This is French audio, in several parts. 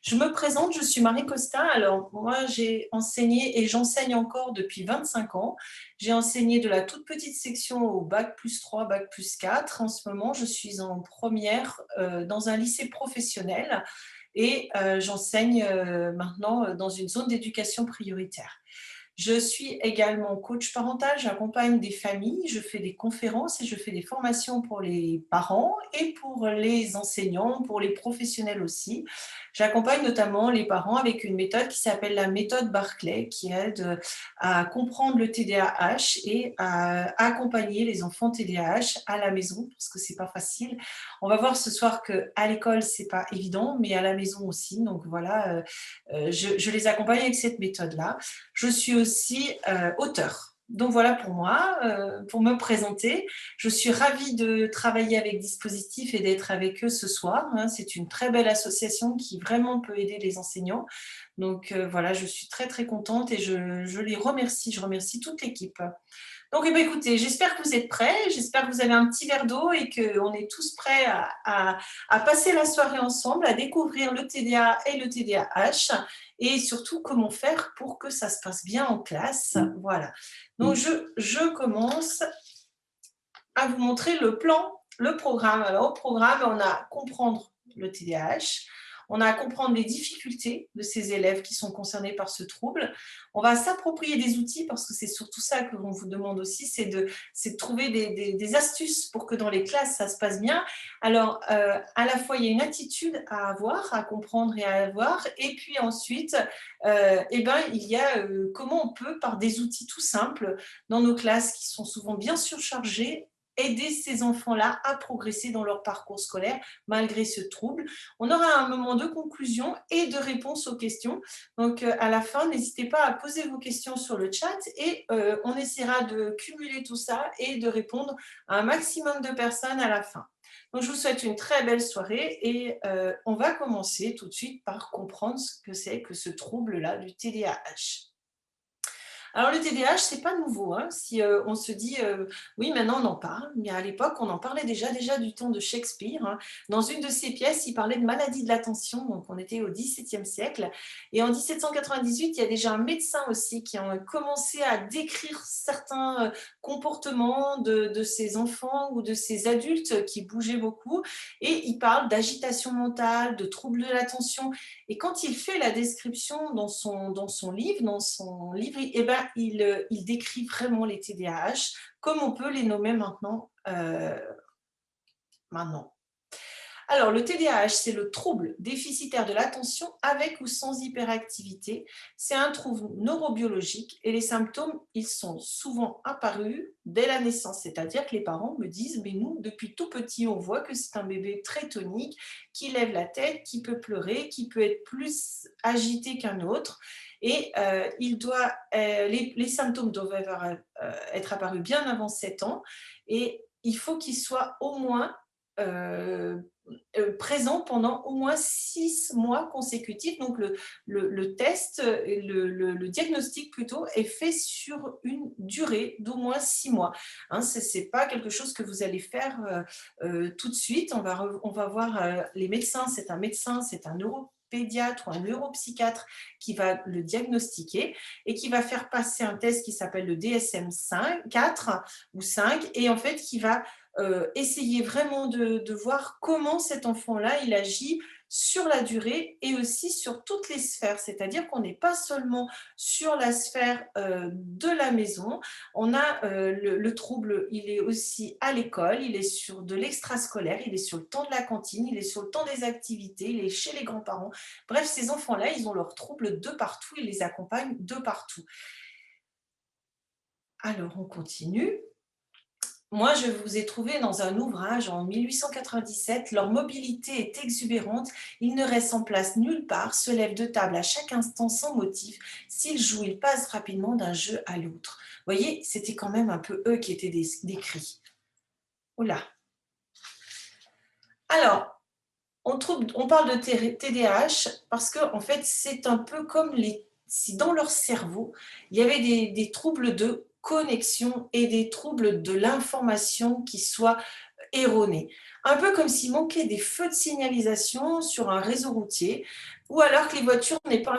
Je me présente, je suis Marie Costa. Alors, moi, j'ai enseigné et j'enseigne encore depuis 25 ans. J'ai enseigné de la toute petite section au bac+3, bac+4. En ce moment, je suis en première dans un lycée professionnel et j'enseigne maintenant dans une zone d'éducation prioritaire. Je suis également coach parental, j'accompagne des familles, je fais des conférences et je fais des formations pour les parents et pour les enseignants, pour les professionnels aussi. J'accompagne notamment les parents avec une méthode qui s'appelle la méthode Barclay, qui aide à comprendre le TDAH et à accompagner les enfants TDAH à la maison, parce que c'est pas facile. On va voir ce soir qu'à l'école, c'est pas évident, mais à la maison aussi. Donc voilà, je les accompagne avec cette méthode-là. Je suis aussi auteure. Donc voilà pour moi, pour me présenter. Je suis ravie de travailler avec Dispositif et d'être avec eux ce soir. C'est une très belle association qui vraiment peut aider les enseignants. Donc voilà, je suis très très contente et je les remercie. Je remercie toute l'équipe. Donc eh bien, écoutez, j'espère que vous êtes prêts, j'espère que vous avez un petit verre d'eau et qu'on est tous prêts à passer la soirée ensemble, à découvrir le TDA et le TDAH et surtout comment faire pour que ça se passe bien en classe. Voilà. Donc je commence à vous montrer le plan, le programme. Alors au programme, on a à comprendre le TDAH, on a à comprendre les difficultés de ces élèves qui sont concernés par ce trouble. On va s'approprier des outils parce que c'est surtout ça que l'on vous demande aussi, c'est de trouver des astuces pour que dans les classes, ça se passe bien. Alors, à la fois, il y a une attitude à avoir, à comprendre et à avoir, et puis ensuite, il y a comment on peut, par des outils tout simples, dans nos classes qui sont souvent bien surchargées, aider ces enfants-là à progresser dans leur parcours scolaire malgré ce trouble. On aura un moment de conclusion et de réponse aux questions. Donc, à la fin, n'hésitez pas à poser vos questions sur le chat et on essaiera de cumuler tout ça et de répondre à un maximum de personnes à la fin. Donc, je vous souhaite une très belle soirée et on va commencer tout de suite par comprendre ce que c'est que ce trouble-là du TDAH. Alors le TDAH, c'est pas nouveau, hein. Si on se dit, oui, maintenant on en parle, mais à l'époque, on en parlait déjà du temps de Shakespeare, hein. Dans une de ses pièces, il parlait de maladie de l'attention, donc on était au XVIIe siècle. Et en 1798, il y a déjà un médecin aussi qui a commencé à décrire certains comportements de ces enfants ou de ces adultes qui bougeaient beaucoup. Et il parle d'agitation mentale, de troubles de l'attention. Et quand il fait la description dans son livre, eh ben, il décrit vraiment les TDAH comme on peut les nommer maintenant. Alors, le TDAH, c'est le trouble déficitaire de l'attention avec ou sans hyperactivité. C'est un trouble neurobiologique et les symptômes, ils sont souvent apparus dès la naissance. C'est-à-dire que les parents me disent, mais nous, depuis tout petit, on voit que c'est un bébé très tonique, qui lève la tête, qui peut pleurer, qui peut être plus agité qu'un autre. Et les symptômes doivent être apparus bien avant 7 ans. Et il faut qu'ils soient au moins euh, présent pendant au moins 6 mois consécutifs. Donc, le test, le diagnostic plutôt, est fait sur une durée d'au moins 6 mois. Hein, ce n'est pas quelque chose que vous allez faire tout de suite. On va voir les médecins. C'est un médecin, c'est un neuropédiatre ou un neuropsychiatre qui va le diagnostiquer et qui va faire passer un test qui s'appelle le DSM-5, 4 ou 5, et en fait qui va essayer vraiment de voir comment cet enfant-là, il agit sur la durée et aussi sur toutes les sphères. C'est-à-dire qu'on n'est pas seulement sur la sphère de la maison, on a le trouble, il est aussi à l'école, il est sur de l'extrascolaire, il est sur le temps de la cantine, il est sur le temps des activités, il est chez les grands-parents. Bref, ces enfants-là, ils ont leurs troubles de partout, ils les accompagnent de partout. Alors, on continue. Moi, je vous ai trouvé dans un ouvrage en 1897. Leur mobilité est exubérante. Ils ne restent en place nulle part, se lèvent de table à chaque instant sans motif. S'ils jouent, ils passent rapidement d'un jeu à l'autre. Vous voyez, c'était quand même un peu eux qui étaient décrits. Oula. Alors, on parle de TDAH parce que en fait, c'est un peu comme si dans leur cerveau, il y avait des troubles de connexion et des troubles de l'information qui soient erronés. Un peu comme s'il manquait des feux de signalisation sur un réseau routier. ou alors que les voitures n'aient pas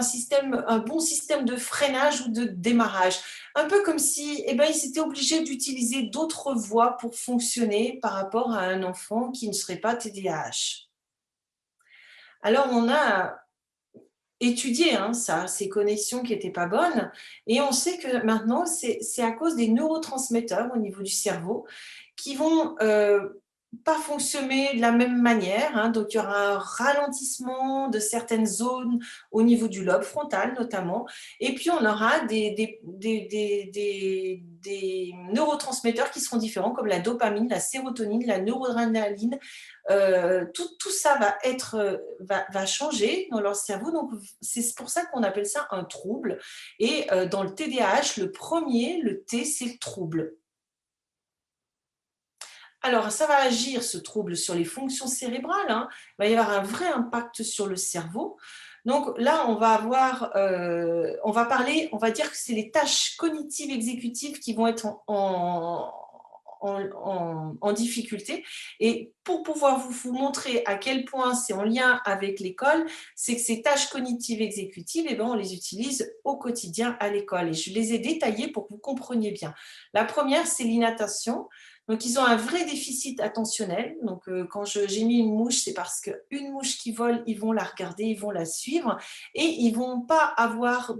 un bon système de freinage ou de démarrage. Un peu comme si ils étaient obligés d'utiliser d'autres voies pour fonctionner par rapport à un enfant qui ne serait pas TDAH. Alors, on a étudié ça, ces connexions qui n'étaient pas bonnes, et on sait que maintenant, c'est à cause des neurotransmetteurs au niveau du cerveau qui vont pas fonctionner de la même manière, hein. Donc, il y aura un ralentissement de certaines zones au niveau du lobe frontal notamment, et puis on aura des neurotransmetteurs qui seront différents, comme la dopamine, la sérotonine, la noradrénaline. Tout ça va changer dans leur cerveau, donc c'est pour ça qu'on appelle ça un trouble. Et dans le TDAH, le premier, le T, c'est le trouble. Alors, ça va agir, ce trouble, sur les fonctions cérébrales, hein. Il va y avoir un vrai impact sur le cerveau. Donc là, on va parler, on va dire que c'est les tâches cognitives exécutives qui vont être en difficulté. Et pour pouvoir vous montrer à quel point c'est en lien avec l'école, c'est que ces tâches cognitives exécutives, on les utilise au quotidien à l'école. Et je les ai détaillées pour que vous compreniez bien. La première, c'est l'inattention. Donc, ils ont un vrai déficit attentionnel. Donc, quand j'ai mis une mouche, c'est parce qu'une mouche qui vole, ils vont la regarder, ils vont la suivre et ils ne vont pas avoir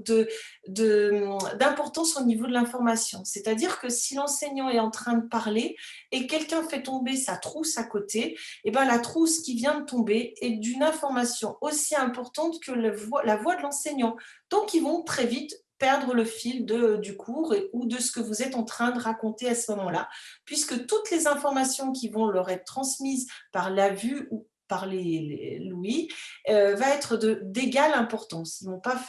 d'importance au niveau de l'information. C'est-à-dire que si l'enseignant est en train de parler et quelqu'un fait tomber sa trousse à côté, la trousse qui vient de tomber est d'une information aussi importante que la voix de l'enseignant. Donc, ils vont très vite perdre le fil du cours ou de ce que vous êtes en train de raconter à ce moment-là, puisque toutes les informations qui vont leur être transmises par la vue ou par l'ouïe va être d'égale importance. Ils vont pas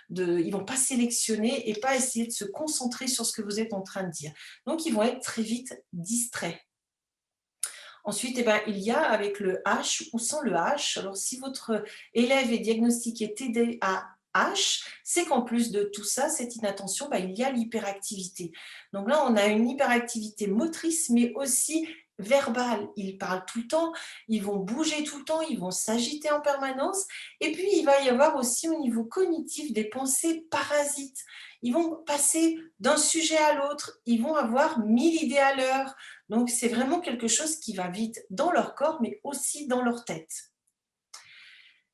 ils vont pas sélectionner et pas essayer de se concentrer sur ce que vous êtes en train de dire. Donc, ils vont être très vite distraits. Ensuite, il y a avec le H ou sans le H. Alors, si votre élève est diagnostiqué TDAH, c'est qu'en plus de tout ça, cette inattention, il y a l'hyperactivité. Donc là, on a une hyperactivité motrice, mais aussi verbale. Ils parlent tout le temps, ils vont bouger tout le temps, ils vont s'agiter en permanence. Et puis, il va y avoir aussi au niveau cognitif des pensées parasites. Ils vont passer d'un sujet à l'autre, ils vont avoir 1000 idées à l'heure. Donc, c'est vraiment quelque chose qui va vite dans leur corps, mais aussi dans leur tête.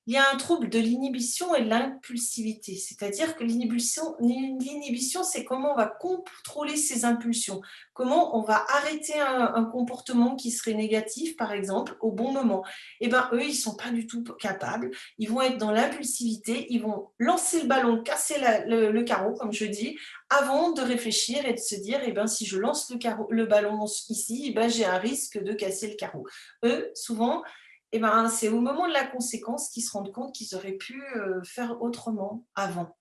Il y a un trouble de l'inhibition et de l'impulsivité, c'est-à-dire que l'inhibition, c'est comment on va contrôler ses impulsions, comment on va arrêter un comportement qui serait négatif, par exemple, au bon moment. Eux, ils ne sont pas du tout capables, ils vont être dans l'impulsivité, ils vont lancer le ballon, casser le carreau, comme je dis, avant de réfléchir et de se dire, si je lance le ballon ici, j'ai un risque de casser le carreau. Eux, souvent, c'est au moment de la conséquence qu'ils se rendent compte qu'ils auraient pu faire autrement avant.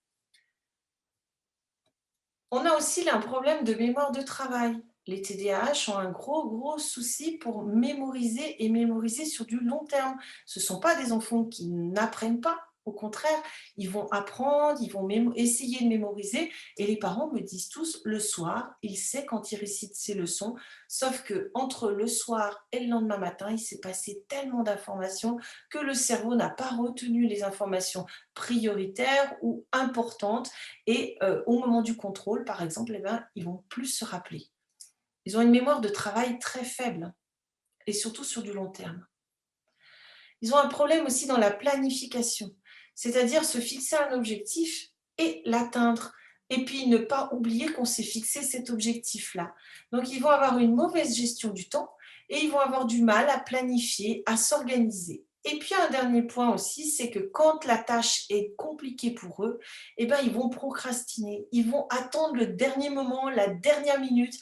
On a aussi un problème de mémoire de travail. Les TDAH ont un gros souci pour mémoriser et mémoriser sur du long terme. Ce ne sont pas des enfants qui n'apprennent pas. Au contraire, ils vont apprendre, ils vont essayer de mémoriser. Et les parents me disent tous, le soir, il sait quand il récite ses leçons. Sauf qu'entre le soir et le lendemain matin, il s'est passé tellement d'informations que le cerveau n'a pas retenu les informations prioritaires ou importantes. Et au moment du contrôle, par exemple, ils vont plus se rappeler. Ils ont une mémoire de travail très faible et surtout sur du long terme. Ils ont un problème aussi dans la planification, c'est-à-dire se fixer un objectif et l'atteindre. Et puis ne pas oublier qu'on s'est fixé cet objectif-là. Donc ils vont avoir une mauvaise gestion du temps et ils vont avoir du mal à planifier, à s'organiser. Et puis un dernier point aussi, c'est que quand la tâche est compliquée pour eux, ils vont procrastiner, ils vont attendre le dernier moment, la dernière minute,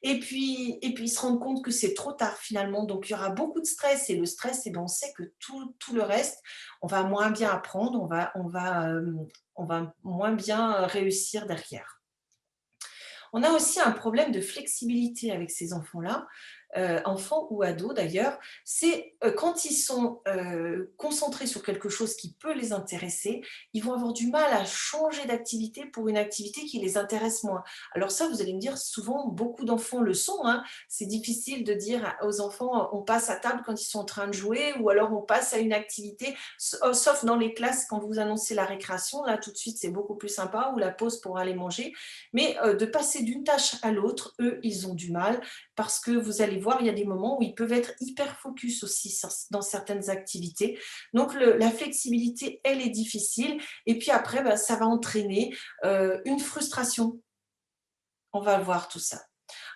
et puis ils se rendent compte que c'est trop tard finalement. Donc il y aura beaucoup de stress, et le stress, on sait que tout le reste, on va moins bien apprendre, on va moins bien réussir derrière. On a aussi un problème de flexibilité avec ces enfants-là. enfants ou ados d'ailleurs, c'est quand ils sont concentrés sur quelque chose qui peut les intéresser, ils vont avoir du mal à changer d'activité pour une activité qui les intéresse moins. Alors ça, vous allez me dire, souvent, beaucoup d'enfants le sont, hein. C'est difficile de dire aux enfants, on passe à table quand ils sont en train de jouer ou alors on passe à une activité, sauf dans les classes quand vous annoncez la récréation, là tout de suite c'est beaucoup plus sympa, ou la pause pour aller manger. Mais de passer d'une tâche à l'autre, eux, ils ont du mal parce que vous allez voir, il y a des moments où ils peuvent être hyper focus aussi dans certaines activités. Donc la flexibilité, elle est difficile. Et puis après, bah, ça va entraîner une frustration. On va voir tout ça.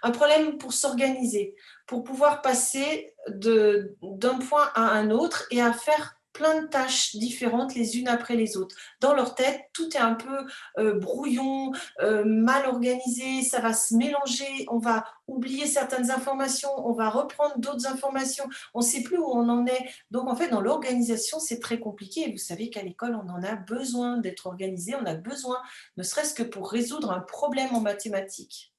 Un problème pour s'organiser, pour pouvoir passer d'un point à un autre et à faire plein de tâches différentes les unes après les autres. Dans leur tête, tout est un peu brouillon, mal organisé, ça va se mélanger, on va oublier certaines informations, on va reprendre d'autres informations, on ne sait plus où on en est. Donc en fait, dans l'organisation, c'est très compliqué. Et vous savez qu'à l'école, on en a besoin d'être organisé, on a besoin, ne serait-ce que pour résoudre un problème en mathématiques.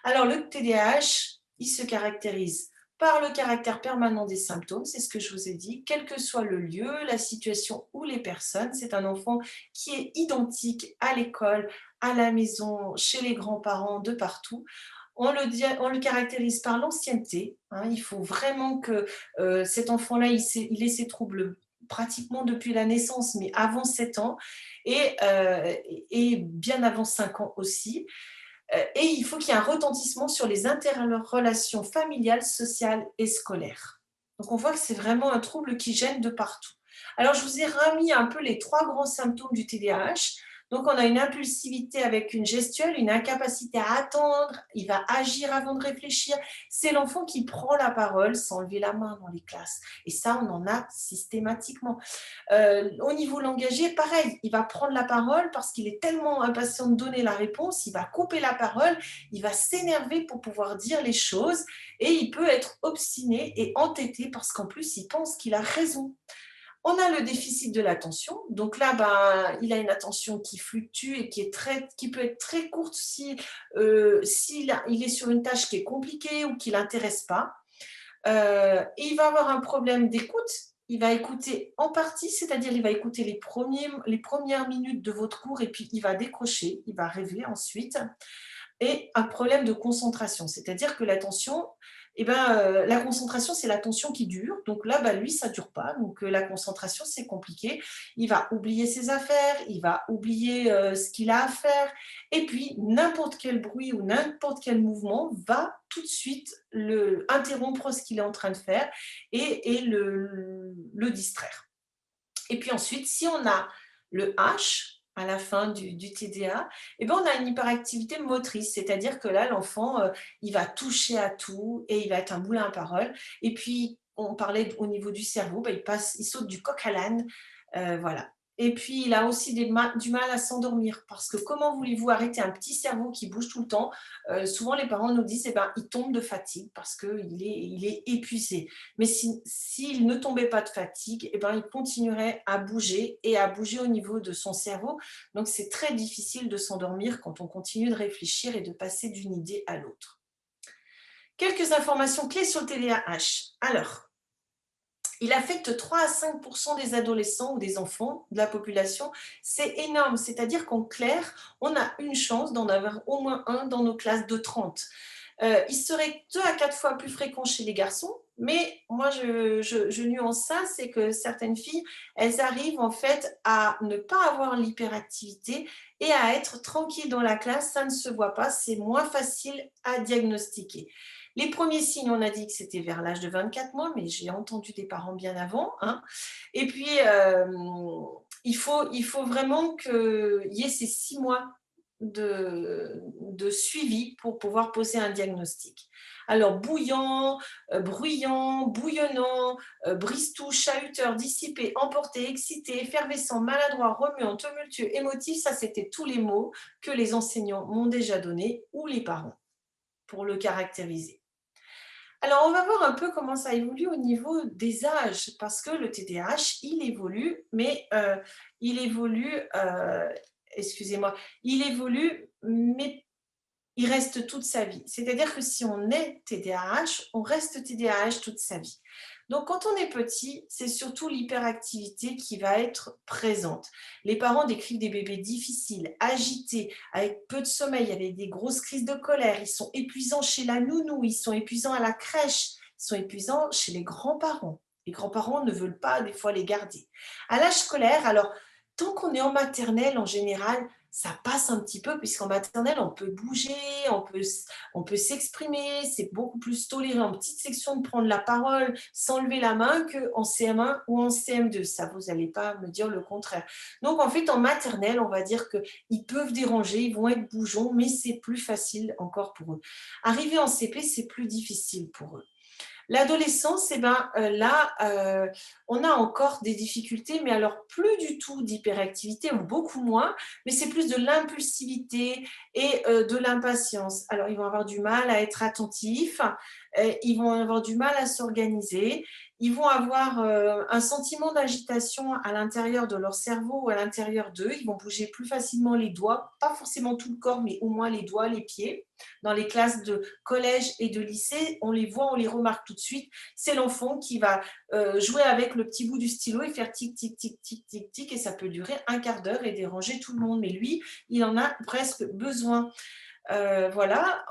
Alors, le TDAH, il se caractérise par le caractère permanent des symptômes, c'est ce que je vous ai dit, quel que soit le lieu, la situation ou les personnes. C'est un enfant qui est identique à l'école, à la maison, chez les grands-parents, de partout. On le caractérise par l'ancienneté, hein. Il faut vraiment que cet enfant-là, il ait ses troubles pratiquement depuis la naissance, mais avant 7 ans et bien avant 5 ans aussi. Et il faut qu'il y ait un retentissement sur les interrelations familiales, sociales et scolaires. Donc on voit que c'est vraiment un trouble qui gêne de partout. Alors je vous ai remis un peu les 3 grands symptômes du TDAH. Donc on a une impulsivité avec une gestuelle, une incapacité à attendre, il va agir avant de réfléchir. C'est l'enfant qui prend la parole sans lever la main dans les classes. Et ça, on en a systématiquement. Au niveau langagier, pareil, il va prendre la parole parce qu'il est tellement impatient de donner la réponse, il va couper la parole, il va s'énerver pour pouvoir dire les choses et il peut être obstiné et entêté parce qu'en plus, il pense qu'il a raison. On a le déficit de l'attention, donc là, ben, il a une attention qui fluctue et qui peut être très courte s'il est sur une tâche qui est compliquée ou qui ne l'intéresse pas. Et il va avoir un problème d'écoute. Il va écouter en partie, c'est-à-dire il va écouter les premières minutes de votre cours et puis il va décrocher, il va rêver ensuite. Et un problème de concentration, c'est-à-dire que l'attention, eh ben, la concentration, c'est l'attention qui dure. Donc là, bah, lui, ça ne dure pas. Donc la concentration, c'est compliqué. Il va oublier ses affaires, il va oublier ce qu'il a à faire. Et puis, n'importe quel bruit ou n'importe quel mouvement va tout de suite interrompre ce qu'il est en train de faire et le distraire. Et puis ensuite, si on a le H à la fin du TDA, eh ben, on a une hyperactivité motrice, c'est-à-dire que là, l'enfant, il va toucher à tout et il va être un moulin à paroles. Et puis, on parlait au niveau du cerveau, ben, il saute du coq à l'âne, voilà. Et puis, il a aussi du mal à s'endormir parce que comment voulez-vous arrêter un petit cerveau qui bouge tout le temps? Souvent, les parents nous disent, eh ben, il tombe de fatigue parce il est épuisé. Mais s'il ne tombait pas de fatigue, eh ben, il continuerait à bouger et à bouger au niveau de son cerveau. Donc, c'est très difficile de s'endormir quand on continue de réfléchir et de passer d'une idée à l'autre. Quelques informations clés sur le TDAH. Alors, il affecte 3 à 5 des adolescents ou des enfants de la population. C'est énorme, c'est-à-dire qu'en clair, on a une chance d'en avoir au moins un dans nos classes de 30. Il serait 2 à 4 fois plus fréquent chez les garçons, mais moi je nuance ça, c'est que certaines filles, elles arrivent en fait à ne pas avoir l'hyperactivité et à être tranquilles dans la classe, ça ne se voit pas, c'est moins facile à diagnostiquer. Les premiers signes, on a dit que c'était vers l'âge de 24 mois, mais j'ai entendu des parents bien avant, hein. Et puis, il faut vraiment qu'il y ait ces 6 mois de suivi pour pouvoir poser un diagnostic. Alors, bouillant, bruyant, bouillonnant, bristou, chahuteur, dissipé, emporté, excité, effervescent, maladroit, remuant, tumultueux, émotif, ça c'était tous les mots que les enseignants m'ont déjà donnés ou les parents pour le caractériser. Alors, on va voir un peu comment ça évolue au niveau des âges, parce que le TDAH, il évolue, mais il évolue, excusez-moi, il évolue, mais il reste toute sa vie. C'est-à-dire que si on est TDAH, on reste TDAH toute sa vie. Donc quand on est petit, c'est surtout l'hyperactivité qui va être présente. Les parents décrivent des bébés difficiles, agités, avec peu de sommeil, avec des grosses crises de colère. Ils sont épuisants chez la nounou, ils sont épuisants à la crèche, ils sont épuisants chez les grands-parents. Les grands-parents ne veulent pas des fois les garder. À l'âge scolaire, alors, tant qu'on est en maternelle, en général, ça passe un petit peu, puisqu'en maternelle, on peut bouger, on peut s'exprimer, c'est beaucoup plus toléré en petite section de prendre la parole sans lever la main qu'en CM1 ou en CM2. Ça, vous n'allez pas me dire le contraire. Donc, en fait, en maternelle, on va dire qu'ils peuvent déranger, ils vont être bougeons, mais c'est plus facile encore pour eux. Arriver en CP, c'est plus difficile pour eux. L'adolescence, eh ben, là, on a encore des difficultés, mais alors plus du tout d'hyperactivité ou beaucoup moins, mais c'est plus de l'impulsivité et de l'impatience. Alors, ils vont avoir du mal à être attentifs, ils vont avoir du mal à s'organiser, ils vont avoir un sentiment d'agitation à l'intérieur de leur cerveau ou à l'intérieur d'eux, ils vont bouger plus facilement les doigts, pas forcément tout le corps, mais au moins les doigts, les pieds. Dans les classes de collège et de lycée, on les voit, on les remarque tout de suite. C'est l'enfant qui va jouer avec le petit bout du stylo et faire tic, tic, tic, tic, tic, tic, et ça peut durer un quart d'heure et déranger tout le monde. Mais lui, il en a presque besoin. Voilà.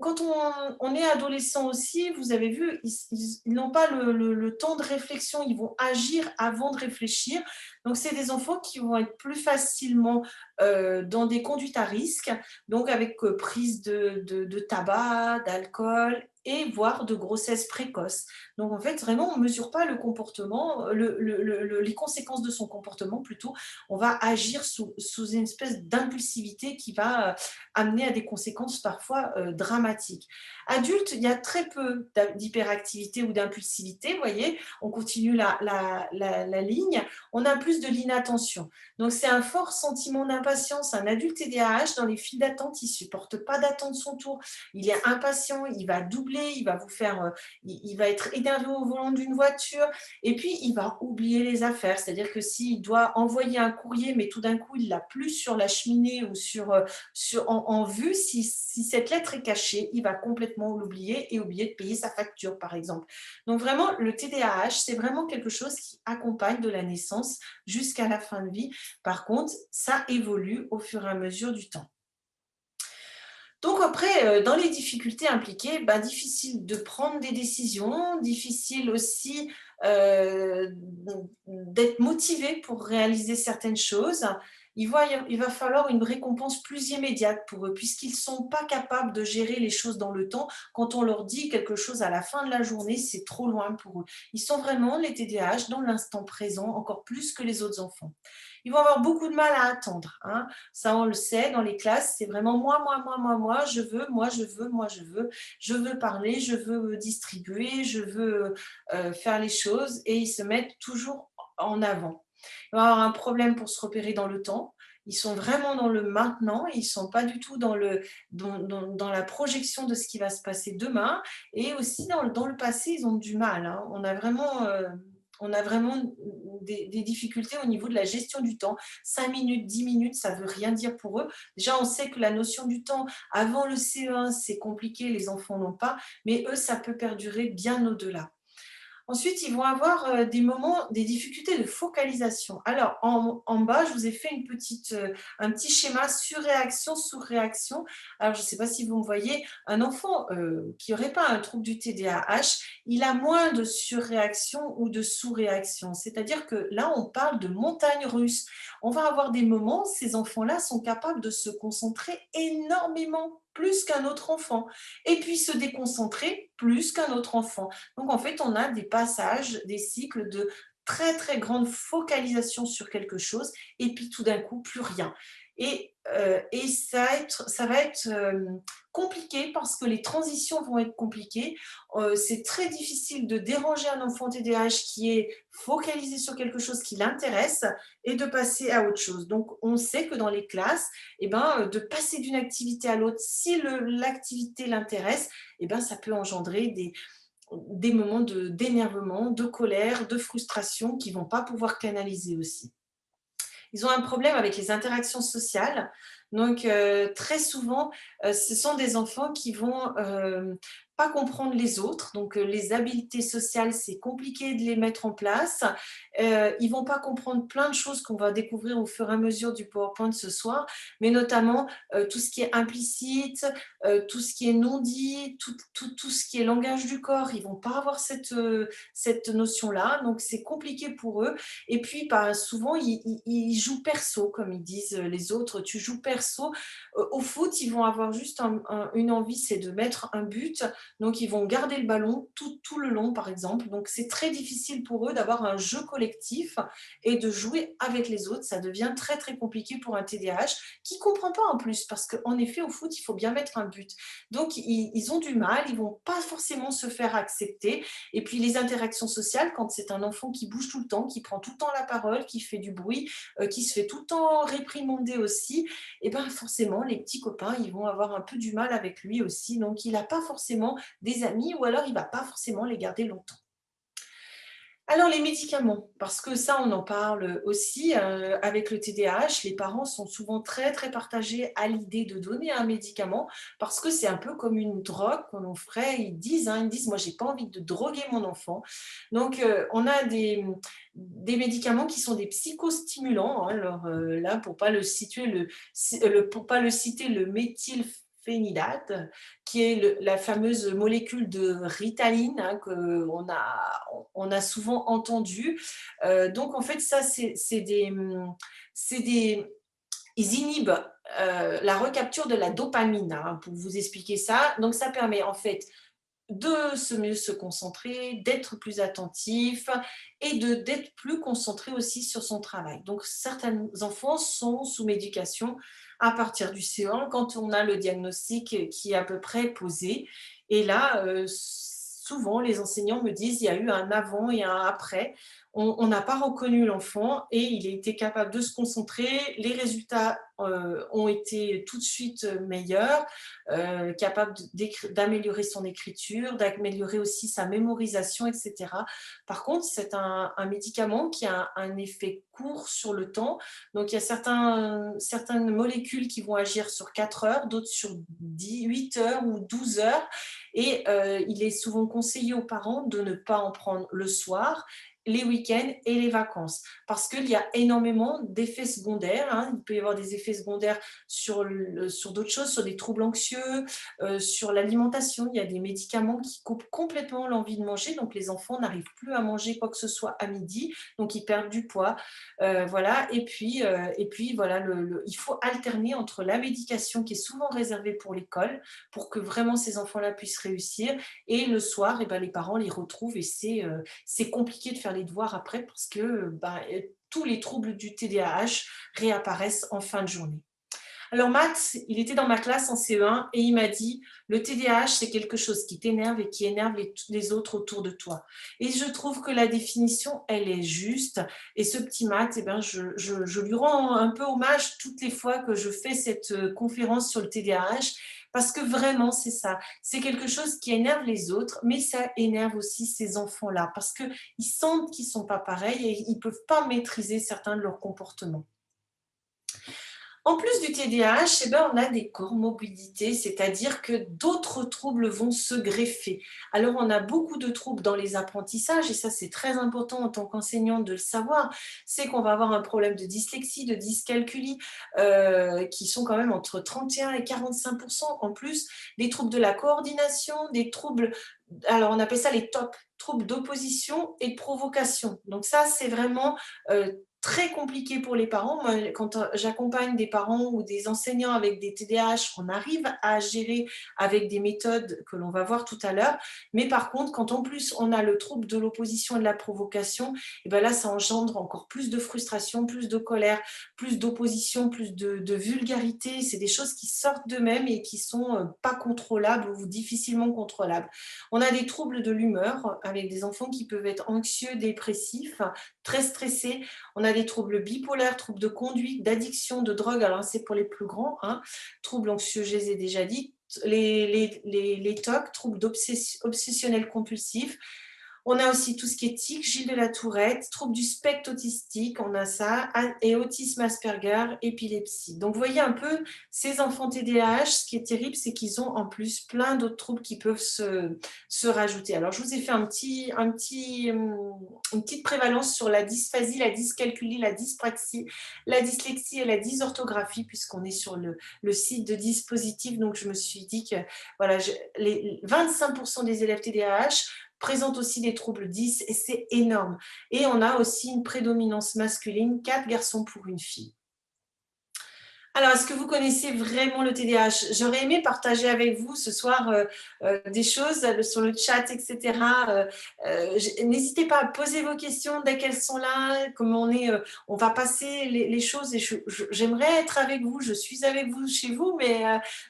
Quand on est adolescent aussi, vous avez vu, ils n'ont pas le temps de réflexion, ils vont agir avant de réfléchir. Donc, c'est des enfants qui vont être plus facilement dans des conduites à risque, donc avec prise de tabac, d'alcool et voire de grossesse précoce. Donc, en fait, vraiment, on ne mesure pas le comportement, les conséquences de son comportement plutôt. On va agir sous une espèce d'impulsivité qui va amener à des conséquences parfois dramatiques. Adulte, il y a très peu d'hyperactivité ou d'impulsivité, vous voyez, on continue la ligne, on a plus de l'inattention. Donc c'est un fort sentiment d'impatience. Un adulte TDAH, dans les files d'attente, il ne supporte pas d'attendre son tour. Il est impatient, il va doubler, il va vous faire, il va être énervé au volant d'une voiture, et puis il va oublier les affaires. C'est-à-dire que s'il doit envoyer un courrier, mais tout d'un coup il l'a plus sur la cheminée ou en vue, si cette lettre est cachée, il va complètement l'oublier et oublier de payer sa facture, par exemple. Donc vraiment, le TDAH, c'est vraiment quelque chose qui accompagne de la naissance jusqu'à la fin de vie. Par contre, ça évolue au fur et à mesure du temps. Donc après, dans les difficultés impliquées, bah, difficile de prendre des décisions, difficile aussi d'être motivé pour réaliser certaines choses. Il va falloir une récompense plus immédiate pour eux, puisqu'ils ne sont pas capables de gérer les choses dans le temps. Quand on leur dit quelque chose à la fin de la journée, c'est trop loin pour eux. Ils sont vraiment, les TDAH, dans l'instant présent, encore plus que les autres enfants. Ils vont avoir beaucoup de mal à attendre, hein. Ça, on le sait, dans les classes, c'est vraiment moi, je veux, moi, je veux, moi, je veux parler, je veux distribuer, je veux faire les choses, et ils se mettent toujours en avant. Ils vont avoir un problème pour se repérer dans le temps. Ils sont vraiment dans le maintenant, ils ne sont pas du tout dans la projection de ce qui va se passer demain, et aussi dans le passé, ils ont du mal, hein. On a vraiment des difficultés au niveau de la gestion du temps. 5 minutes, 10 minutes, ça ne veut rien dire pour eux. Déjà, on sait que la notion du temps, avant le CE1, c'est compliqué, les enfants n'ont pas, mais eux, ça peut perdurer bien au-delà. Ensuite, ils vont avoir des moments, des difficultés de focalisation. Alors, en bas, je vous ai fait un petit schéma surréaction, sous-réaction. Alors, je ne sais pas si vous me voyez, un enfant qui n'aurait pas un trouble du TDAH, il a moins de surréaction ou de sous-réaction. C'est-à-dire que là, on parle de montagne russe. On va avoir des moments, ces enfants-là sont capables de se concentrer énormément, plus qu'un autre enfant, et puis se déconcentrer plus qu'un autre enfant. Donc, en fait, on a des passages, des cycles de très, très grande focalisation sur quelque chose, et puis tout d'un coup, plus rien. Et ça va être compliqué, parce que les transitions vont être compliquées. C'est très difficile de déranger un enfant TDAH qui est focalisé sur quelque chose qui l'intéresse et de passer à autre chose. Donc, on sait que dans les classes, eh ben, de passer d'une activité à l'autre, si l'activité l'intéresse, eh ben, ça peut engendrer des moments d'énervement, de colère, de frustration qu'ils ne vont pas pouvoir canaliser aussi. Ils ont un problème avec les interactions sociales. Donc, très souvent, ce sont des enfants qui vont, pas comprendre les autres. Donc, les habiletés sociales, c'est compliqué de les mettre en place. Ils vont pas comprendre plein de choses qu'on va découvrir au fur et à mesure du PowerPoint ce soir, mais notamment, tout ce qui est implicite, tout ce qui est non dit, tout ce qui est langage du corps. Ils vont pas avoir cette notion-là, donc c'est compliqué pour eux. Et puis, bah, souvent, ils jouent perso, comme ils disent les autres. Tu joues perso. Au foot, ils vont avoir juste une envie, c'est de mettre un but. Donc, ils vont garder le ballon tout le long, par exemple. Donc, c'est très difficile pour eux d'avoir un jeu collectif et de jouer avec les autres. Ça devient très, très compliqué pour un TDAH qui ne comprend pas en plus, parce qu'en effet, au foot, il faut bien mettre un but. Donc, ils ont du mal, ils ne vont pas forcément se faire accepter. Et puis, les interactions sociales, quand c'est un enfant qui bouge tout le temps, qui prend tout le temps la parole, qui fait du bruit, qui se fait tout le temps réprimander aussi, et ben forcément, les petits copains, ils vont avoir un peu du mal avec lui aussi. Donc, il n'a pas forcément des amis ou alors il ne va pas forcément les garder longtemps. Alors les médicaments, parce que ça, on en parle aussi, avec le TDAH, les parents sont souvent très, très partagés à l'idée de donner un médicament parce que c'est un peu comme une drogue que l'on ferait. Ils disent: «Moi, j'ai pas envie de droguer mon enfant». Donc, on a des médicaments qui sont des psychostimulants, hein. Alors, là, pour pas le situer, pour pas le citer, le méthylphénidate, qui est la fameuse molécule de Ritaline, hein, on a souvent entendu. Donc en fait, ça, c'est des ils inhibent la recapture de la dopamine, hein, pour vous expliquer ça. Donc ça permet en fait de mieux se concentrer, d'être plus attentif et d'être plus concentré aussi sur son travail. Donc certains enfants sont sous médication à partir du C1 quand on a le diagnostic qui est à peu près posé. Et là, souvent les enseignants me disent: «Il y a eu un avant et un après». On n'a pas reconnu l'enfant et il a été capable de se concentrer. Les résultats, ont été tout de suite, meilleurs, capable d'améliorer son écriture, d'améliorer aussi sa mémorisation, etc. Par contre, c'est un médicament qui a un effet court sur le temps. Donc, il y a certaines molécules qui vont agir sur 4 heures, d'autres sur 8 heures ou 12 heures. Et il est souvent conseillé aux parents de ne pas en prendre le soir, les week-ends et les vacances, parce qu'il y a énormément d'effets secondaires, hein. Il peut y avoir des effets secondaires sur d'autres choses, sur des troubles anxieux, sur l'alimentation. Il y a des médicaments qui coupent complètement l'envie de manger, donc les enfants n'arrivent plus à manger quoi que ce soit à midi, donc ils perdent du poids. Voilà. Et puis voilà, il faut alterner entre la médication qui est souvent réservée pour l'école, pour que vraiment ces enfants-là puissent réussir, et le soir, et ben, les parents les retrouvent et c'est compliqué de faire les devoirs après parce que ben, tous les troubles du TDAH réapparaissent en fin de journée. Alors Max, il était dans ma classe en CE1 et il m'a dit: «Le TDAH, c'est quelque chose qui t'énerve et qui énerve les autres autour de toi». Et je trouve que la définition, elle est juste. Et ce petit Max, eh ben, je lui rends un peu hommage toutes les fois que je fais cette conférence sur le TDAH, parce que vraiment, c'est ça. C'est quelque chose qui énerve les autres, mais ça énerve aussi ces enfants-là, parce qu'ils sentent qu'ils ne sont pas pareils et ils ne peuvent pas maîtriser certains de leurs comportements. En plus du TDAH, eh ben, on a des comorbidités, c'est-à-dire que d'autres troubles vont se greffer. Alors, on a beaucoup de troubles dans les apprentissages, et ça, c'est très important en tant qu'enseignant de le savoir. C'est qu'on va avoir un problème de dyslexie, de dyscalculie, qui sont quand même entre 31 et 45%. En plus, des troubles de la coordination, des troubles, alors on appelle ça les TOP, troubles d'opposition et de provocation. Donc ça, c'est vraiment très compliqué pour les parents. Moi, quand j'accompagne des parents ou des enseignants avec des TDAH, on arrive à gérer avec des méthodes que l'on va voir tout à l'heure. Mais par contre, quand en plus on a le trouble de l'opposition et de la provocation, et ben là, ça engendre encore plus de frustration, plus de colère, plus d'opposition, plus de vulgarité. C'est des choses qui sortent d'eux-mêmes et qui sont pas contrôlables ou difficilement contrôlables. On a des troubles de l'humeur avec des enfants qui peuvent être anxieux, dépressifs, très stressés. On a des troubles bipolaires, troubles de conduite, d'addiction, de drogue. Alors, c'est pour les plus grands, hein. Troubles anxieux, je les ai déjà dit. Les TOC, troubles obsessionnels compulsifs. On a aussi tout ce qui est tic, Gilles de la Tourette, trouble du spectre autistique, on a ça, et autisme Asperger, épilepsie. Donc, vous voyez un peu, ces enfants TDAH, ce qui est terrible, c'est qu'ils ont en plus plein d'autres troubles qui peuvent se rajouter. Alors, je vous ai fait une petite prévalence sur la dysphasie, la dyscalculie, la dyspraxie, la dyslexie et la dysorthographie, puisqu'on est sur le site de Dispositif. Donc, je me suis dit que voilà, les 25% des élèves TDAH présentent aussi des troubles 10 et c'est énorme. Et on a aussi une prédominance masculine, 4 garçons pour une fille. Alors, est-ce que vous connaissez vraiment le TDAH? J'aurais aimé partager avec vous ce soir des choses sur le chat, etc. N'hésitez pas à poser vos questions dès qu'elles sont là. Comme on va passer les choses et j'aimerais être avec vous. Je suis avec vous chez vous,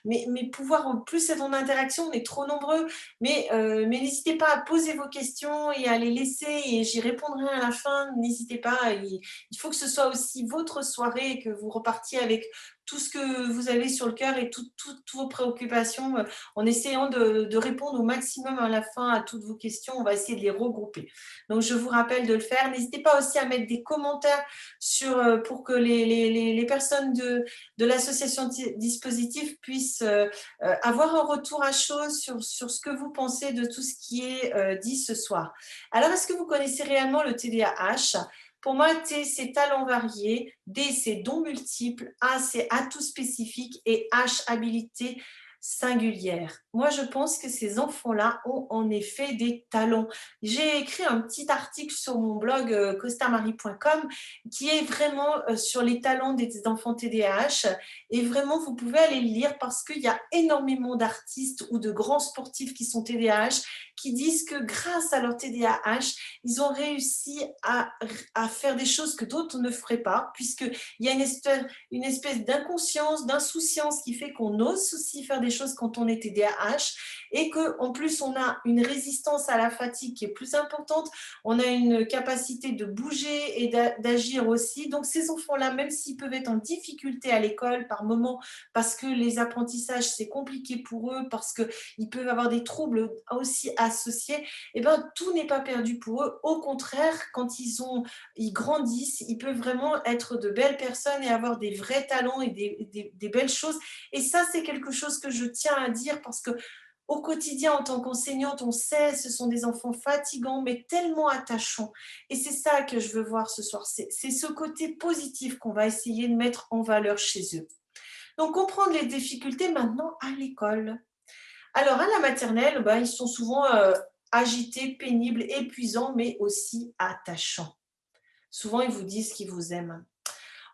mais pouvoir en plus être en interaction, on est trop nombreux. Mais n'hésitez pas à poser vos questions et à les laisser et j'y répondrai à la fin. N'hésitez pas. Il faut que ce soit aussi votre soirée et que vous repartiez avec tout ce que vous avez sur le cœur et toutes vos préoccupations, en essayant de répondre au maximum à la fin à toutes vos questions. On va essayer de les regrouper. Donc, je vous rappelle de le faire. N'hésitez pas aussi à mettre des commentaires pour que les personnes de l'association Dispositif puissent avoir un retour à chaud sur ce que vous pensez de tout ce qui est dit ce soir. Alors, est-ce que vous connaissez réellement le TDAH? Pour moi, T, c'est talent varié, D, c'est dons multiples, A, c'est atout spécifique et H, habilité singulière. Moi, je pense que ces enfants-là ont en effet des talents. J'ai écrit un petit article sur mon blog costamari.com qui est vraiment sur les talents des enfants TDAH et vraiment, vous pouvez aller le lire parce qu'il y a énormément d'artistes ou de grands sportifs qui sont TDAH qui disent que grâce à leur TDAH, ils ont réussi à faire des choses que d'autres ne feraient pas, puisqu'il y a une espèce d'inconscience, d'insouciance qui fait qu'on ose aussi faire des choses quand on est TDAH et qu'en plus, on a une résistance à la fatigue qui est plus importante, on a une capacité de bouger et d'agir aussi. Donc, ces enfants-là, même s'ils peuvent être en difficulté à l'école par moment, parce que les apprentissages, c'est compliqué pour eux, parce qu'ils peuvent avoir des troubles aussi associés, eh ben, tout n'est pas perdu pour eux. Au contraire, quand ils grandissent, ils peuvent vraiment être de belles personnes et avoir des vrais talents et des belles choses. Et ça, c'est quelque chose que je tiens à dire parce que au quotidien, en tant qu'enseignante, on sait, ce sont des enfants fatigants, mais tellement attachants. Et c'est ça que je veux voir ce soir. C'est ce côté positif qu'on va essayer de mettre en valeur chez eux. Donc, comprendre les difficultés maintenant à l'école. Alors, à la maternelle, ben, ils sont souvent agités, pénibles, épuisants, mais aussi attachants. Souvent, ils vous disent qu'ils vous aiment.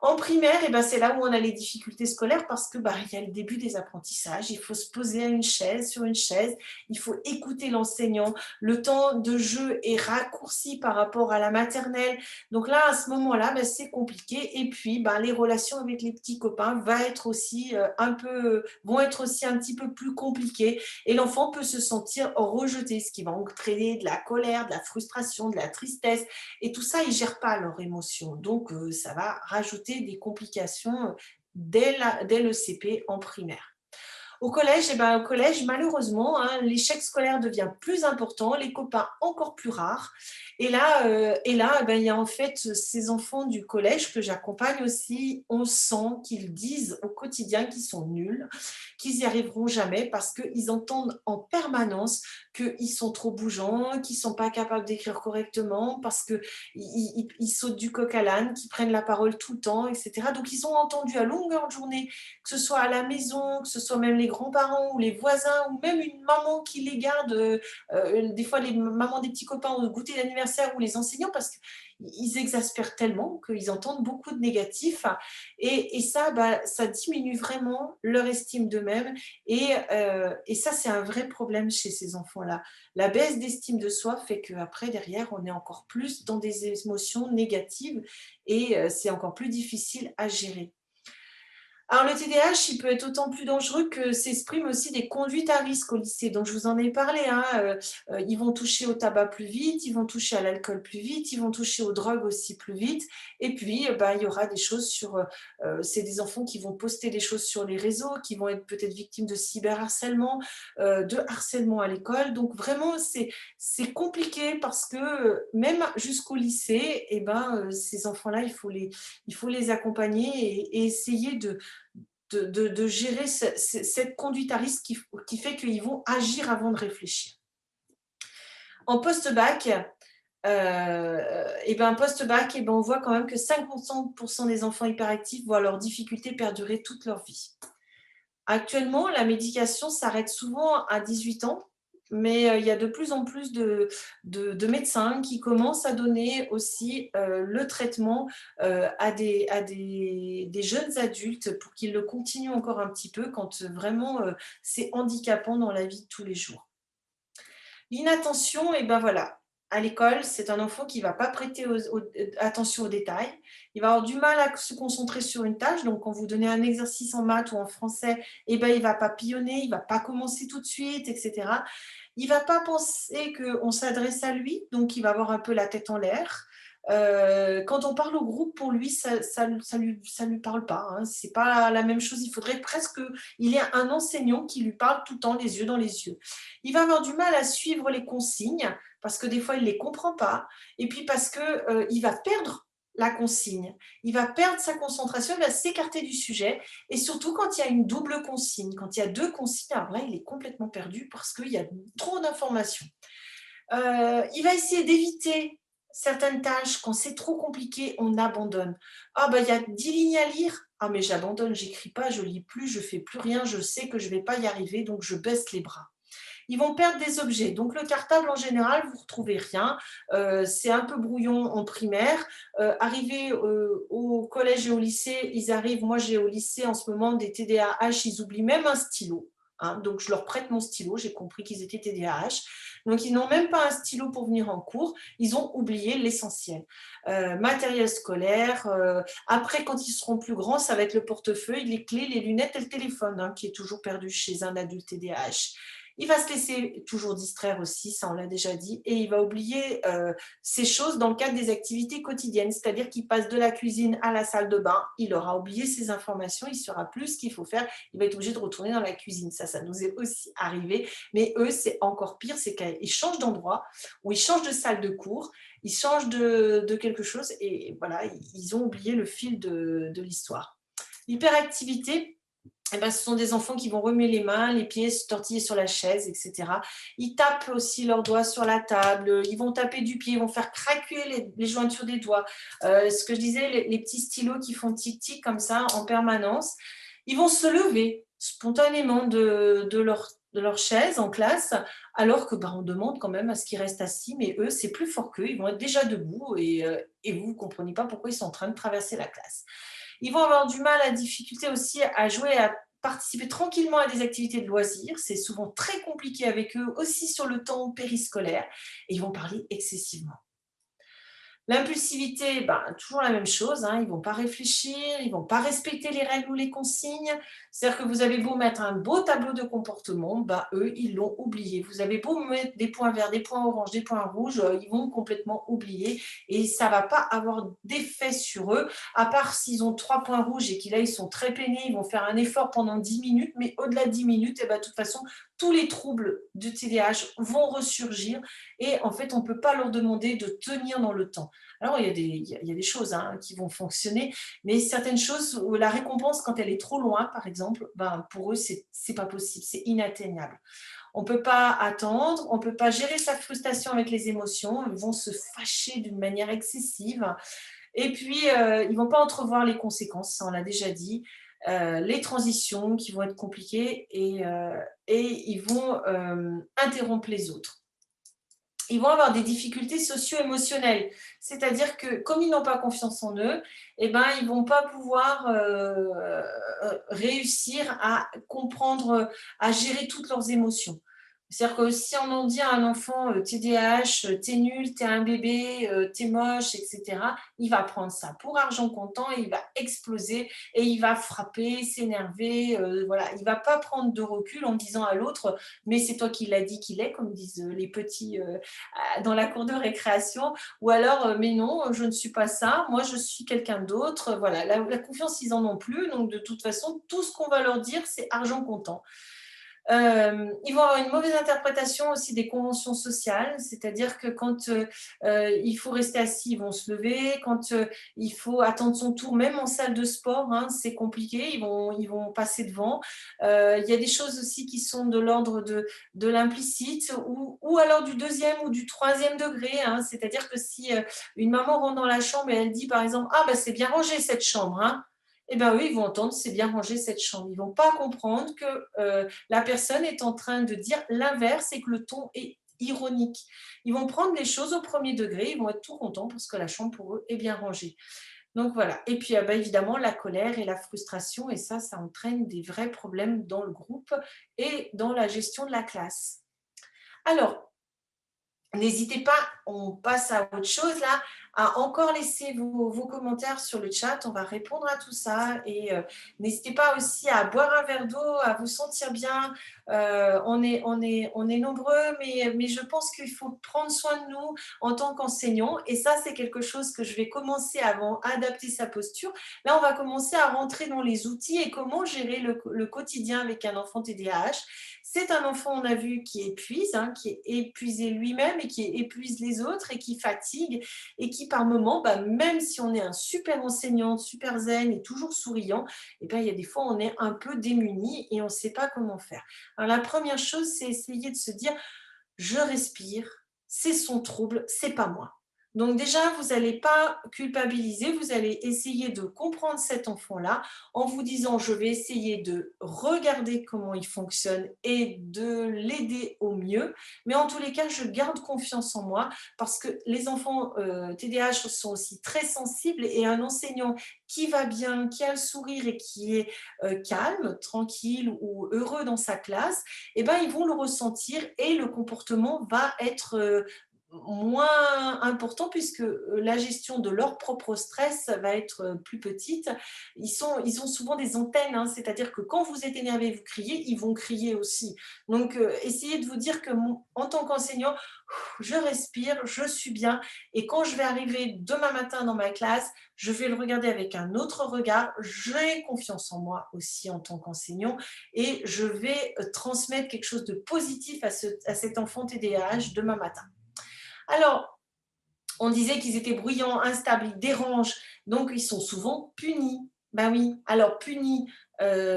En primaire, eh ben, c'est là où on a les difficultés scolaires parce que il y a le début des apprentissages. Il faut se poser sur une chaise, il faut écouter l'enseignant. Le temps de jeu est raccourci par rapport à la maternelle. Donc là, à ce moment-là, c'est compliqué. Et puis, les relations avec les petits copains vont être aussi un petit peu plus compliquées. Et l'enfant peut se sentir rejeté, ce qui va entraîner de la colère, de la frustration, de la tristesse. Et tout ça, ils ne gèrent pas leurs émotions. Donc, ça va rajouter des complications dès le CP en primaire. Au collège, malheureusement, l'échec scolaire devient plus important, les copains encore plus rares. Et là, il y a en fait ces enfants du collège que j'accompagne aussi, on sent qu'ils disent au quotidien qu'ils sont nuls, qu'ils n'y arriveront jamais parce qu'ils entendent en permanence qu'ils sont trop bougeants, qu'ils ne sont pas capables d'écrire correctement, parce qu'ils sautent du coq à l'âne, qu'ils prennent la parole tout le temps, etc. Donc, ils ont entendu à longueur de journée, que ce soit à la maison, que ce soit même les grands-parents ou les voisins, ou même une maman qui les garde, des fois les mamans des petits copains au goûter d'anniversaire ou les enseignants, parce qu'ils exaspèrent tellement qu'ils entendent beaucoup de négatifs. Et ça, ça diminue vraiment leur estime d'eux-mêmes. Et ça, c'est un vrai problème chez ces enfants-là. La baisse d'estime de soi fait qu'après, derrière, on est encore plus dans des émotions négatives et c'est encore plus difficile à gérer. Alors le TDAH, il peut être autant plus dangereux que s'expriment aussi des conduites à risque au lycée. Donc je vous en ai parlé, hein, ils vont toucher au tabac plus vite, ils vont toucher à l'alcool plus vite, ils vont toucher aux drogues aussi plus vite. Et puis, bah, il y aura des choses sur, c'est des enfants qui vont poster des choses sur les réseaux, qui vont être peut-être victimes de cyberharcèlement, de harcèlement à l'école. Donc vraiment, c'est compliqué parce que, même jusqu'au lycée, et ben, ces enfants-là, il faut les accompagner et essayer de gérer cette conduite à risque qui fait qu'ils vont agir avant de réfléchir. En post-bac, et ben post-bac, et ben on voit quand même que 50% des enfants hyperactifs voient leurs difficultés perdurer toute leur vie. Actuellement, la médication s'arrête souvent à 18 ans, mais il y a de plus en plus de médecins qui commencent à donner aussi le traitement des jeunes adultes pour qu'ils le continuent encore un petit peu quand vraiment c'est handicapant dans la vie de tous les jours. L'inattention, et ben voilà, à l'école, c'est un enfant qui ne va pas prêter attention aux détails. Il va avoir du mal à se concentrer sur une tâche. Donc, quand vous donnez un exercice en maths ou en français, et ben, il va papillonner, il ne va pas commencer tout de suite, etc. Il ne va pas penser qu'on s'adresse à lui, donc il va avoir un peu la tête en l'air. Quand on parle au groupe, pour lui, ça lui parle pas, hein. C'est pas la même chose. Il faudrait presque qu'il y ait un enseignant qui lui parle tout le temps, les yeux dans les yeux. Il va avoir du mal à suivre les consignes parce que des fois, il ne les comprend pas. Et puis parce qu'il va perdre la consigne. Il va perdre sa concentration, il va s'écarter du sujet. Et surtout quand il y a une double consigne, quand il y a deux consignes, alors là, il est complètement perdu parce qu'il y a trop d'informations. Il va essayer d'éviter certaines tâches. Quand c'est trop compliqué, on abandonne. Ah bah il y a 10 lignes à lire. Ah mais j'abandonne, j'écris pas, je lis plus, je fais plus rien, je sais que je vais pas y arriver, donc je baisse les bras. Ils vont perdre des objets. Donc le cartable, en général, vous ne retrouvez rien. C'est un peu brouillon en primaire. Arrivé au collège et au lycée, ils arrivent, moi j'ai au lycée en ce moment des TDAH, ils oublient même un stylo. Hein, donc je leur prête mon stylo, j'ai compris qu'ils étaient TDAH. Donc ils n'ont même pas un stylo pour venir en cours, ils ont oublié l'essentiel. Matériel scolaire, après quand ils seront plus grands, ça va être le portefeuille, les clés, les lunettes et le téléphone, hein, qui est toujours perdu chez un adulte TDAH. Il va se laisser toujours distraire aussi, ça on l'a déjà dit, et il va oublier ces choses dans le cadre des activités quotidiennes, c'est-à-dire qu'il passe de la cuisine à la salle de bain, il aura oublié ses informations, il ne saura plus ce qu'il faut faire, il va être obligé de retourner dans la cuisine. Ça nous est aussi arrivé, mais eux, c'est encore pire, c'est qu'ils changent d'endroit, ou ils changent de salle de cours, ils changent de quelque chose, et voilà, ils ont oublié le fil de l'histoire. L'hyperactivité, eh ben, ce sont des enfants qui vont remuer les mains, les pieds, se tortiller sur la chaise, etc. Ils tapent aussi leurs doigts sur la table, ils vont taper du pied, ils vont faire craquer les jointures des doigts. Ce que je disais, les petits stylos qui font tic-tic comme ça en permanence. Ils vont se lever spontanément de leur chaise en classe, alors que on demande quand même à ce qu'ils restent assis, mais eux, c'est plus fort qu'eux, ils vont être déjà debout et vous ne comprenez pas pourquoi ils sont en train de traverser la classe. Ils vont avoir du mal, à difficulté aussi à jouer, à participer tranquillement à des activités de loisirs. C'est souvent très compliqué avec eux, aussi sur le temps périscolaire, et ils vont parler excessivement. L'impulsivité, toujours la même chose, hein, ils ne vont pas réfléchir, ils ne vont pas respecter les règles ou les consignes. C'est-à-dire que vous avez beau mettre un beau tableau de comportement, eux, ils l'ont oublié. Vous avez beau mettre des points verts, des points oranges, des points rouges, ils vont complètement oublier et ça ne va pas avoir d'effet sur eux, à part s'ils ont 3 points rouges et qu'ils là, ils sont très peinés, ils vont faire un effort pendant 10 minutes, mais au-delà de 10 minutes, de toute façon, tous les troubles du TDAH vont ressurgir et en fait, on ne peut pas leur demander de tenir dans le temps. Alors, il y a des choses, hein, qui vont fonctionner, mais certaines choses où la récompense, quand elle est trop loin, par exemple, pour eux, c'est pas possible, c'est inatteignable. On ne peut pas attendre, on ne peut pas gérer sa frustration avec les émotions, ils vont se fâcher d'une manière excessive. Et puis, ils ne vont pas entrevoir les conséquences, ça on l'a déjà dit, les transitions qui vont être compliquées et ils vont interrompre les autres. Ils vont avoir des difficultés socio-émotionnelles. C'est-à-dire que comme ils n'ont pas confiance en eux, ils ne vont pas pouvoir réussir à comprendre, à gérer toutes leurs émotions. C'est-à-dire que si on en dit à un enfant, TDAH, tu nul, t'es un bébé, tu moche, et cetera, il va prendre ça pour argent comptant et il va exploser et il va frapper, s'énerver, voilà. Il va pas prendre de recul en disant à l'autre: «Mais c'est toi qui l'as dit qu'il est», comme disent, les petits, dans la cour de récréation ou alors, «Mais non, je ne suis pas ça, moi je suis quelqu'un d'autre». Voilà, la confiance, ils en ont plus, donc de toute façon, tout ce qu'on va leur dire, c'est argent comptant. Ils vont avoir une mauvaise interprétation aussi des conventions sociales, c'est-à-dire que quand, il faut rester assis, ils vont se lever, quand, il faut attendre son tour, même en salle de sport, hein, c'est compliqué, ils vont passer devant. Il y a des choses aussi qui sont de l'ordre de l'implicite ou alors du deuxième ou du troisième degré, hein. C'est-à-dire que si, une maman rentre dans la chambre et elle dit par exemple: «Ah bah, c'est bien rangé cette chambre, hein», et ben, eux, ils vont entendre: «C'est bien rangé cette chambre». Ils vont pas comprendre que, la personne est en train de dire l'inverse et que le ton est ironique. Ils vont prendre les choses au premier degré, ils vont être tout contents parce que la chambre pour eux est bien rangée. Donc voilà. Et puis, bah, évidemment, la colère et la frustration, et ça entraîne des vrais problèmes dans le groupe et dans la gestion de la classe. Alors, n'hésitez pas, on passe à autre chose là, à encore laisser vos commentaires sur le chat. On va répondre à tout ça et n'hésitez pas aussi à boire un verre d'eau, à vous sentir bien. On est nombreux, mais je pense qu'il faut prendre soin de nous en tant qu'enseignants et ça, c'est quelque chose que je vais commencer avant, adapter sa posture. Là, on va commencer à rentrer dans les outils et comment gérer le quotidien avec un enfant TDAH. C'est un enfant, on a vu, qui épuise, hein, qui est épuisé lui-même et qui épuise les autres et qui fatigue et qui, par moments, bah, même si on est un super enseignant, super zen et toujours souriant, eh bien, il y a des fois, on est un peu démuni et on ne sait pas comment faire. Alors, la première chose, c'est essayer de se dire, je respire, c'est son trouble, c'est pas moi. Donc déjà, vous n'allez pas culpabiliser, vous allez essayer de comprendre cet enfant-là en vous disant, je vais essayer de regarder comment il fonctionne et de l'aider au mieux. Mais en tous les cas, je garde confiance en moi parce que les enfants TDAH sont aussi très sensibles et un enseignant qui va bien, qui a le sourire et qui est calme, tranquille ou heureux dans sa classe, eh ben, ils vont le ressentir et le comportement va être moins important puisque la gestion de leur propre stress va être plus petite. Ils ont souvent des antennes, hein, c'est-à-dire que quand vous êtes énervé, vous criez, ils vont crier aussi. Donc, essayez de vous dire que en tant qu'enseignant, je respire, je suis bien et quand je vais arriver demain matin dans ma classe, je vais le regarder avec un autre regard. J'ai confiance en moi aussi en tant qu'enseignant et je vais transmettre quelque chose de positif à cet enfant TDAH demain matin. Alors, on disait qu'ils étaient bruyants, instables, ils dérangent, donc ils sont souvent punis. Ben oui, alors punis,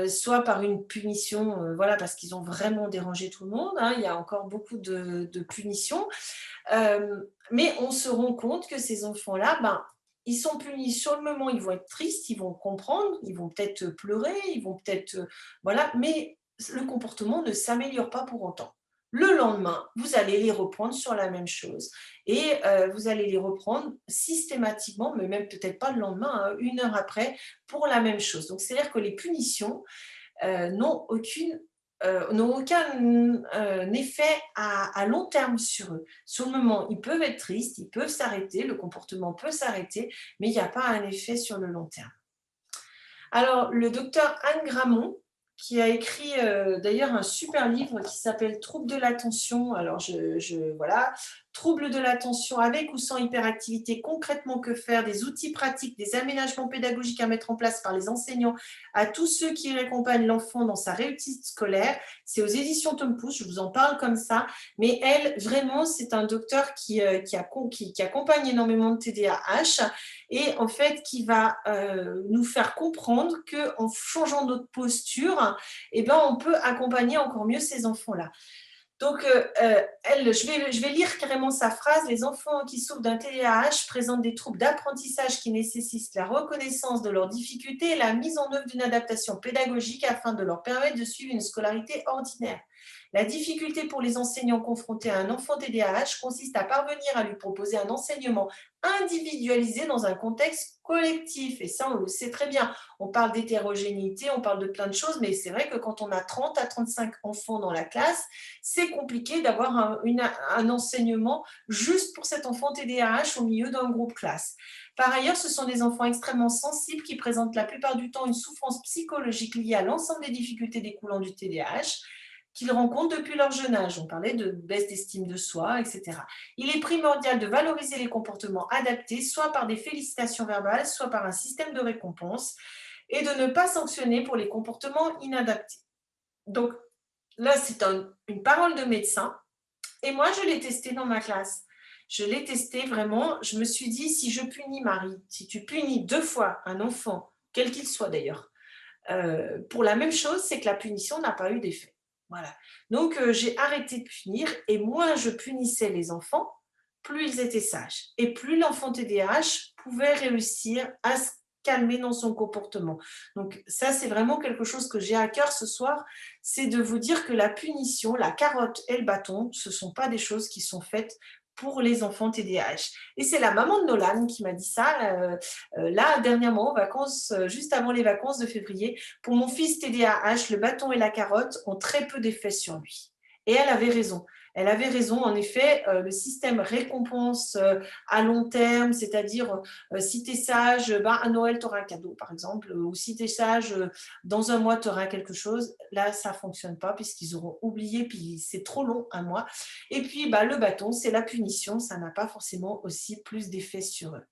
soit par une punition, voilà, parce qu'ils ont vraiment dérangé tout le monde, hein, il y a encore beaucoup de punitions. Mais on se rend compte que ces enfants-là, ben, ils sont punis sur le moment, ils vont être tristes, ils vont comprendre, ils vont peut-être pleurer, ils vont peut-être, voilà, mais le comportement ne s'améliore pas pour autant. Le lendemain, vous allez les reprendre sur la même chose et vous allez les reprendre systématiquement, mais même peut-être pas le lendemain, hein, 1 heure après, pour la même chose. Donc c'est-à-dire que les punitions, n'ont aucun effet à long terme sur eux. Sur le moment, ils peuvent être tristes, ils peuvent s'arrêter, le comportement peut s'arrêter, mais il n'y a pas un effet sur le long terme. Alors, le docteur Anne Gramont, qui a écrit d'ailleurs un super livre qui s'appelle Troubles de l'attention. Alors, voilà, troubles de l'attention avec ou sans hyperactivité, concrètement que faire, des outils pratiques, des aménagements pédagogiques à mettre en place par les enseignants à tous ceux qui accompagnent l'enfant dans sa réussite scolaire. C'est aux éditions Tom Pouce, je vous en parle comme ça. Mais elle, vraiment, c'est un docteur qui accompagne énormément de TDAH et en fait qui va nous faire comprendre qu'en changeant notre posture, eh ben, on peut accompagner encore mieux ces enfants-là. Donc, je vais lire carrément sa phrase. Les enfants qui souffrent d'un TDAH présentent des troubles d'apprentissage qui nécessitent la reconnaissance de leurs difficultés et la mise en œuvre d'une adaptation pédagogique afin de leur permettre de suivre une scolarité ordinaire. La difficulté pour les enseignants confrontés à un enfant TDAH consiste à parvenir à lui proposer un enseignement individualisé dans un contexte collectif. Et ça, on le sait très bien. On parle d'hétérogénéité, on parle de plein de choses, mais c'est vrai que quand on a 30 à 35 enfants dans la classe, c'est compliqué d'avoir un enseignement juste pour cet enfant TDAH au milieu d'un groupe classe. Par ailleurs, ce sont des enfants extrêmement sensibles qui présentent la plupart du temps une souffrance psychologique liée à l'ensemble des difficultés découlant du TDAH qu'ils rencontrent depuis leur jeune âge. On parlait de baisse d'estime de soi, etc. Il est primordial de valoriser les comportements adaptés, soit par des félicitations verbales, soit par un système de récompense, et de ne pas sanctionner pour les comportements inadaptés. Donc là, c'est une parole de médecin, et moi, je l'ai testé dans ma classe. Je l'ai testé vraiment, je me suis dit, si je punis Marie, si tu punis 2 fois un enfant, quel qu'il soit d'ailleurs, pour la même chose, c'est que la punition n'a pas eu d'effet. Voilà. Donc, j'ai arrêté de punir et moins je punissais les enfants, plus ils étaient sages et plus l'enfant TDAH pouvait réussir à se calmer dans son comportement. Donc ça, c'est vraiment quelque chose que j'ai à cœur ce soir, c'est de vous dire que la punition, la carotte et le bâton, ce ne sont pas des choses qui sont faites pour les enfants TDAH. Et c'est la maman de Nolan qui m'a dit ça, là, dernièrement, aux vacances, juste avant les vacances de février. Pour mon fils TDAH, le bâton et la carotte ont très peu d'effet sur lui. Et elle avait raison. Elle avait raison, en effet, le système récompense à long terme, c'est-à-dire si tu es sage, ben, à Noël, tu auras un cadeau, par exemple, ou si tu es sage, dans un mois, tu auras quelque chose. Là, ça ne fonctionne pas puisqu'ils auront oublié, puis c'est trop long, un mois. Et puis, bah, le bâton, c'est la punition, ça n'a pas forcément aussi plus d'effet sur eux.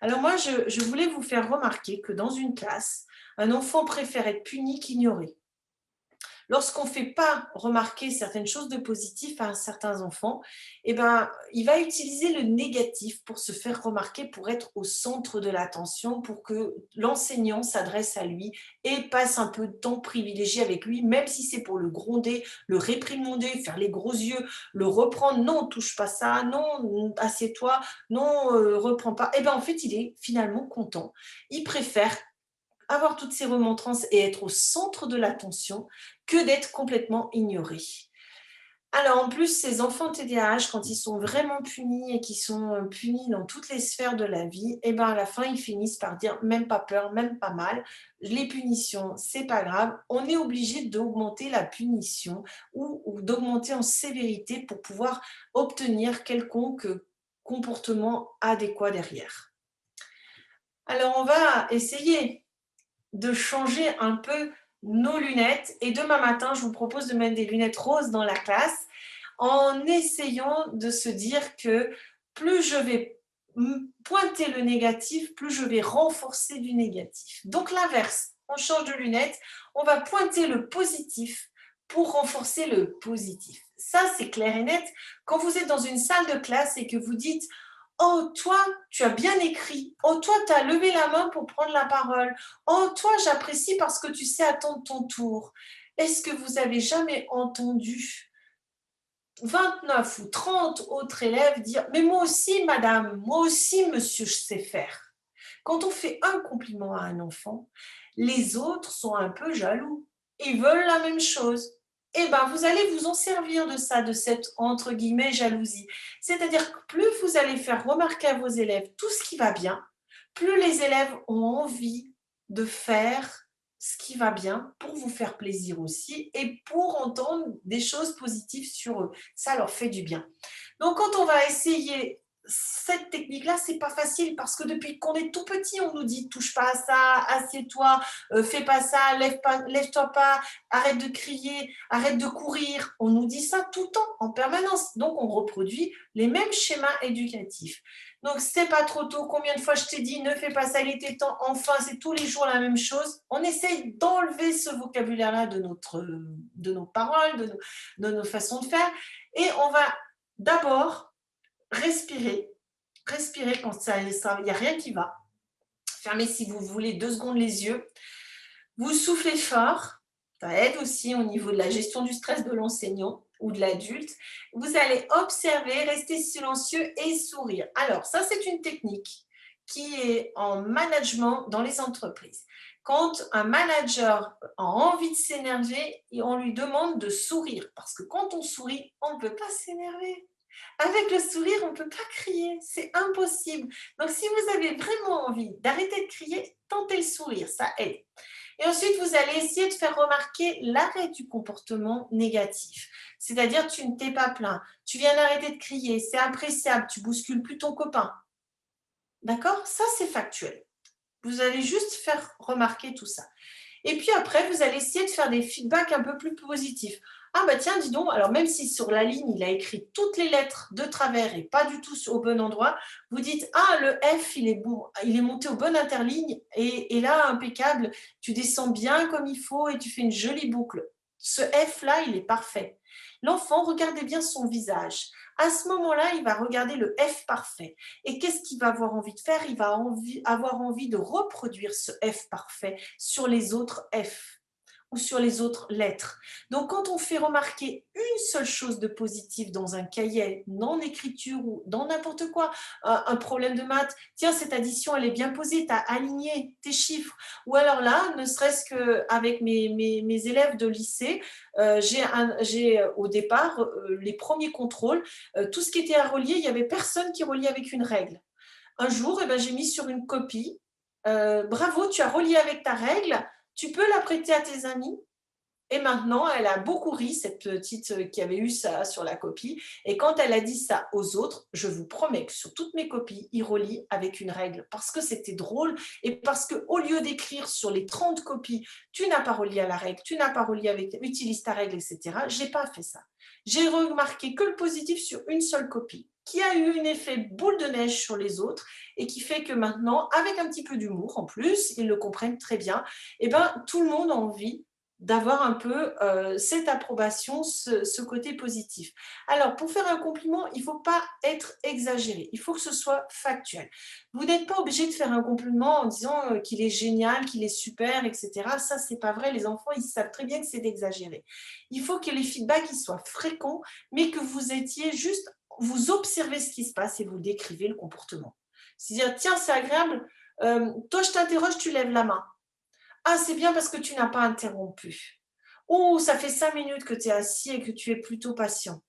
Alors moi, je voulais vous faire remarquer que dans une classe, un enfant préfère être puni qu'ignoré. Lorsqu'on ne fait pas remarquer certaines choses de positif à certains enfants, eh ben, il va utiliser le négatif pour se faire remarquer, pour être au centre de l'attention, pour que l'enseignant s'adresse à lui et passe un peu de temps privilégié avec lui, même si c'est pour le gronder, le réprimander, faire les gros yeux, le reprendre, non, touche pas ça, non, assieds-toi, non, reprends pas. Eh ben, en fait, il est finalement content. Il préfère avoir toutes ces remontrances et être au centre de l'attention que d'être complètement ignoré. Alors en plus, ces enfants TDAH, quand ils sont vraiment punis et qui sont punis dans toutes les sphères de la vie, et ben à la fin, ils finissent par dire même pas peur, même pas mal. Les punitions, c'est pas grave. On est obligé d'augmenter la punition ou d'augmenter en sévérité pour pouvoir obtenir quelconque comportement adéquat derrière. Alors on va essayer de changer un peu nos lunettes. Et demain matin, je vous propose de mettre des lunettes roses dans la classe en essayant de se dire que plus je vais pointer le négatif, plus je vais renforcer du négatif. Donc l'inverse, on change de lunettes, on va pointer le positif pour renforcer le positif. Ça, c'est clair et net. Quand vous êtes dans une salle de classe et que vous dites oh, toi, tu as bien écrit. Oh, toi, tu as levé la main pour prendre la parole. Oh, toi, j'apprécie parce que tu sais attendre ton tour. Est-ce que vous avez jamais entendu 29 ou 30 autres élèves dire mais moi aussi, madame, moi aussi, monsieur, je sais faire. Quand on fait un compliment à un enfant, les autres sont un peu jaloux. Ils veulent la même chose. Eh bien, vous allez vous en servir de ça, de cette entre guillemets jalousie. C'est-à-dire que plus vous allez faire remarquer à vos élèves tout ce qui va bien, plus les élèves ont envie de faire ce qui va bien pour vous faire plaisir aussi et pour entendre des choses positives sur eux. Ça leur fait du bien. Donc, quand on va essayer cette technique-là, c'est pas facile parce que depuis qu'on est tout petit, on nous dit touche pas à ça, assieds-toi, fais pas ça, lève-toi pas, arrête de crier, arrête de courir. On nous dit ça tout le temps, en permanence. Donc, on reproduit les mêmes schémas éducatifs. Donc, c'est pas trop tôt. Combien de fois je t'ai dit ne fais pas ça, il était temps. Enfin, c'est tous les jours la même chose. On essaye d'enlever ce vocabulaire-là de nos paroles, de nos façons de faire. Et on va d'abord respirer. Respirer quand il n'y a rien qui va. Fermez si vous voulez 2 secondes les yeux. Vous soufflez fort. Ça aide aussi au niveau de la gestion du stress de l'enseignant ou de l'adulte. Vous allez observer, rester silencieux et sourire. Alors, ça, c'est une technique qui est en management dans les entreprises. Quand un manager a envie de s'énerver, on lui demande de sourire. Parce que quand on sourit, on ne peut pas s'énerver. Avec le sourire, on ne peut pas crier, c'est impossible. Donc, si vous avez vraiment envie d'arrêter de crier, tentez le sourire, ça aide. Et ensuite, vous allez essayer de faire remarquer l'arrêt du comportement négatif. C'est-à-dire, tu ne t'es pas plaint, tu viens d'arrêter de crier, c'est appréciable, tu bouscules plus ton copain. D'accord? Ça, c'est factuel. Vous allez juste faire remarquer tout ça. Et puis après, vous allez essayer de faire des feedbacks un peu plus positifs. Ah bah tiens, dis donc, alors même si sur la ligne, il a écrit toutes les lettres de travers et pas du tout au bon endroit, vous dites, ah, le F, il est bon, il est monté au bon interligne et là, impeccable, tu descends bien comme il faut et tu fais une jolie boucle. Ce F-là, il est parfait. L'enfant, regardez bien son visage. À ce moment-là, il va regarder le F parfait. Et qu'est-ce qu'il va avoir envie de faire? Il va avoir envie de reproduire ce F parfait sur les autres F ou sur les autres lettres. Donc, quand on fait remarquer une seule chose de positive dans un cahier, non écriture ou dans n'importe quoi, un problème de maths, tiens, cette addition, elle est bien posée, tu as aligné tes chiffres. Ou alors là, ne serait-ce qu'avec mes élèves de lycée, j'ai au départ, les premiers contrôles, tout ce qui était à relier, il n'y avait personne qui reliait avec une règle. Un jour, eh ben, j'ai mis sur une copie, bravo, tu as relié avec ta règle, tu peux la prêter à tes amis. Et maintenant, elle a beaucoup ri, cette petite qui avait eu ça sur la copie. Et quand elle a dit ça aux autres, je vous promets que sur toutes mes copies, ils relient avec une règle parce que c'était drôle et parce qu'au lieu d'écrire sur les 30 copies, tu n'as pas relié à la règle, tu n'as pas relié avec, utilise ta règle, etc. J'ai pas fait ça. J'ai remarqué que le positif sur une seule copie qui a eu un effet boule de neige sur les autres et qui fait que maintenant, avec un petit peu d'humour en plus, ils le comprennent très bien, et ben, tout le monde a envie d'avoir un peu cette approbation, ce côté positif. Alors, pour faire un compliment, il ne faut pas être exagéré, il faut que ce soit factuel. Vous n'êtes pas obligé de faire un compliment en disant qu'il est génial, qu'il est super, etc. Ça, c'est pas vrai, les enfants, ils savent très bien que c'est d'exagérer. Il faut que les feedbacks ils soient fréquents, mais que vous étiez juste, vous observez ce qui se passe et vous décrivez le comportement. C'est-à-dire, tiens, c'est agréable, toi je t'interroge, tu lèves la main. Ah, c'est bien parce que tu n'as pas interrompu. Oh, ça fait 5 minutes que tu es assis et que tu es plutôt patient.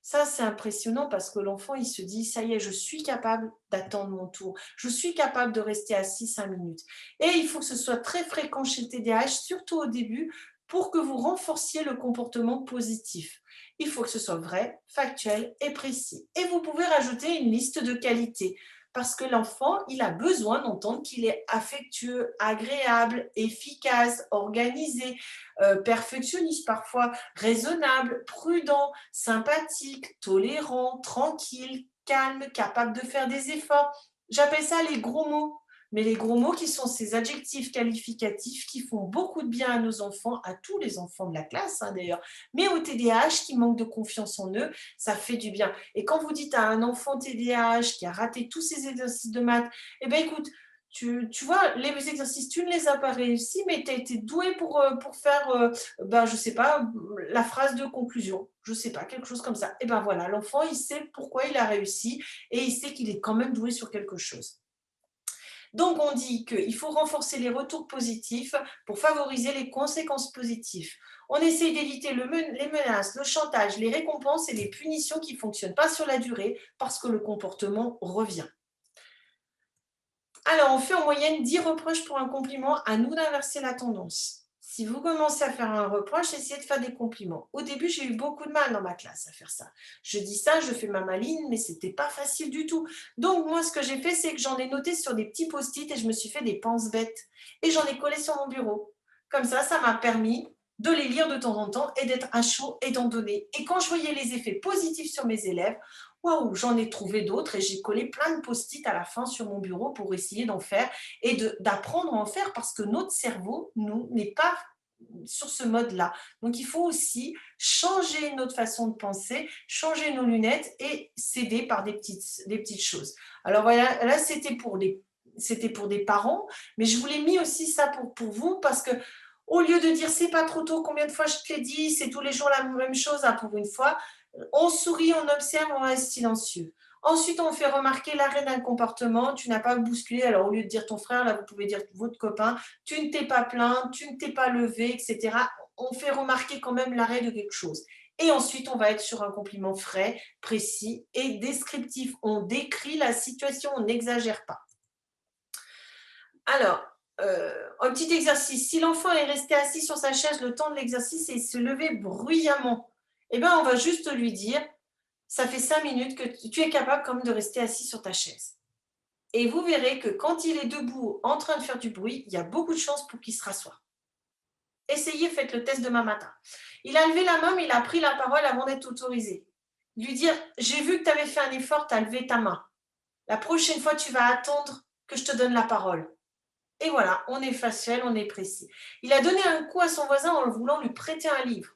Ça, c'est impressionnant parce que l'enfant, il se dit, ça y est, je suis capable d'attendre mon tour. Je suis capable de rester assis 5 minutes. Et il faut que ce soit très fréquent chez le TDAH, surtout au début, pour que vous renforciez le comportement positif. Il faut que ce soit vrai, factuel et précis. Et vous pouvez rajouter une liste de qualités parce que l'enfant, il a besoin d'entendre qu'il est affectueux, agréable, efficace, organisé, perfectionniste parfois, raisonnable, prudent, sympathique, tolérant, tranquille, calme, capable de faire des efforts. J'appelle ça les gros mots. Mais les gros mots qui sont ces adjectifs qualificatifs qui font beaucoup de bien à nos enfants, à tous les enfants de la classe hein, d'ailleurs, mais au TDAH qui manquent de confiance en eux, ça fait du bien. Et quand vous dites à un enfant TDAH qui a raté tous ses exercices de maths, eh bien écoute, tu vois, les exercices, tu ne les as pas réussis, mais tu as été doué pour faire, ben, je ne sais pas, la phrase de conclusion. Je ne sais pas, quelque chose comme ça. Et ben voilà, l'enfant, il sait pourquoi il a réussi et il sait qu'il est quand même doué sur quelque chose. Donc, on dit qu'il faut renforcer les retours positifs pour favoriser les conséquences positives. On essaie d'éviter les menaces, le chantage, les récompenses et les punitions qui ne fonctionnent pas sur la durée parce que le comportement revient. Alors, on fait en moyenne 10 reproches pour un compliment, à nous d'inverser la tendance. Si vous commencez à faire un reproche, essayez de faire des compliments. Au début, j'ai eu beaucoup de mal dans ma classe à faire ça. Je dis ça, je fais ma maline, mais c'était pas facile du tout. Donc, moi, ce que j'ai fait, c'est que j'en ai noté sur des petits post-it et je me suis fait des pense-bêtes. Et j'en ai collé sur mon bureau. Comme ça m'a permis de les lire de temps en temps et d'être à chaud et d'en donner. Et quand je voyais les effets positifs sur mes élèves, waouh, j'en ai trouvé d'autres et j'ai collé plein de post-it à la fin sur mon bureau pour essayer d'en faire et d'apprendre à en faire parce que notre cerveau, nous, n'est pas sur ce mode-là. Donc, il faut aussi changer notre façon de penser, changer nos lunettes et s'aider par des petites choses. Alors voilà, là, c'était pour des parents, mais je vous l'ai mis aussi ça pour vous parce que au lieu de dire c'est pas trop tôt, combien de fois je te l'ai dit, c'est tous les jours la même chose, hein, pour une fois, on sourit, on observe, on reste silencieux. Ensuite, on fait remarquer l'arrêt d'un comportement. Tu n'as pas bousculé. Alors, au lieu de dire ton frère, là, vous pouvez dire votre copain. Tu ne t'es pas plaint, tu ne t'es pas levé, etc. On fait remarquer quand même l'arrêt de quelque chose. Et ensuite, on va être sur un compliment frais, précis et descriptif. On décrit la situation, on n'exagère pas. Alors, un petit exercice. Si l'enfant est resté assis sur sa chaise le temps de l'exercice et il se levait bruyamment, eh ben, on va juste lui dire, ça fait 5 minutes que tu es capable comme de rester assis sur ta chaise. Et vous verrez que quand il est debout en train de faire du bruit, il y a beaucoup de chances pour qu'il se rassoie. Essayez, faites le test demain matin. Il a levé la main, mais il a pris la parole avant d'être autorisé. Lui dire, j'ai vu que tu avais fait un effort, tu as levé ta main. La prochaine fois, tu vas attendre que je te donne la parole. Et voilà, on est factuel, on est précis. Il a donné un coup à son voisin en voulant lui prêter un livre.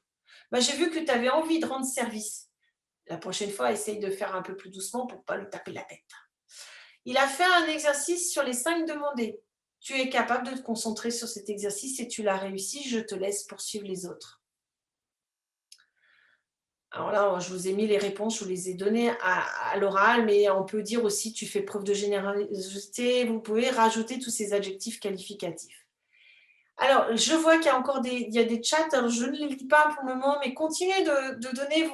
Bah, j'ai vu que tu avais envie de rendre service. La prochaine fois, essaye de faire un peu plus doucement pour ne pas lui taper la tête. Il a fait un exercice sur les 5 demandés. Tu es capable de te concentrer sur cet exercice et tu l'as réussi, je te laisse poursuivre les autres. Alors là, je vous ai mis les réponses, je vous les ai données à l'oral, mais on peut dire aussi tu fais preuve de générosité, vous pouvez rajouter tous ces adjectifs qualificatifs. Alors, je vois qu'il y a encore il y a des chats, alors je ne les lis pas pour le moment, mais continuez de donner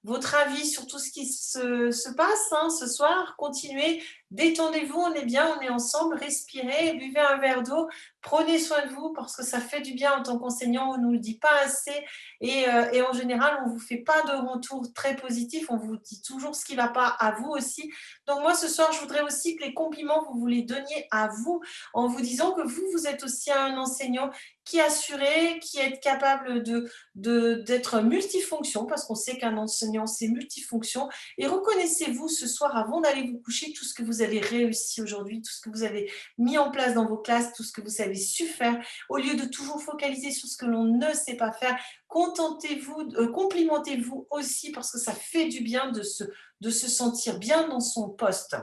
votre avis sur tout ce qui se passe hein, ce soir. Continuez, détendez-vous, on est bien, on est ensemble, respirez, buvez un verre d'eau, prenez soin de vous parce que ça fait du bien en tant qu'enseignant, on ne nous le dit pas assez et en général, on ne vous fait pas de retour très positif, on vous dit toujours ce qui ne va pas à vous aussi. Donc moi, ce soir, je voudrais aussi que les compliments, vous les donniez à vous en vous disant que vous êtes aussi un enseignant qui est assuré, qui est capable d'être multifonction, parce qu'on sait qu'un enseignant, c'est multifonction. Et reconnaissez-vous ce soir, avant d'aller vous coucher, tout ce que vous avez réussi aujourd'hui, tout ce que vous avez mis en place dans vos classes, tout ce que vous avez su faire, au lieu de toujours focaliser sur ce que l'on ne sait pas faire. Contentez-vous, complimentez-vous aussi, parce que ça fait du bien de se sentir bien dans son poste.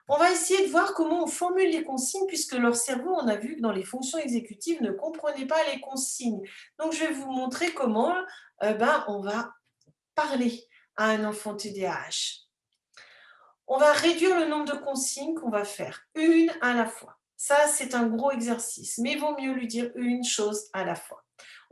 On va essayer de voir comment on formule les consignes puisque leur cerveau, on a vu que dans les fonctions exécutives, ne comprenait pas les consignes. Donc, je vais vous montrer comment on va parler à un enfant TDAH. On va réduire le nombre de consignes qu'on va faire, une à la fois. Ça, c'est un gros exercice, mais il vaut mieux lui dire une chose à la fois.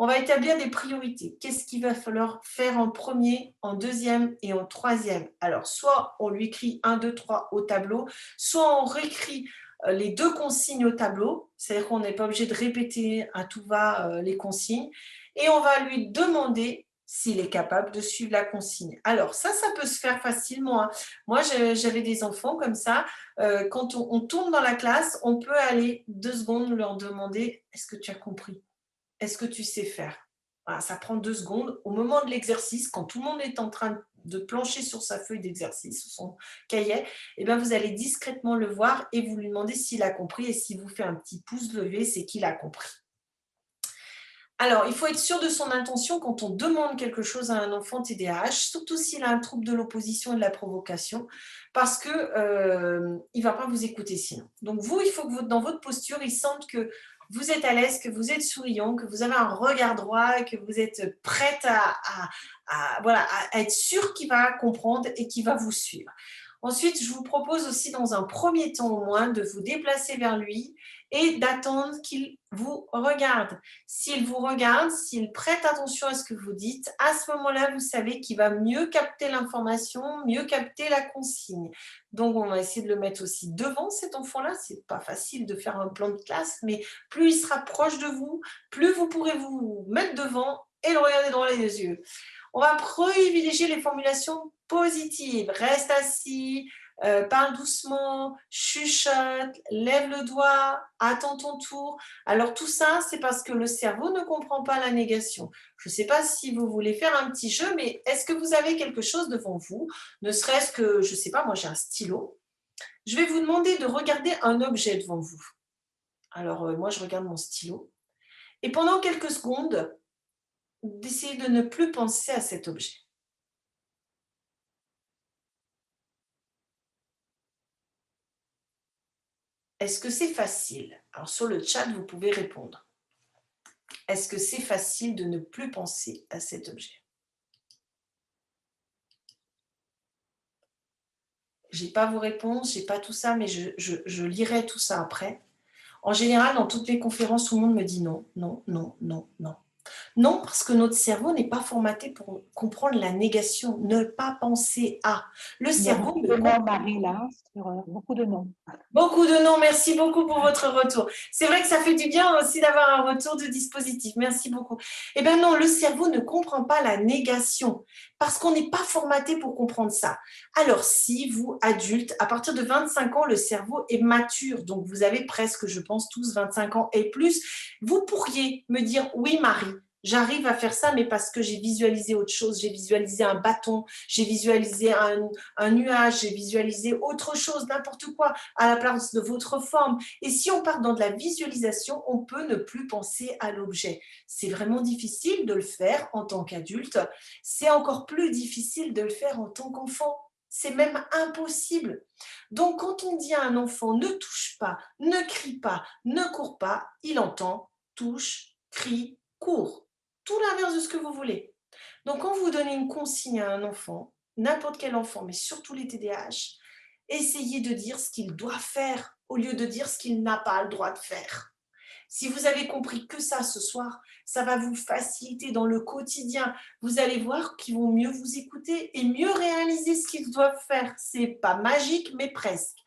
On va établir des priorités. Qu'est-ce qu'il va falloir faire en premier, en deuxième et en troisième? Alors, soit on lui écrit 1, 2, 3 au tableau, soit on réécrit les 2 consignes au tableau, c'est-à-dire qu'on n'est pas obligé de répéter à tout va les consignes, et on va lui demander s'il est capable de suivre la consigne. Alors, ça peut se faire facilement. Hein. Moi, j'avais des enfants comme ça. Quand on tourne dans la classe, on peut aller 2 secondes leur demander « Est-ce que tu as compris ? Est-ce que tu sais faire ?» Voilà, ça prend 2 secondes. Au moment de l'exercice, quand tout le monde est en train de plancher sur sa feuille d'exercice, sur son cahier, eh bien, vous allez discrètement le voir et vous lui demandez s'il a compris. Et s'il vous fait un petit pouce levé, c'est qu'il a compris. Alors, il faut être sûr de son intention quand on demande quelque chose à un enfant TDAH, surtout s'il a un trouble de l'opposition et de la provocation, parce qu'il ne va pas vous écouter sinon. Donc vous, il faut que dans votre posture, il sente que vous êtes à l'aise, que vous êtes souriant, que vous avez un regard droit, et que vous êtes prête voilà, à être sûr qu'il va comprendre et qu'il va vous suivre. Ensuite, je vous propose aussi dans un premier temps au moins de vous déplacer vers lui et d'attendre qu'il vous regarde. S'il vous regarde, s'il prête attention à ce que vous dites, à ce moment-là, vous savez qu'il va mieux capter l'information, mieux capter la consigne. Donc, on va essayer de le mettre aussi devant cet enfant-là. C'est pas facile de faire un plan de classe, mais plus il sera proche de vous, plus vous pourrez vous mettre devant et le regarder dans les yeux. On va privilégier les formulations positives. Reste assis, parle doucement, chuchote, lève le doigt, attends ton tour. Alors tout ça, c'est parce que le cerveau ne comprend pas la négation. Je ne sais pas si vous voulez faire un petit jeu, mais est-ce que vous avez quelque chose devant vous? Ne serait-ce que, je ne sais pas, moi j'ai un stylo. Je vais vous demander de regarder un objet devant vous. Alors moi je regarde mon stylo. Et pendant quelques secondes, d'essayer de ne plus penser à cet objet. Est-ce que c'est facile? Alors sur le chat, vous pouvez répondre. Est-ce que c'est facile de ne plus penser à cet objet? Je n'ai pas vos réponses, je n'ai pas tout ça, mais je lirai tout ça après. En général, dans toutes les conférences, tout le monde me dit non, non, non, non, non. Non, parce que notre cerveau n'est pas formaté pour comprendre la négation, ne pas penser à. Le Il y a cerveau beaucoup ne de noms, comprend. Marie, là, sur beaucoup de noms. Beaucoup de non, merci beaucoup pour votre retour. C'est vrai que ça fait du bien aussi d'avoir un retour de dispositif. Merci beaucoup. Eh bien non, le cerveau ne comprend pas la négation parce qu'on n'est pas formaté pour comprendre ça. Alors si vous, adultes, à partir de 25 ans, le cerveau est mature, donc vous avez presque, je pense, tous 25 ans et plus, vous pourriez me dire, oui Marie, j'arrive à faire ça, mais parce que j'ai visualisé autre chose, j'ai visualisé un bâton, j'ai visualisé un nuage, j'ai visualisé autre chose, n'importe quoi à la place de votre forme. Et si on part dans de la visualisation, on peut ne plus penser à l'objet. C'est vraiment difficile de le faire en tant qu'adulte. C'est encore plus difficile de le faire en tant qu'enfant. C'est même impossible. Donc, quand on dit à un enfant ne touche pas, ne crie pas, ne cours pas, il entend touche, crie, court. Tout l'inverse de ce que vous voulez. Donc, quand vous donnez une consigne à un enfant, n'importe quel enfant, mais surtout les TDAH, essayez de dire ce qu'il doit faire au lieu de dire ce qu'il n'a pas le droit de faire. Si vous avez compris que ça ce soir, ça va vous faciliter dans le quotidien. Vous allez voir qu'ils vont mieux vous écouter et mieux réaliser ce qu'ils doivent faire. C'est pas magique, mais presque.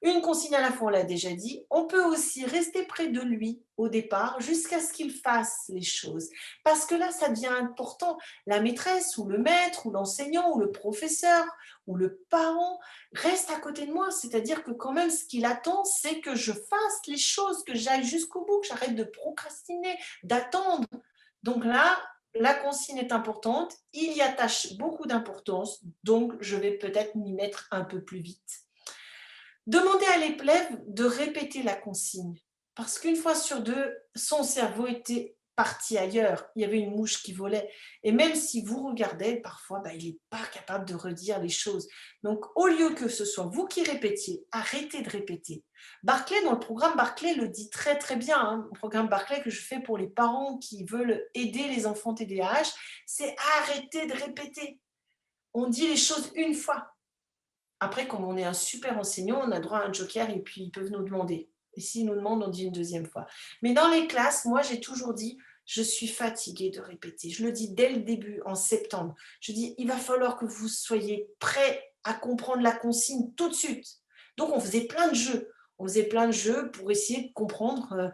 Une consigne à la fois, on l'a déjà dit. On peut aussi rester près de lui au départ jusqu'à ce qu'il fasse les choses. Parce que là, ça devient important. La maîtresse ou le maître ou l'enseignant ou le professeur ou le parent reste à côté de moi. C'est-à-dire que quand même, ce qu'il attend, c'est que je fasse les choses, que j'aille jusqu'au bout, que j'arrête de procrastiner, d'attendre. Donc là, la consigne est importante. Il y attache beaucoup d'importance. Donc, je vais peut-être m'y mettre un peu plus vite. Demandez à l'élève de répéter la consigne, parce qu'une fois sur deux, son cerveau était parti ailleurs. Il y avait une mouche qui volait. Et même si vous regardez, parfois, il n'est pas capable de redire les choses. Donc, au lieu que ce soit vous qui répétiez, arrêtez de répéter. Barclay, dans le programme Barclay, le dit très très bien. Hein, le programme Barclay que je fais pour les parents qui veulent aider les enfants TDAH, c'est arrêter de répéter. On dit les choses une fois. Après, comme on est un super enseignant, on a droit à un joker et puis ils peuvent nous demander. Et s'ils nous demandent, on dit une deuxième fois. Mais dans les classes, moi, j'ai toujours dit, je suis fatiguée de répéter. Je le dis dès le début, en septembre. Je dis, il va falloir que vous soyez prêts à comprendre la consigne tout de suite. Donc, on faisait plein de jeux. On faisait plein de jeux pour essayer de comprendre.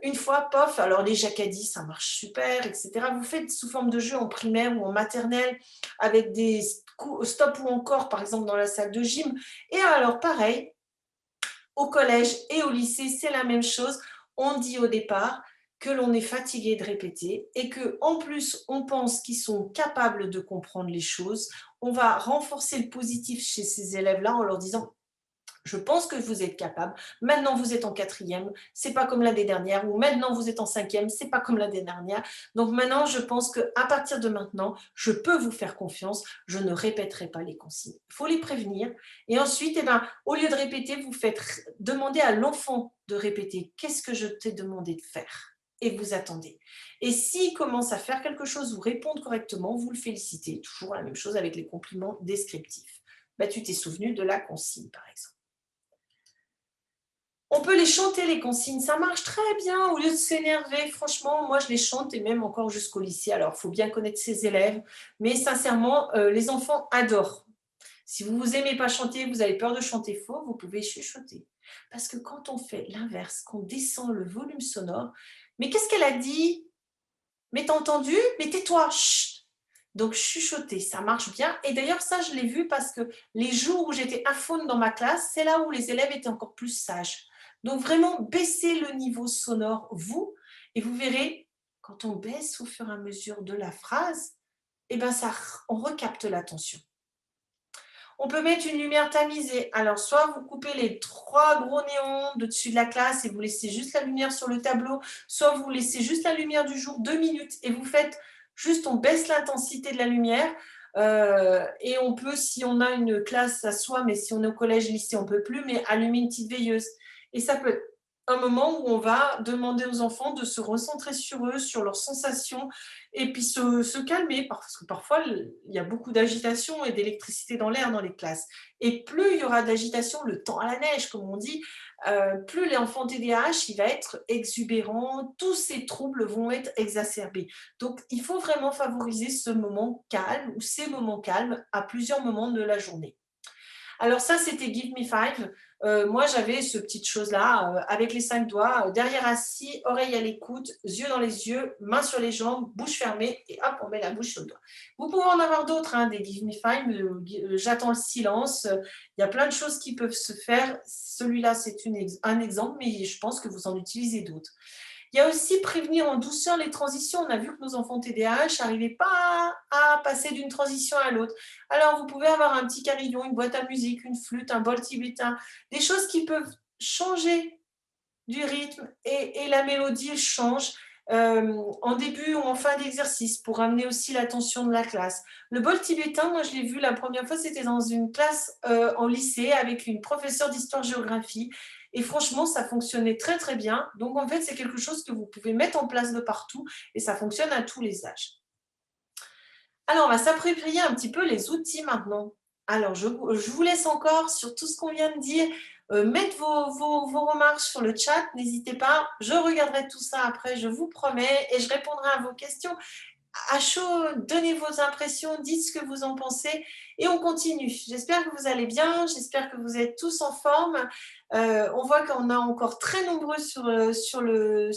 Une fois, pof, alors les jacadis, ça marche super, etc. Vous faites sous forme de jeu en primaire ou en maternelle avec des stop ou encore, par exemple, dans la salle de gym. Et alors, pareil, au collège et au lycée, c'est la même chose. On dit au départ que l'on est fatigué de répéter et que en plus on pense qu'ils sont capables de comprendre les choses. On va renforcer le positif chez ces élèves-là en leur disant je pense que vous êtes capable. Maintenant, vous êtes en quatrième, c'est pas comme l'année dernière. Ou maintenant, vous êtes en cinquième, c'est pas comme l'année dernière. Donc maintenant, je pense qu'à partir de maintenant, je peux vous faire confiance. Je ne répéterai pas les consignes. Il faut les prévenir. Et ensuite, au lieu de répéter, vous faites demander à l'enfant de répéter. Qu'est-ce que je t'ai demandé de faire? Et vous attendez. Et s'il commence à faire quelque chose ou répondre correctement, vous le félicitez. Toujours la même chose avec les compliments descriptifs. Tu t'es souvenu de la consigne, par exemple. On peut les chanter, les consignes, ça marche très bien. Au lieu de s'énerver, franchement, moi, je les chante et même encore jusqu'au lycée. Alors, il faut bien connaître ses élèves, mais sincèrement, les enfants adorent. Si vous n'aimez pas chanter, vous avez peur de chanter faux, vous pouvez chuchoter. Parce que quand on fait l'inverse, qu'on descend le volume sonore, mais qu'est-ce qu'elle a dit? Mais t'as entendu? Mais tais-toi, chut. Donc, chuchoter, ça marche bien. Et d'ailleurs, ça, je l'ai vu parce que les jours où j'étais à fond dans ma classe, c'est là où les élèves étaient encore plus sages. Donc, vraiment, baissez le niveau sonore, vous, et vous verrez, quand on baisse au fur et à mesure de la phrase, on recapte l'attention. On peut mettre une lumière tamisée. Alors, soit vous coupez les 3 gros néons de dessus de la classe et vous laissez juste la lumière sur le tableau, soit vous laissez juste la lumière du jour 2 minutes et vous faites juste, on baisse l'intensité de la lumière. Et on peut, si on a une classe à soi, mais si on est au collège, lycée, on ne peut plus, mais allumer une petite veilleuse. Et ça peut être un moment où on va demander aux enfants de se recentrer sur eux, sur leurs sensations, et puis se calmer, parce que parfois, il y a beaucoup d'agitation et d'électricité dans l'air dans les classes. Et plus il y aura d'agitation, le temps à la neige, comme on dit, plus l'enfant TDAH, il va être exubérant, tous ces troubles vont être exacerbés. Donc, il faut vraiment favoriser ce moment calme ou ces moments calmes à plusieurs moments de la journée. Alors ça, c'était Give Me Five. Moi, j'avais ce petite chose-là, avec les 5 doigts, derrière assis, oreille à l'écoute, yeux dans les yeux, mains sur les jambes, bouche fermée, et hop, on met la bouche sur le doigt. Vous pouvez en avoir d'autres, hein, des Give Me Five, j'attends le silence. Il y a plein de choses qui peuvent se faire. Celui-là, c'est un exemple, mais je pense que vous en utilisez d'autres. Il y a aussi prévenir en douceur les transitions. On a vu que nos enfants TDAH n'arrivaient pas à passer d'une transition à l'autre. Alors, vous pouvez avoir un petit carillon, une boîte à musique, une flûte, un bol tibétain, des choses qui peuvent changer du rythme et la mélodie change en début ou en fin d'exercice pour amener aussi l'attention de la classe. Le bol tibétain, moi je l'ai vu la première fois, c'était dans une classe en lycée avec une professeure d'histoire-géographie et franchement, ça fonctionnait très très bien. Donc en fait, c'est quelque chose que vous pouvez mettre en place de partout et ça fonctionne à tous les âges. Alors, on va s'approprier un petit peu les outils maintenant. Alors, je vous laisse encore sur tout ce qu'on vient de dire. Mettre vos remarques sur le chat, n'hésitez pas. Je regarderai tout ça après, je vous promets, et je répondrai à vos questions à chaud, donnez vos impressions, dites ce que vous en pensez et on continue. J'espère que vous allez bien, j'espère que vous êtes tous en forme. On voit qu'on est encore très nombreux sur le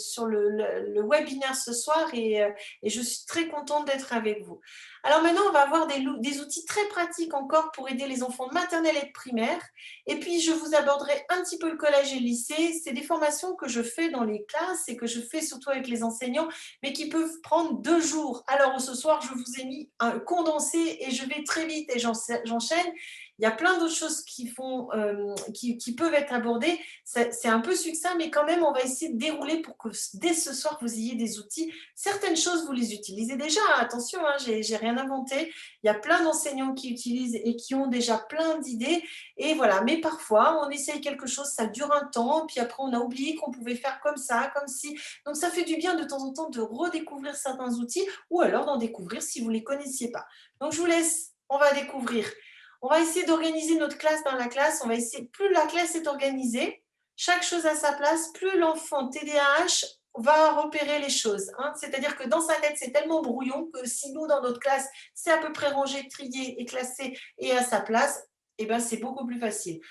webinaire ce soir et je suis très contente d'être avec vous. Alors maintenant, on va avoir des outils très pratiques encore pour aider les enfants de maternelle et de primaire. Et puis, je vous aborderai un petit peu le collège et le lycée. C'est des formations que je fais dans les classes et que je fais surtout avec les enseignants, mais qui peuvent prendre 2 jours. Alors ce soir, je vous ai mis un condensé et je vais très vite et j'enchaîne. Il y a plein d'autres choses qui peuvent être abordées. C'est un peu succinct, mais quand même, on va essayer de dérouler pour que dès ce soir, vous ayez des outils. Certaines choses, vous les utilisez déjà. Attention, hein, j'ai rien inventé. Il y a plein d'enseignants qui utilisent et qui ont déjà plein d'idées. Et voilà, mais parfois, on essaye quelque chose, ça dure un temps, puis après, on a oublié qu'on pouvait faire comme ça, comme si. Donc, ça fait du bien de temps en temps de redécouvrir certains outils ou alors d'en découvrir si vous ne les connaissiez pas. Donc, je vous laisse, on va découvrir. On va essayer d'organiser notre classe dans la classe. On va essayer, plus la classe est organisée, chaque chose à sa place, plus l'enfant TDAH va repérer les choses. Hein. C'est-à-dire que dans sa tête, c'est tellement brouillon que si nous, dans notre classe, c'est à peu près rangé, trié et classé et à sa place, eh ben, c'est beaucoup plus facile.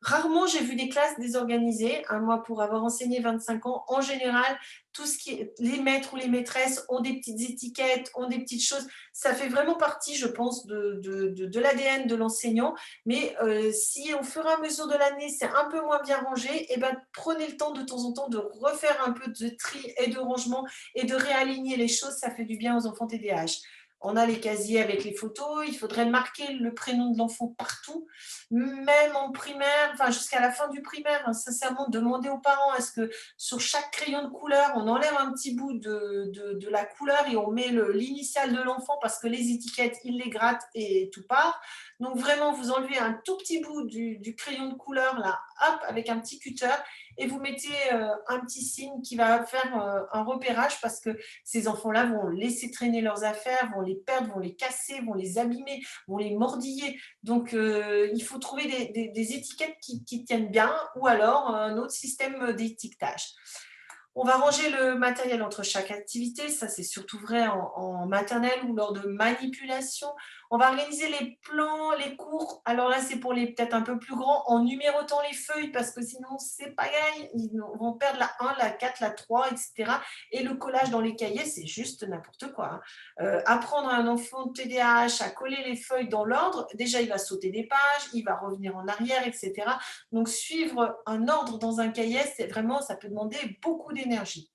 Rarement, j'ai vu des classes désorganisées. Hein, moi, pour avoir enseigné 25 ans, en général, tout ce qui est, les maîtres ou les maîtresses ont des petites étiquettes, ont des petites choses. Ça fait vraiment partie, je pense, de l'ADN de l'enseignant. Mais si au fur et à mesure de l'année, c'est un peu moins bien rangé, eh ben, prenez le temps de temps en temps de refaire un peu de tri et de rangement et de réaligner les choses. Ça fait du bien aux enfants TDAH. On a les casiers avec les photos, il faudrait marquer le prénom de l'enfant partout, même en primaire, enfin jusqu'à la fin du primaire, hein, sincèrement, demander aux parents est-ce que sur chaque crayon de couleur, on enlève un petit bout de la couleur et on met l'initiale de l'enfant parce que les étiquettes, ils les grattent et tout part. Donc vraiment, vous enlevez un tout petit bout du crayon de couleur, là, hop, avec un petit cutter, et vous mettez un petit signe qui va faire un repérage parce que ces enfants-là vont laisser traîner leurs affaires, vont les perdre, vont les casser, vont les abîmer, vont les mordiller. Donc, il faut trouver des étiquettes qui tiennent bien ou alors un autre système d'étiquetage. On va ranger le matériel entre chaque activité, ça c'est surtout vrai en maternelle ou lors de manipulation. On va organiser les plans, les cours. Alors là, c'est pour les peut-être un peu plus grands en numérotant les feuilles parce que sinon, c'est pas gagne. Ils vont perdre la 1, la 4, la 3, etc. Et le collage dans les cahiers, c'est juste n'importe quoi. Hein. Apprendre à un enfant de TDAH à coller les feuilles dans l'ordre, déjà, il va sauter des pages, il va revenir en arrière, etc. Donc, suivre un ordre dans un cahier, c'est vraiment, ça peut demander beaucoup d'énergie.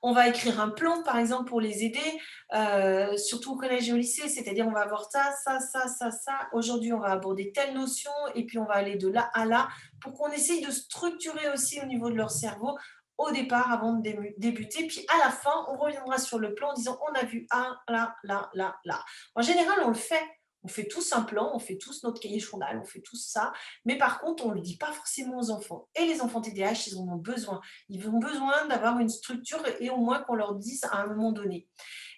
On va écrire un plan, par exemple, pour les aider, surtout au collège et au lycée, c'est-à-dire on va avoir ça, ça, ça, ça, ça. Aujourd'hui, on va aborder telle notion et puis on va aller de là à là pour qu'on essaye de structurer aussi au niveau de leur cerveau au départ avant de débuter. Puis à la fin, on reviendra sur le plan en disant on a vu un, là, là, là, là. En général, on le fait. On fait tous un plan, on fait tous notre cahier journal, on fait tous ça, mais par contre, on ne le dit pas forcément aux enfants. Et les enfants TDAH, ils en ont besoin. Ils ont besoin d'avoir une structure et au moins qu'on leur dise à un moment donné.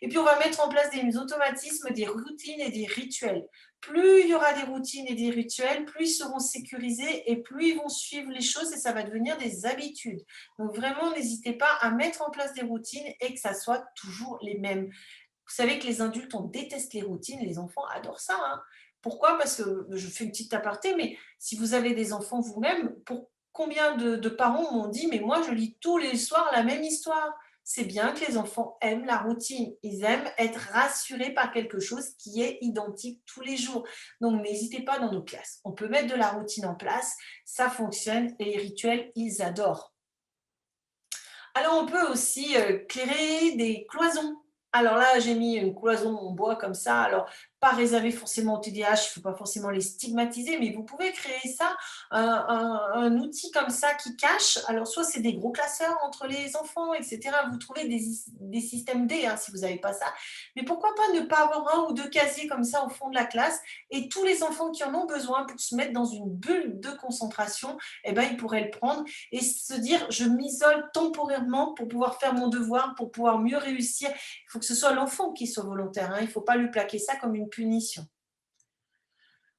Et puis, on va mettre en place des automatismes, des routines et des rituels. Plus il y aura des routines et des rituels, plus ils seront sécurisés et plus ils vont suivre les choses et ça va devenir des habitudes. Donc vraiment, n'hésitez pas à mettre en place des routines et que ça soit toujours les mêmes. Vous savez que les adultes, on déteste les routines, les enfants adorent ça, hein. Pourquoi? Parce que je fais une petite aparté, mais si vous avez des enfants vous-même, pour combien de parents m'ont dit, mais moi je lis tous les soirs la même histoire. C'est bien que les enfants aiment la routine. Ils aiment être rassurés par quelque chose qui est identique tous les jours. Donc n'hésitez pas dans nos classes. On peut mettre de la routine en place, ça fonctionne et les rituels, ils adorent. Alors, on peut aussi clairer des cloisons. Alors là, j'ai mis une cloison en bois comme ça. Alors, pas réservé forcément au TDAH, il ne faut pas forcément les stigmatiser, mais vous pouvez créer ça, un outil comme ça qui cache. Alors, soit c'est des gros classeurs entre les enfants, etc. Vous trouvez des systèmes D hein, si vous n'avez pas ça. Mais pourquoi pas ne pas avoir un ou deux casiers comme ça au fond de la classe et tous les enfants qui en ont besoin pour se mettre dans une bulle de concentration, eh ben, ils pourraient le prendre et se dire je m'isole temporairement pour pouvoir faire mon devoir, pour pouvoir mieux réussir. Il faut que ce soit l'enfant qui soit volontaire, hein. Il ne faut pas lui plaquer ça comme une punition.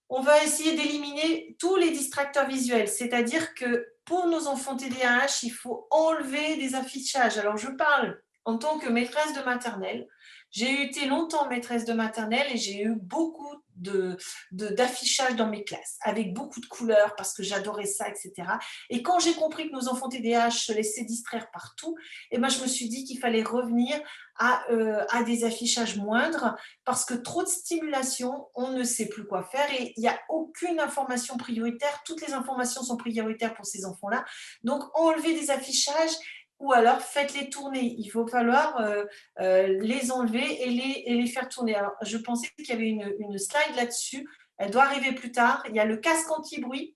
On va essayer d'éliminer tous les distracteurs visuels, c'est-à-dire que pour nos enfants TDAH, il faut enlever des affichages. Alors je parle en tant que maîtresse de maternelle. J'ai été longtemps maîtresse de maternelle et j'ai eu beaucoup d'affichage dans mes classes, avec beaucoup de couleurs parce que j'adorais ça, etc. Et quand j'ai compris que nos enfants TDAH se laissaient distraire partout, eh ben, je me suis dit qu'il fallait revenir à des affichages moindres parce que trop de stimulation, on ne sait plus quoi faire et il n'y a aucune information prioritaire. Toutes les informations sont prioritaires pour ces enfants-là. Donc, enlever des affichages ou alors faites-les tourner. Il faut falloir les enlever et les faire tourner. Alors, je pensais qu'il y avait une slide là-dessus. Elle doit arriver plus tard. Il y a le casque anti-bruit.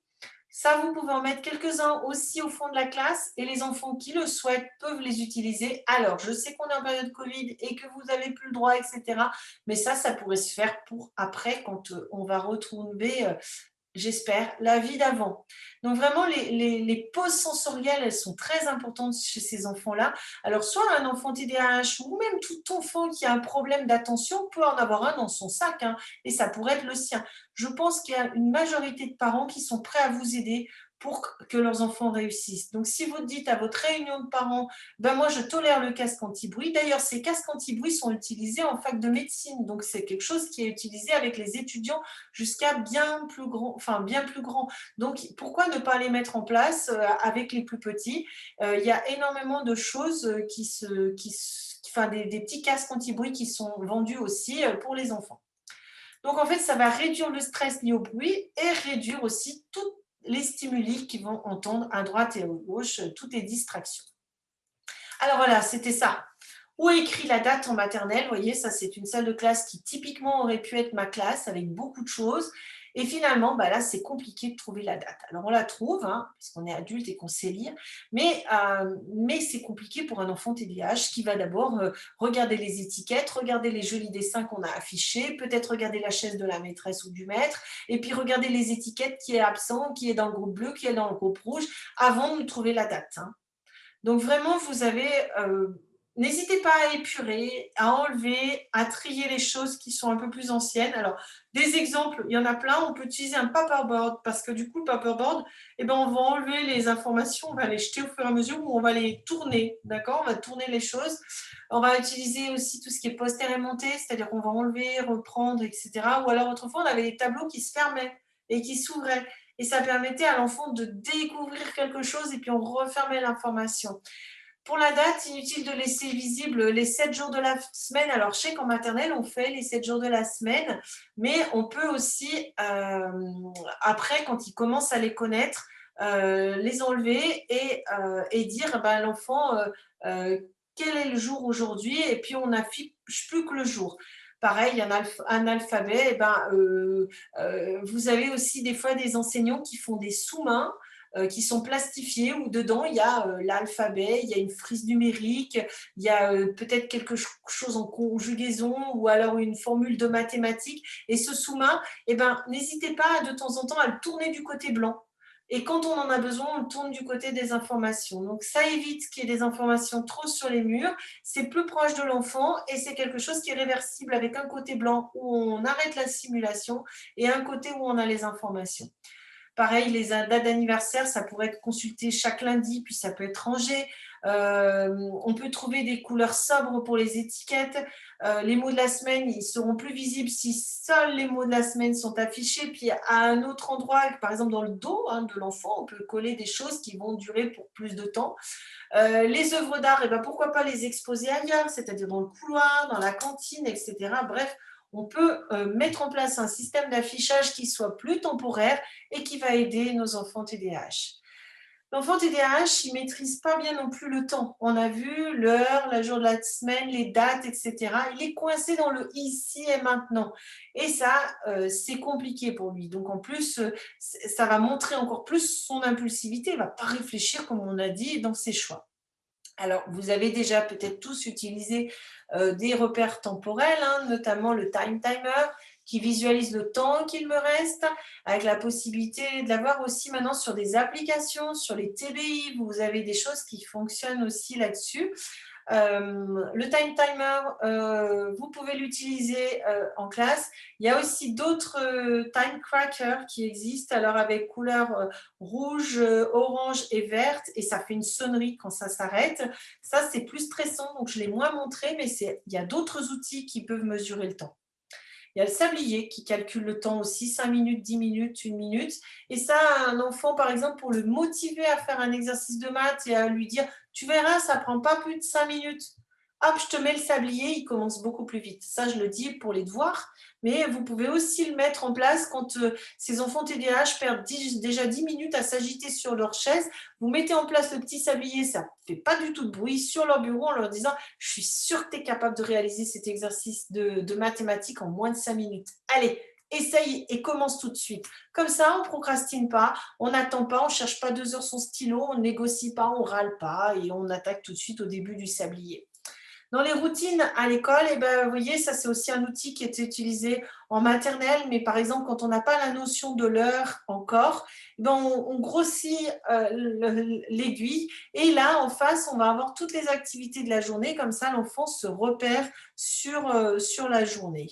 Ça, vous pouvez en mettre quelques-uns aussi au fond de la classe et les enfants qui le souhaitent peuvent les utiliser. Alors, je sais qu'on est en période Covid et que vous n'avez plus le droit, etc. Mais ça pourrait se faire pour après quand on va retrouver j'espère, la vie d'avant. Donc vraiment, les pauses sensorielles, elles sont très importantes chez ces enfants-là. Alors soit un enfant TDAH ou même tout enfant qui a un problème d'attention peut en avoir un dans son sac, hein, et ça pourrait être le sien. Je pense qu'il y a une majorité de parents qui sont prêts à vous aider pour que leurs enfants réussissent. Donc si vous dites à votre réunion de parents, ben moi je tolère le casque anti-bruit. D'ailleurs, ces casques anti-bruit sont utilisés en fac de médecine, donc c'est quelque chose qui est utilisé avec les étudiants jusqu'à bien plus grand, enfin bien plus grand. Donc pourquoi ne pas les mettre en place avec les plus petits? Il y a énormément de choses enfin des petits casques anti-bruit qui sont vendus aussi pour les enfants. Donc en fait, ça va réduire le stress lié au bruit et réduire aussi tous les stimuli qu'ils vont entendre à droite et à gauche, toutes les distractions. Alors voilà, c'était ça. Où est écrit la date en maternelle? Vous voyez, ça c'est une salle de classe qui typiquement aurait pu être ma classe avec beaucoup de choses. Et finalement, bah là, c'est compliqué de trouver la date. Alors on la trouve, hein, puisqu'on est adulte et qu'on sait lire, mais c'est compliqué pour un enfant TDAH qui va d'abord regarder les étiquettes, regarder les jolis dessins qu'on a affichés, peut-être regarder la chaise de la maîtresse ou du maître, et puis regarder les étiquettes qui est absent, qui est dans le groupe bleu, qui est dans le groupe rouge, avant de trouver la date, hein. Donc vraiment, vous avez, n'hésitez pas à épurer, à enlever, à trier les choses qui sont un peu plus anciennes. Alors, des exemples, il y en a plein. On peut utiliser un paperboard parce que du coup, le paperboard, eh ben, on va enlever les informations, on va les jeter au fur et à mesure ou on va les tourner, d'accord? On va tourner les choses. On va utiliser aussi tout ce qui est poster et monter, c'est-à-dire qu'on va enlever, reprendre, etc. Ou alors autrefois, on avait des tableaux qui se fermaient et qui s'ouvraient. Et ça permettait à l'enfant de découvrir quelque chose et puis on refermait l'information. Pour la date, inutile de laisser visible les 7 jours de la semaine. Alors, je sais qu'en maternelle, on fait les 7 jours de la semaine, mais on peut aussi, après, quand ils commencent à les connaître, les enlever et dire ben, à l'enfant quel est le jour aujourd'hui et puis on n'affiche plus que le jour. Pareil, un alphabet, eh ben, vous avez aussi des fois des enseignants qui font des sous-mains qui sont plastifiés, où dedans, il y a l'alphabet, il y a une frise numérique, il y a peut-être quelque chose en conjugaison ou alors une formule de mathématiques. Et ce sous-main, eh ben, n'hésitez pas de temps en temps à le tourner du côté blanc. Et quand on en a besoin, on le tourne du côté des informations. Donc, ça évite qu'il y ait des informations trop sur les murs. C'est plus proche de l'enfant et c'est quelque chose qui est réversible avec un côté blanc où on arrête la simulation et un côté où on a les informations. Pareil, les dates d'anniversaire, ça pourrait être consulté chaque lundi, puis ça peut être rangé. On peut trouver des couleurs sobres pour les étiquettes. Les mots de la semaine, ils seront plus visibles si seuls les mots de la semaine sont affichés. Puis à un autre endroit, par exemple dans le dos de l'enfant, on peut coller des choses qui vont durer pour plus de temps. Les œuvres d'art, eh ben, pourquoi pas les exposer ailleurs, c'est-à-dire dans le couloir, dans la cantine, etc. Bref, on peut mettre en place un système d'affichage qui soit plus temporaire et qui va aider nos enfants TDAH. L'enfant TDAH, il ne maîtrise pas bien non plus le temps. On a vu l'heure, le jour de la semaine, les dates, etc. Il est coincé dans le ici et maintenant. Et ça, c'est compliqué pour lui. Donc en plus, ça va montrer encore plus son impulsivité. Il ne va pas réfléchir, comme on a dit, dans ses choix. Alors, vous avez déjà peut-être tous utilisé des repères temporels, notamment le time timer, qui visualise le temps qu'il me reste, avec la possibilité de l'avoir aussi maintenant sur des applications, sur les TBI, vous avez des choses qui fonctionnent aussi là-dessus. Le time timer, vous pouvez l'utiliser en classe. Il y a aussi d'autres time trackers qui existent, alors avec couleur rouge, orange et verte, et ça fait une sonnerie quand ça s'arrête. Ça, c'est plus stressant, donc je l'ai moins montré, mais il y a d'autres outils qui peuvent mesurer le temps. Il y a le sablier qui calcule le temps aussi, 5 minutes, 10 minutes, 1 minute. Et ça, un enfant, par exemple, pour le motiver à faire un exercice de maths et à lui dire, tu verras, ça ne prend pas plus de 5 minutes. Hop, je te mets le sablier, il commence beaucoup plus vite. Ça, je le dis pour les devoirs, mais vous pouvez aussi le mettre en place quand ces enfants TDAH perdent déjà 10 minutes à s'agiter sur leur chaise. Vous mettez en place le petit sablier, ça ne fait pas du tout de bruit sur leur bureau en leur disant « Je suis sûre que tu es capable de réaliser cet exercice de mathématiques en moins de 5 minutes. Allez, essaye et commence tout de suite. » Comme ça, on ne procrastine pas, on n'attend pas, on ne cherche pas 2 heures son stylo, on ne négocie pas, on ne râle pas et on attaque tout de suite au début du sablier. Dans les routines à l'école, eh ben, vous voyez, ça c'est aussi un outil qui est utilisé en maternelle, mais par exemple, quand on n'a pas la notion de l'heure encore, eh ben, on grossit l'aiguille et là, en face, on va avoir toutes les activités de la journée, comme ça l'enfant se repère sur la journée.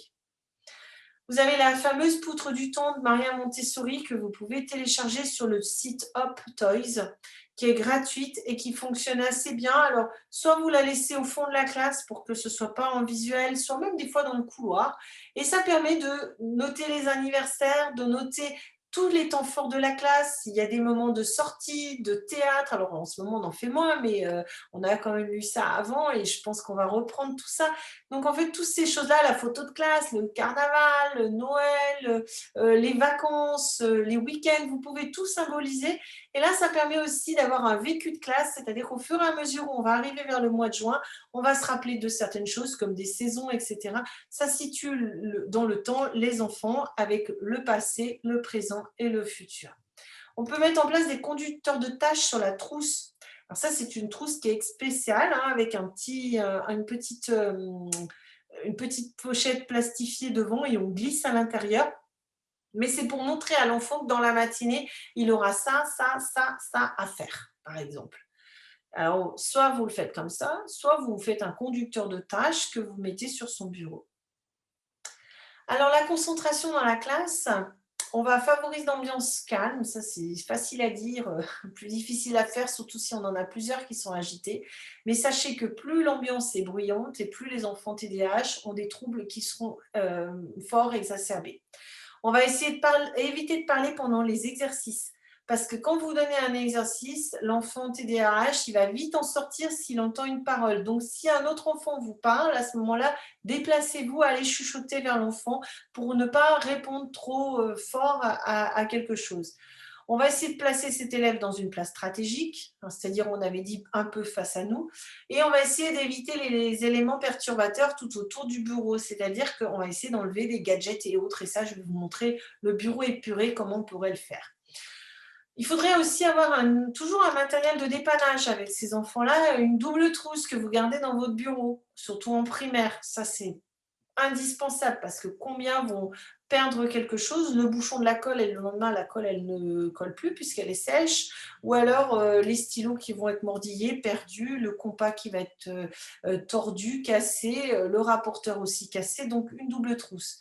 Vous avez la fameuse poutre du temps de Maria Montessori que vous pouvez télécharger sur le site Hop Toys, qui est gratuite et qui fonctionne assez bien. Alors, soit vous la laissez au fond de la classe pour que ce ne soit pas en visuel, soit même des fois dans le couloir. Et ça permet de noter les anniversaires, de noter tous les temps forts de la classe. Il y a des moments de sortie, de théâtre. Alors, en ce moment, on en fait moins, mais on a quand même eu ça avant et je pense qu'on va reprendre tout ça. Donc, en fait, toutes ces choses-là, la photo de classe, le carnaval, Noël, les vacances, les week-ends, vous pouvez tout symboliser. Et là, ça permet aussi d'avoir un vécu de classe, c'est-à-dire qu'au fur et à mesure où on va arriver vers le mois de juin, on va se rappeler de certaines choses comme des saisons, etc. Ça situe dans le temps les enfants avec le passé, le présent et le futur. On peut mettre en place des conducteurs de tâches sur la trousse. Alors ça, c'est une trousse qui est spéciale, avec une petite pochette plastifiée devant et on glisse à l'intérieur. Mais c'est pour montrer à l'enfant que dans la matinée, il aura ça, ça, ça, ça à faire, par exemple. Alors, soit vous le faites comme ça, soit vous faites un conducteur de tâches que vous mettez sur son bureau. Alors, la concentration dans la classe, on va favoriser l'ambiance calme, ça c'est facile à dire, plus difficile à faire, surtout si on en a plusieurs qui sont agités. Mais sachez que plus l'ambiance est bruyante et plus les enfants TDAH ont des troubles qui seront forts exacerbés. On va essayer éviter de parler pendant les exercices. Parce que quand vous donnez un exercice, l'enfant TDAH, il va vite en sortir s'il entend une parole. Donc, si un autre enfant vous parle, à ce moment-là, déplacez-vous, allez chuchoter vers l'enfant pour ne pas répondre trop fort à quelque chose. On va essayer de placer cet élève dans une place stratégique, c'est-à-dire on avait dit un peu face à nous, et on va essayer d'éviter les éléments perturbateurs tout autour du bureau, c'est-à-dire qu'on va essayer d'enlever des gadgets et autres, et ça je vais vous montrer le bureau épuré, comment on pourrait le faire. Il faudrait aussi avoir toujours un matériel de dépannage avec ces enfants-là, une double trousse que vous gardez dans votre bureau, surtout en primaire. Ça, c'est indispensable parce que combien vont perdre quelque chose, le bouchon de la colle et le lendemain la colle elle ne colle plus puisqu'elle est sèche, ou alors les stylos qui vont être mordillés, perdus, le compas qui va être tordu, cassé, le rapporteur aussi cassé, donc une double trousse.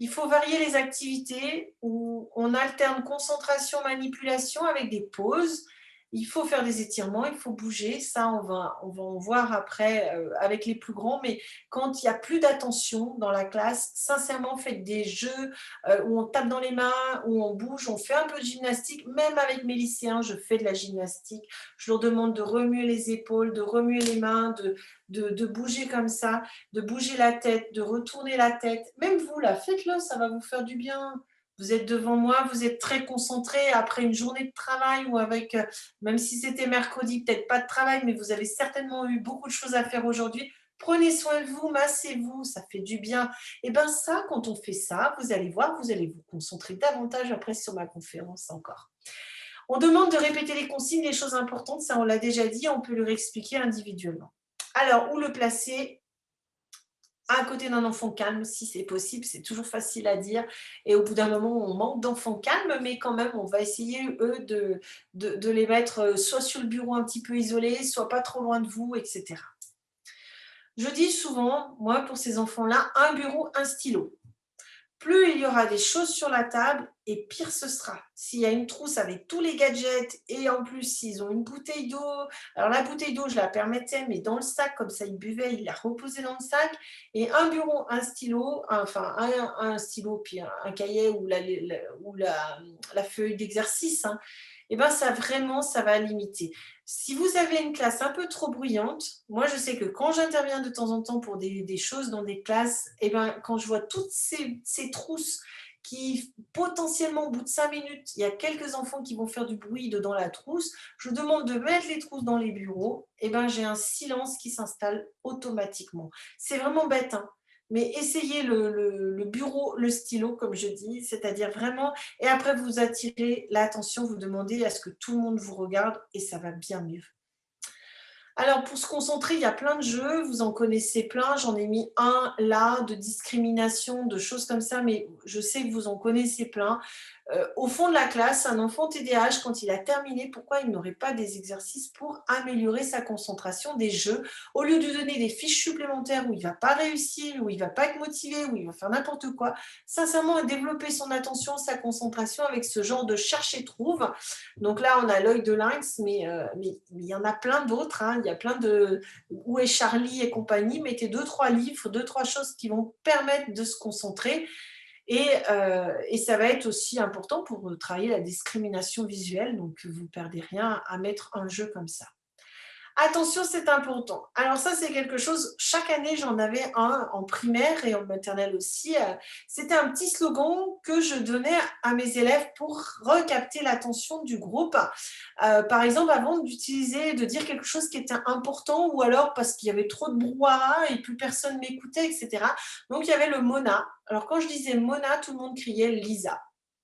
Il faut varier les activités où on alterne concentration, manipulation avec des pauses. Il faut faire des étirements, il faut bouger. Ça, on va en voir après avec les plus grands. Mais quand il n'y a plus d'attention dans la classe, sincèrement, faites des jeux où on tape dans les mains, où on bouge, on fait un peu de gymnastique. Même avec mes lycéens, je fais de la gymnastique. Je leur demande de remuer les épaules, de remuer les mains, de bouger comme ça, de bouger la tête, de retourner la tête. Même vous, là, faites-le, ça va vous faire du bien. Vous êtes devant moi, vous êtes très concentré après une journée de travail ou avec, même si c'était mercredi, peut-être pas de travail, mais vous avez certainement eu beaucoup de choses à faire aujourd'hui. Prenez soin de vous, massez-vous, ça fait du bien. Et bien ça, quand on fait ça, vous allez voir, vous allez vous concentrer davantage après sur ma conférence encore. On demande de répéter les consignes, les choses importantes, ça on l'a déjà dit, on peut le réexpliquer individuellement. Alors, où le placer? À côté d'un enfant calme, si c'est possible, c'est toujours facile à dire. Et au bout d'un moment, on manque d'enfants calmes, mais quand même, on va essayer, eux, de les mettre soit sur le bureau un petit peu isolé, soit pas trop loin de vous, etc. Je dis souvent, moi, pour ces enfants-là, un bureau, un stylo. Plus il y aura des choses sur la table et pire ce sera. S'il y a une trousse avec tous les gadgets et en plus s'ils ont une bouteille d'eau, alors la bouteille d'eau je la permettais mais dans le sac comme ça ils buvaient, ils la reposaient dans le sac et un bureau, un stylo, enfin un stylo puis un cahier ou la feuille d'exercice, hein, et ben ça vraiment ça va limiter. Si vous avez une classe un peu trop bruyante, moi, je sais que quand j'interviens de temps en temps pour des choses dans des classes, eh ben, quand je vois toutes ces trousses qui, potentiellement, au bout de 5 minutes, il y a quelques enfants qui vont faire du bruit dedans la trousse, je demande de mettre les trousses dans les bureaux, eh ben, j'ai un silence qui s'installe automatiquement. C'est vraiment bête, hein, mais essayez le bureau, le stylo, comme je dis, c'est-à-dire vraiment, et après vous attirez l'attention, vous demandez à ce que tout le monde vous regarde et ça va bien mieux. Alors, pour se concentrer, il y a plein de jeux, vous en connaissez plein. J'en ai mis un là, de discrimination, de choses comme ça, mais je sais que vous en connaissez plein. Au fond de la classe, un enfant TDAH, quand il a terminé, pourquoi il n'aurait pas des exercices pour améliorer sa concentration, des jeux, au lieu de donner des fiches supplémentaires où il ne va pas réussir, où il ne va pas être motivé, où il va faire n'importe quoi. Sincèrement, développer son attention, sa concentration avec ce genre de cherche et trouve. Donc là, on a l'œil de lynx, mais il y en a plein d'autres, hein. Il y a plein de Où est Charlie et compagnie. Mettez deux, trois livres, deux, trois choses qui vont permettre de se concentrer. Et ça va être aussi important pour travailler la discrimination visuelle. Donc, vous ne perdez rien à mettre un jeu comme ça. Attention, c'est important. Alors ça, c'est quelque chose, chaque année, j'en avais un en primaire et en maternelle aussi. C'était un petit slogan que je donnais à mes élèves pour recapter l'attention du groupe. Par exemple, avant d'utiliser, de dire quelque chose qui était important ou alors parce qu'il y avait trop de brouhaha et plus personne m'écoutait, etc. Donc, il y avait le Mona. Alors, quand je disais Mona, tout le monde criait Lisa.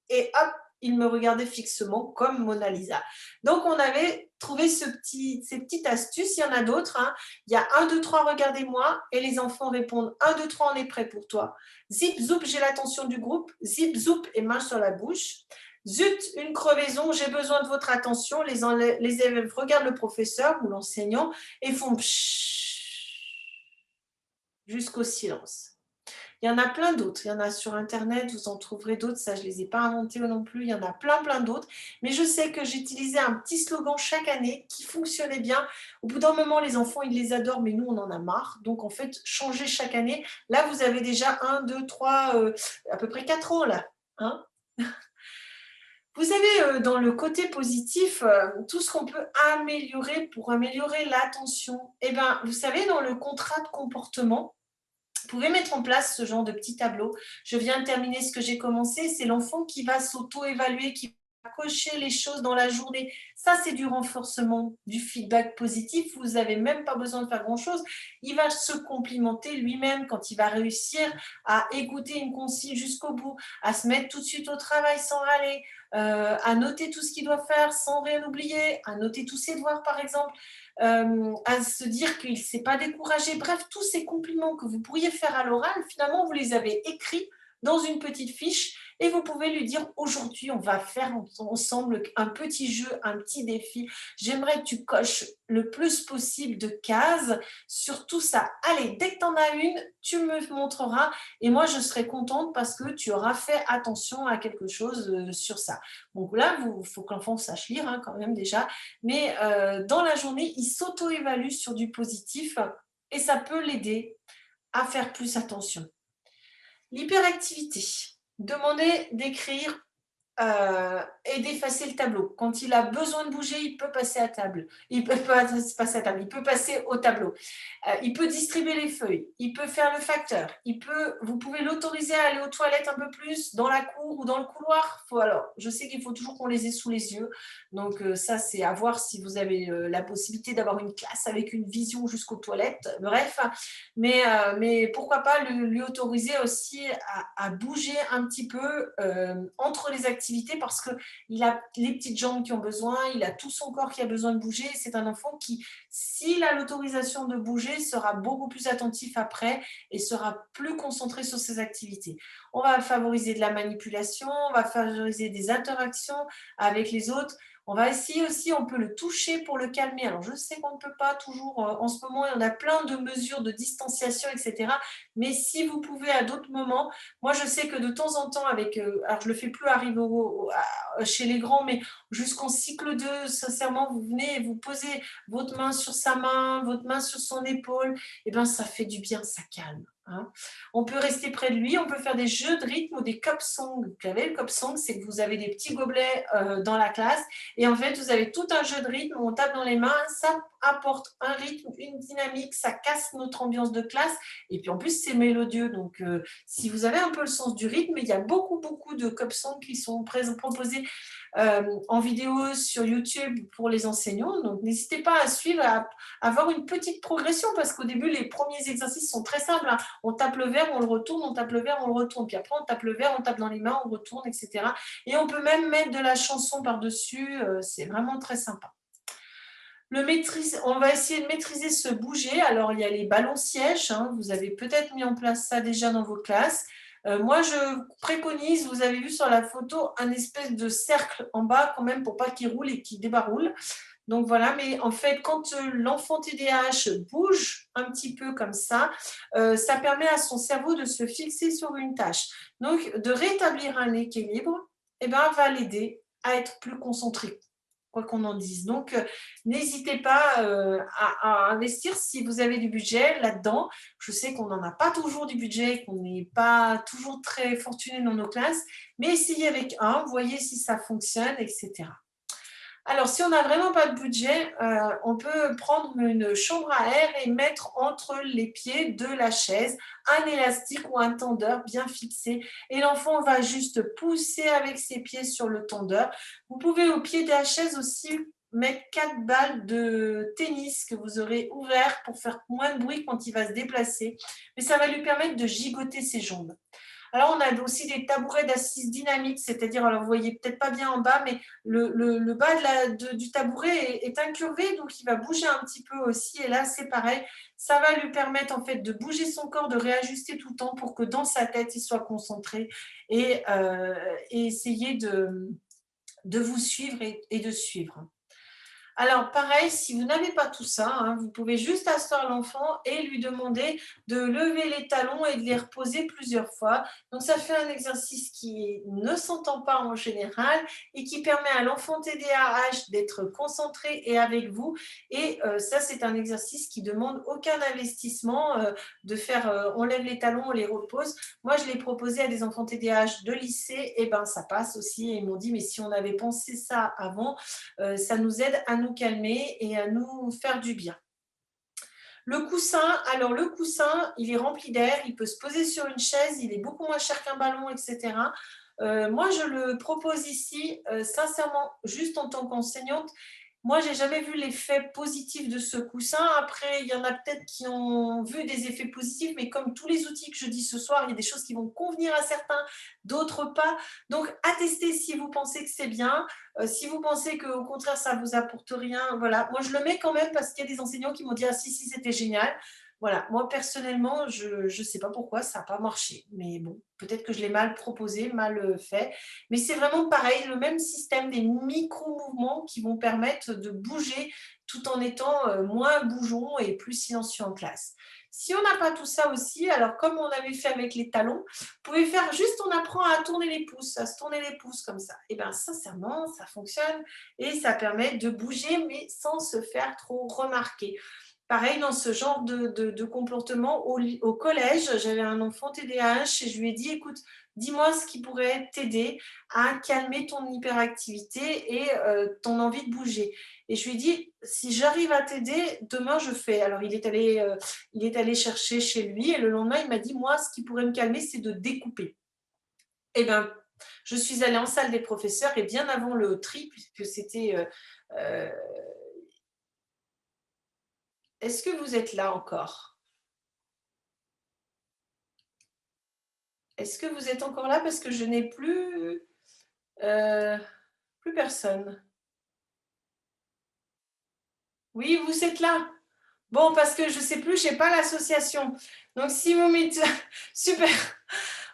Et hop, il me regardait fixement comme Mona Lisa. Donc, on avait trouvé ces petites astuces. Il y en a d'autres, hein. Il y a 1, 2, 3, regardez-moi. Et les enfants répondent 1, 2, 3, on est prêt pour toi. Zip, zoup, j'ai l'attention du groupe. Zip, zoup et main sur la bouche. Zut, une crevaison, j'ai besoin de votre attention. Les élèves regardent le professeur ou l'enseignant et font pshhh jusqu'au silence. Il y en a plein d'autres. Il y en a sur Internet, vous en trouverez d'autres. Ça, je ne les ai pas inventés non plus. Il y en a plein, plein d'autres. Mais je sais que j'utilisais un petit slogan chaque année qui fonctionnait bien. Au bout d'un moment, les enfants, ils les adorent, mais nous, on en a marre. Donc, en fait, changer chaque année. Là, vous avez déjà 1, 2, 3, à peu près 4 ans, là. Hein. Vous savez, dans le côté positif, tout ce qu'on peut améliorer pour améliorer l'attention. Eh bien, vous savez, dans le contrat de comportement, vous pouvez mettre en place ce genre de petit tableau. Je viens de terminer ce que j'ai commencé. C'est l'enfant qui va s'auto-évaluer, qui cocher les choses dans la journée. Ça, c'est du renforcement, du feedback positif. Vous n'avez même pas besoin de faire grand-chose. Il va se complimenter lui-même quand il va réussir à écouter une consigne jusqu'au bout, à se mettre tout de suite au travail sans râler, à noter tout ce qu'il doit faire sans rien oublier, à noter tous ses devoirs par exemple, à se dire qu'il ne s'est pas découragé. Bref, tous ces compliments que vous pourriez faire à l'oral, finalement, vous les avez écrits dans une petite fiche et vous pouvez lui dire aujourd'hui, on va faire ensemble un petit jeu, un petit défi. J'aimerais que tu coches le plus possible de cases sur tout ça. Allez, dès que tu en as une, tu me montreras et moi, je serai contente parce que tu auras fait attention à quelque chose sur ça. Donc là, il faut que l'enfant sache lire quand même déjà, mais dans la journée, il s'auto-évalue sur du positif et ça peut l'aider à faire plus attention. L'hyperactivité. Demandez d'écrire et d'effacer le tableau. Quand il a besoin de bouger, il peut passer à table. Il peut pas passer à table, il peut passer au tableau. Il peut distribuer les feuilles, il peut faire le facteur, vous pouvez l'autoriser à aller aux toilettes un peu plus dans la cour ou dans le couloir. Alors, je sais qu'il faut toujours qu'on les ait sous les yeux, donc ça c'est à voir si vous avez la possibilité d'avoir une classe avec une vision jusqu'aux toilettes, bref, mais pourquoi pas lui autoriser aussi à bouger un petit peu entre les activités parce qu'il a les petites jambes qui ont besoin, il a tout son corps qui a besoin de bouger. C'est un enfant qui, s'il a l'autorisation de bouger, sera beaucoup plus attentif après et sera plus concentré sur ses activités. On va favoriser de la manipulation, on va favoriser des interactions avec les autres. On va essayer aussi, on peut le toucher pour le calmer. Alors, je sais qu'on ne peut pas toujours, en ce moment, il y en a plein de mesures de distanciation, etc. Mais si vous pouvez à d'autres moments, moi, je sais que de temps en temps, alors je ne le fais plus arriver chez les grands, mais jusqu'en cycle 2, sincèrement, vous venez et vous posez votre main sur sa main, votre main sur son épaule, et bien, ça fait du bien, ça calme. On peut rester près de lui, on peut faire des jeux de rythme ou des cop songs. Vous savez, le cop song, c'est que vous avez des petits gobelets dans la classe et en fait, vous avez tout un jeu de rythme où on tape dans les mains, ça apporte un rythme, une dynamique, ça casse notre ambiance de classe et puis en plus, c'est mélodieux. Donc, si vous avez un peu le sens du rythme, il y a beaucoup, beaucoup de cop songs qui sont proposés en vidéo sur YouTube pour les enseignants. Donc, n'hésitez pas à suivre, à avoir une petite progression parce qu'au début, les premiers exercices sont très simples. On tape le verre, on le retourne, on tape le verre, on le retourne. Puis après, on tape le verre, on tape dans les mains, on retourne, etc. Et on peut même mettre de la chanson par-dessus. C'est vraiment très sympa. On va essayer de maîtriser ce bouger. Alors, il y a les ballons sièges. Vous avez peut-être mis en place ça déjà dans vos classes. Moi, je préconise, vous avez vu sur la photo, un espèce de cercle en bas quand même pour pas qu'il roule et qu'il débaroule. Donc voilà, mais en fait, quand l'enfant TDAH bouge un petit peu comme ça permet à son cerveau de se fixer sur une tâche. Donc, de rétablir un équilibre, va l'aider à être plus concentré, quoi qu'on en dise. Donc, n'hésitez pas à investir si vous avez du budget là-dedans. Je sais qu'on n'en a pas toujours du budget, qu'on n'est pas toujours très fortuné dans nos classes, mais essayez avec voyez si ça fonctionne, etc. Alors, si on n'a vraiment pas de budget, on peut prendre une chambre à air et mettre entre les pieds de la chaise un élastique ou un tendeur bien fixé. Et l'enfant va juste pousser avec ses pieds sur le tendeur. Vous pouvez au pied de la chaise aussi mettre 4 balles de tennis que vous aurez ouvertes pour faire moins de bruit quand il va se déplacer. Mais ça va lui permettre de gigoter ses jambes. Alors, on a aussi des tabourets d'assises dynamiques, c'est-à-dire, alors vous voyez peut-être pas bien en bas, mais le bas du tabouret est incurvé, donc il va bouger un petit peu aussi. Et là, c'est pareil, ça va lui permettre en fait de bouger son corps, de réajuster tout le temps pour que dans sa tête, il soit concentré et essayer de vous suivre et de suivre. Alors, pareil, si vous n'avez pas tout ça, vous pouvez juste asseoir l'enfant et lui demander de lever les talons et de les reposer plusieurs fois. Donc, ça fait un exercice qui ne s'entend pas en général et qui permet à l'enfant TDAH d'être concentré et avec vous. Et ça, c'est un exercice qui demande aucun investissement de faire on lève les talons, on les repose. Moi, je l'ai proposé à des enfants TDAH de lycée, et ça passe aussi. Et ils m'ont dit, mais si on avait pensé ça avant, ça nous aide à nous calmer et à nous faire du bien. Le coussin, il est rempli d'air, il peut se poser sur une chaise, il est beaucoup moins cher qu'un ballon, etc. Moi, je le propose ici, sincèrement, juste en tant qu'enseignante. Moi, j'ai jamais vu l'effet positif de ce coussin. Après, il y en a peut-être qui ont vu des effets positifs, mais comme tous les outils que je dis ce soir, il y a des choses qui vont convenir à certains, d'autres pas. Donc, à tester si vous pensez que c'est bien. Si vous pensez qu'au contraire, ça vous apporte rien, voilà. Moi, je le mets quand même parce qu'il y a des enseignants qui m'ont dit: «Ah si, si, c'était génial». Voilà, moi personnellement, je ne sais pas pourquoi ça n'a pas marché. Mais bon, peut-être que je l'ai mal proposé, mal fait. Mais c'est vraiment pareil, le même système, des micro-mouvements qui vont permettre de bouger tout en étant moins bougeon et plus silencieux en classe. Si on n'a pas tout ça aussi, alors comme on avait fait avec les talons, vous pouvez faire juste, on apprend à tourner les pouces, à se tourner les pouces comme ça. Et bien sincèrement, ça fonctionne et ça permet de bouger, mais sans se faire trop remarquer. Pareil, dans ce genre de comportement, au collège, j'avais un enfant TDAH et je lui ai dit: «Écoute, dis-moi ce qui pourrait t'aider à calmer ton hyperactivité et ton envie de bouger». Et je lui ai dit: «Si j'arrive à t'aider, demain je fais». Alors il est allé chercher chez lui et le lendemain, il m'a dit: «Moi, ce qui pourrait me calmer, c'est de découper». Et ben, je suis allée en salle des professeurs et bien avant le tri, puisque c'était, heu est-ce que vous êtes là encore? Est-ce que vous êtes encore là? Parce que je n'ai heu, plus personne. Oui, vous êtes là? Bon, parce que je sais plus, j'ai pas l'association. Donc si vous mettez super,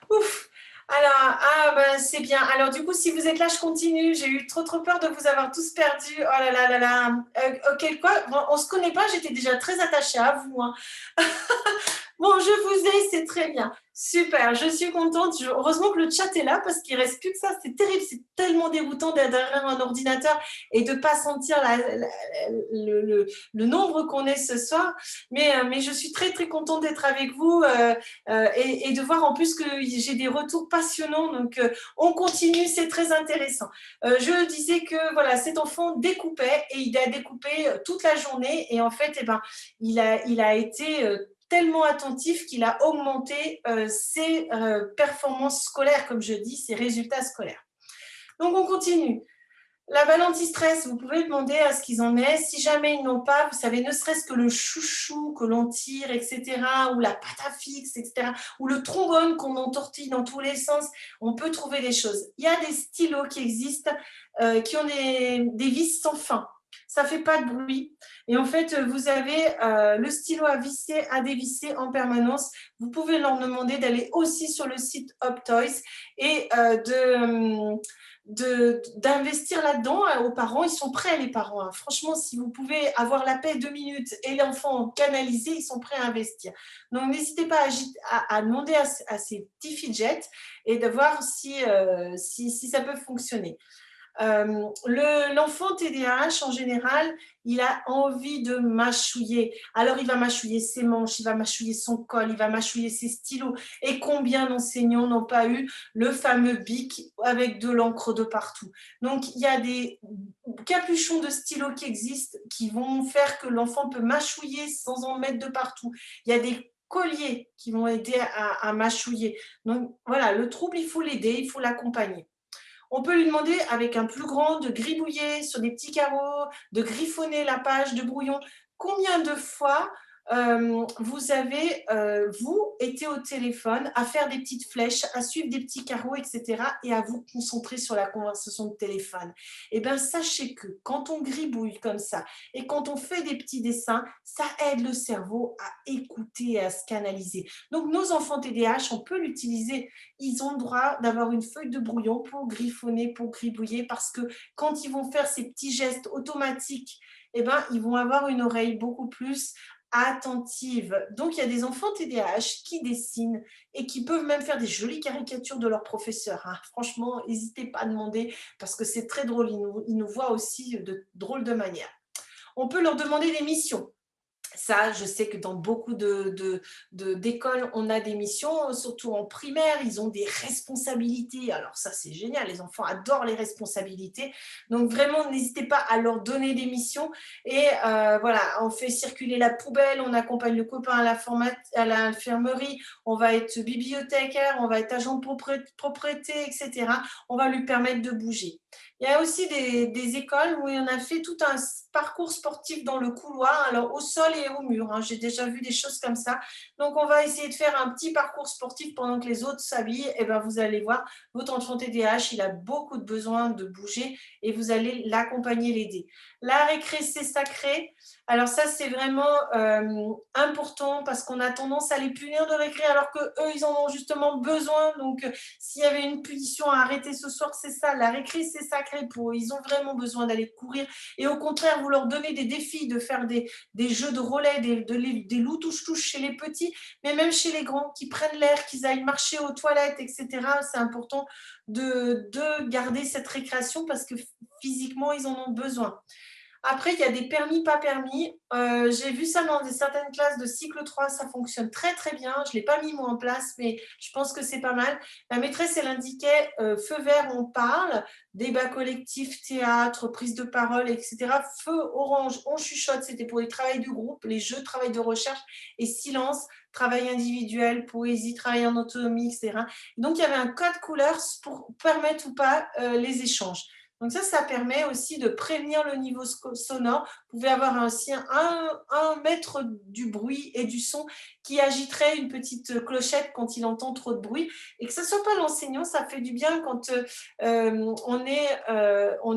ouf! Alors, ah ben, c'est bien. Alors du coup, si vous êtes là, je continue. J'ai eu trop peur de vous avoir tous perdus. Oh là là là là. OK, quoi? Bon, on se connaît pas, j'étais déjà très attachée à vous, hein. Bon, je vous ai, c'est très bien. Super, je suis contente. Heureusement que le chat est là parce qu'il ne reste plus que ça. C'est terrible, c'est tellement déroutant d'être derrière un ordinateur et de ne pas sentir le nombre qu'on est ce soir. Mais je suis très contente d'être avec vous et de voir en plus que j'ai des retours passionnants. Donc, on continue, c'est très intéressant. Je disais que voilà, cet enfant découpait et il a découpé toute la journée. Et en fait, eh ben, il a été tellement attentif qu'il a augmenté ses performances scolaires, comme je dis, ses résultats scolaires. Donc, on continue. La balle anti-stress, vous pouvez demander à ce qu'ils en aient. Si jamais ils n'ont pas, vous savez, ne serait-ce que le chouchou que l'on tire, etc., ou la pâte à fixe, etc., ou le trombone qu'on entortille dans tous les sens, on peut trouver des choses. Il y a des stylos qui existent, qui ont des vis sans fin. Ça ne fait pas de bruit. Et en fait, vous avez le stylo à visser, à dévisser en permanence. Vous pouvez leur demander d'aller aussi sur le site UpToys et d'investir là-dedans aux parents. Ils sont prêts, les parents, hein. Franchement, si vous pouvez avoir la paix 2 minutes et l'enfant canalisé, ils sont prêts à investir. Donc, n'hésitez pas à demander à ces petits fidgets et de voir si ça peut fonctionner. L'enfant TDAH, en général, il a envie de mâchouiller. Alors, il va mâchouiller ses manches, il va mâchouiller son col, il va mâchouiller ses stylos. Et combien d'enseignants n'ont pas eu le fameux bic avec de l'encre de partout? Donc, il y a des capuchons de stylos qui existent qui vont faire que l'enfant peut mâchouiller sans en mettre de partout. Il y a des colliers qui vont aider à mâchouiller. Donc, voilà, le trouble, il faut l'aider, il faut l'accompagner. On peut lui demander avec un plus grand de gribouiller sur des petits carreaux, de griffonner la page de brouillon. Combien de fois vous avez, vous, été au téléphone à faire des petites flèches, à suivre des petits carreaux, etc. et à vous concentrer sur la conversation de téléphone? Eh bien, sachez que quand on gribouille comme ça et quand on fait des petits dessins, ça aide le cerveau à écouter et à se canaliser. Donc, nos enfants TDAH, on peut l'utiliser. Ils ont le droit d'avoir une feuille de brouillon pour griffonner, pour gribouiller, parce que quand ils vont faire ces petits gestes automatiques, eh ben, ils vont avoir une oreille beaucoup plus attentive. Donc, il y a des enfants TDAH qui dessinent et qui peuvent même faire des jolies caricatures de leurs professeurs, hein. Franchement, n'hésitez pas à demander parce que c'est très drôle. Ils nous voient aussi de drôles de manière. On peut leur demander des missions. Ça, je sais que dans beaucoup d'écoles, on a des missions, surtout en primaire, ils ont des responsabilités. Alors ça, c'est génial, les enfants adorent les responsabilités. Donc vraiment, n'hésitez pas à leur donner des missions. Et voilà, on fait circuler la poubelle, on accompagne le copain à l'infirmerie, on va être bibliothécaire, on va être agent de propriété, etc. On va lui permettre de bouger. Il y a aussi des écoles où on a fait tout un parcours sportif dans le couloir, alors au sol et au mur, hein. J'ai déjà vu des choses comme ça. Donc, on va essayer de faire un petit parcours sportif pendant que les autres s'habillent. Et ben, vous allez voir, votre enfant TDAH, il a beaucoup de besoin de bouger et vous allez l'accompagner, l'aider. La récré, c'est sacré. Alors ça, c'est vraiment important parce qu'on a tendance à les punir de récré alors qu'eux, ils en ont justement besoin. Donc, s'il y avait une punition à arrêter ce soir, c'est ça. La récré, c'est sacré pour eux. Ils ont vraiment besoin d'aller courir. Et au contraire, vous leur donnez des défis de faire des jeux de relais, des loups touche-touche chez les petits, mais même chez les grands, qui prennent l'air, qu'ils aillent marcher aux toilettes, etc. C'est important de garder cette récréation parce que physiquement, ils en ont besoin. Après, il y a des permis, pas permis. J'ai vu ça dans certaines classes de cycle 3, ça fonctionne très très bien. Je ne l'ai pas mis moi en place, mais je pense que c'est pas mal. La maîtresse, elle indiquait feu vert, on parle, débat collectif, théâtre, prise de parole, etc. Feu orange, on chuchote, c'était pour les travails de groupe, les jeux, travail de recherche, et silence, travail individuel, poésie, travail en autonomie, etc. Donc, il y avait un code couleur pour permettre ou pas les échanges. Donc ça permet aussi de prévenir le niveau sonore. Vous pouvez avoir aussi un maître du bruit et du son qui agiterait une petite clochette quand il entend trop de bruit. Et que ce ne soit pas l'enseignant, ça fait du bien quand on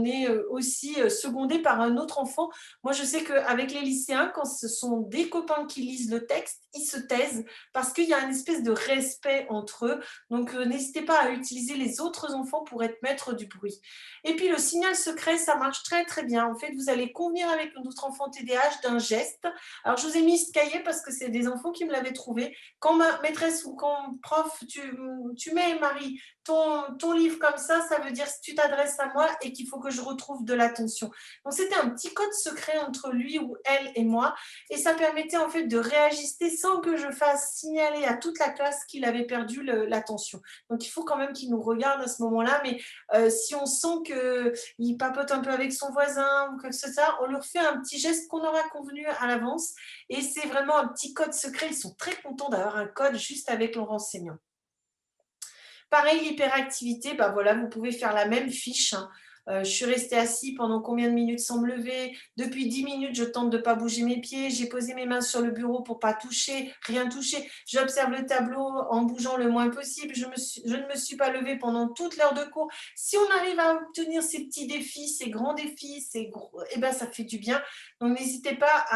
est aussi secondé par un autre enfant. Moi, je sais qu'avec les lycéens, quand ce sont des copains qui lisent le texte, ils se taisent parce qu'il y a une espèce de respect entre eux. Donc, n'hésitez pas à utiliser les autres enfants pour être maître du bruit. Et puis le signal secret, ça marche très très bien. En fait, vous allez convenir avec notre enfant TDAH d'un geste. Alors, je vous ai mis ce cahier parce que c'est des enfants qui me l'avaient trouvé. Quand ma maîtresse ou quand prof, tu mets, Marie, ton livre comme ça veut dire que tu t'adresses à moi et qu'il faut que je retrouve de l'attention. Donc, c'était un petit code secret entre lui ou elle et moi. Et ça permettait en fait de réajuster sans que je fasse signaler à toute la classe qu'il avait perdu l'attention. Donc, il faut quand même qu'il nous regarde à ce moment-là. Mais si on sent qu'il papote un peu avec son voisin ou que ce soit, on leur fait un petit geste qu'on aura convenu à l'avance. Et c'est vraiment un petit code secret. Ils sont très contents d'avoir un code juste avec leur enseignant. Pareil, l'hyperactivité, bah voilà, vous pouvez faire la même fiche, hein. Je suis restée assis pendant combien de minutes sans me lever? Depuis 10 minutes, je tente de ne pas bouger mes pieds. J'ai posé mes mains sur le bureau pour ne pas toucher, rien toucher. J'observe le tableau en bougeant le moins possible. Je ne me suis pas levée pendant toute l'heure de cours. Si on arrive à obtenir ces petits défis, ces grands défis, eh ben, ça fait du bien. Donc, n'hésitez pas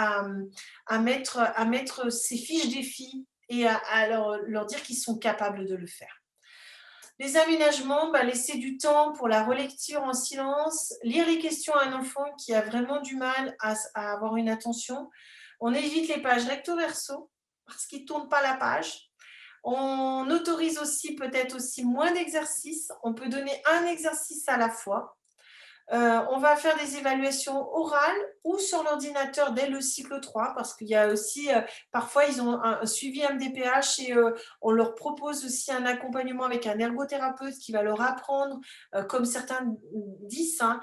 à mettre ces fiches défis et à leur dire qu'ils sont capables de le faire. Les aménagements, laisser du temps pour la relecture en silence, lire les questions à un enfant qui a vraiment du mal à avoir une attention. On évite les pages recto verso parce qu'il ne tourne pas la page. On autorise aussi peut-être aussi moins d'exercices. On peut donner un exercice à la fois. On va faire des évaluations orales ou sur l'ordinateur dès le cycle 3 parce qu'il y a aussi, parfois, ils ont un suivi MDPH et on leur propose aussi un accompagnement avec un ergothérapeute qui va leur apprendre, comme certains disent, hein,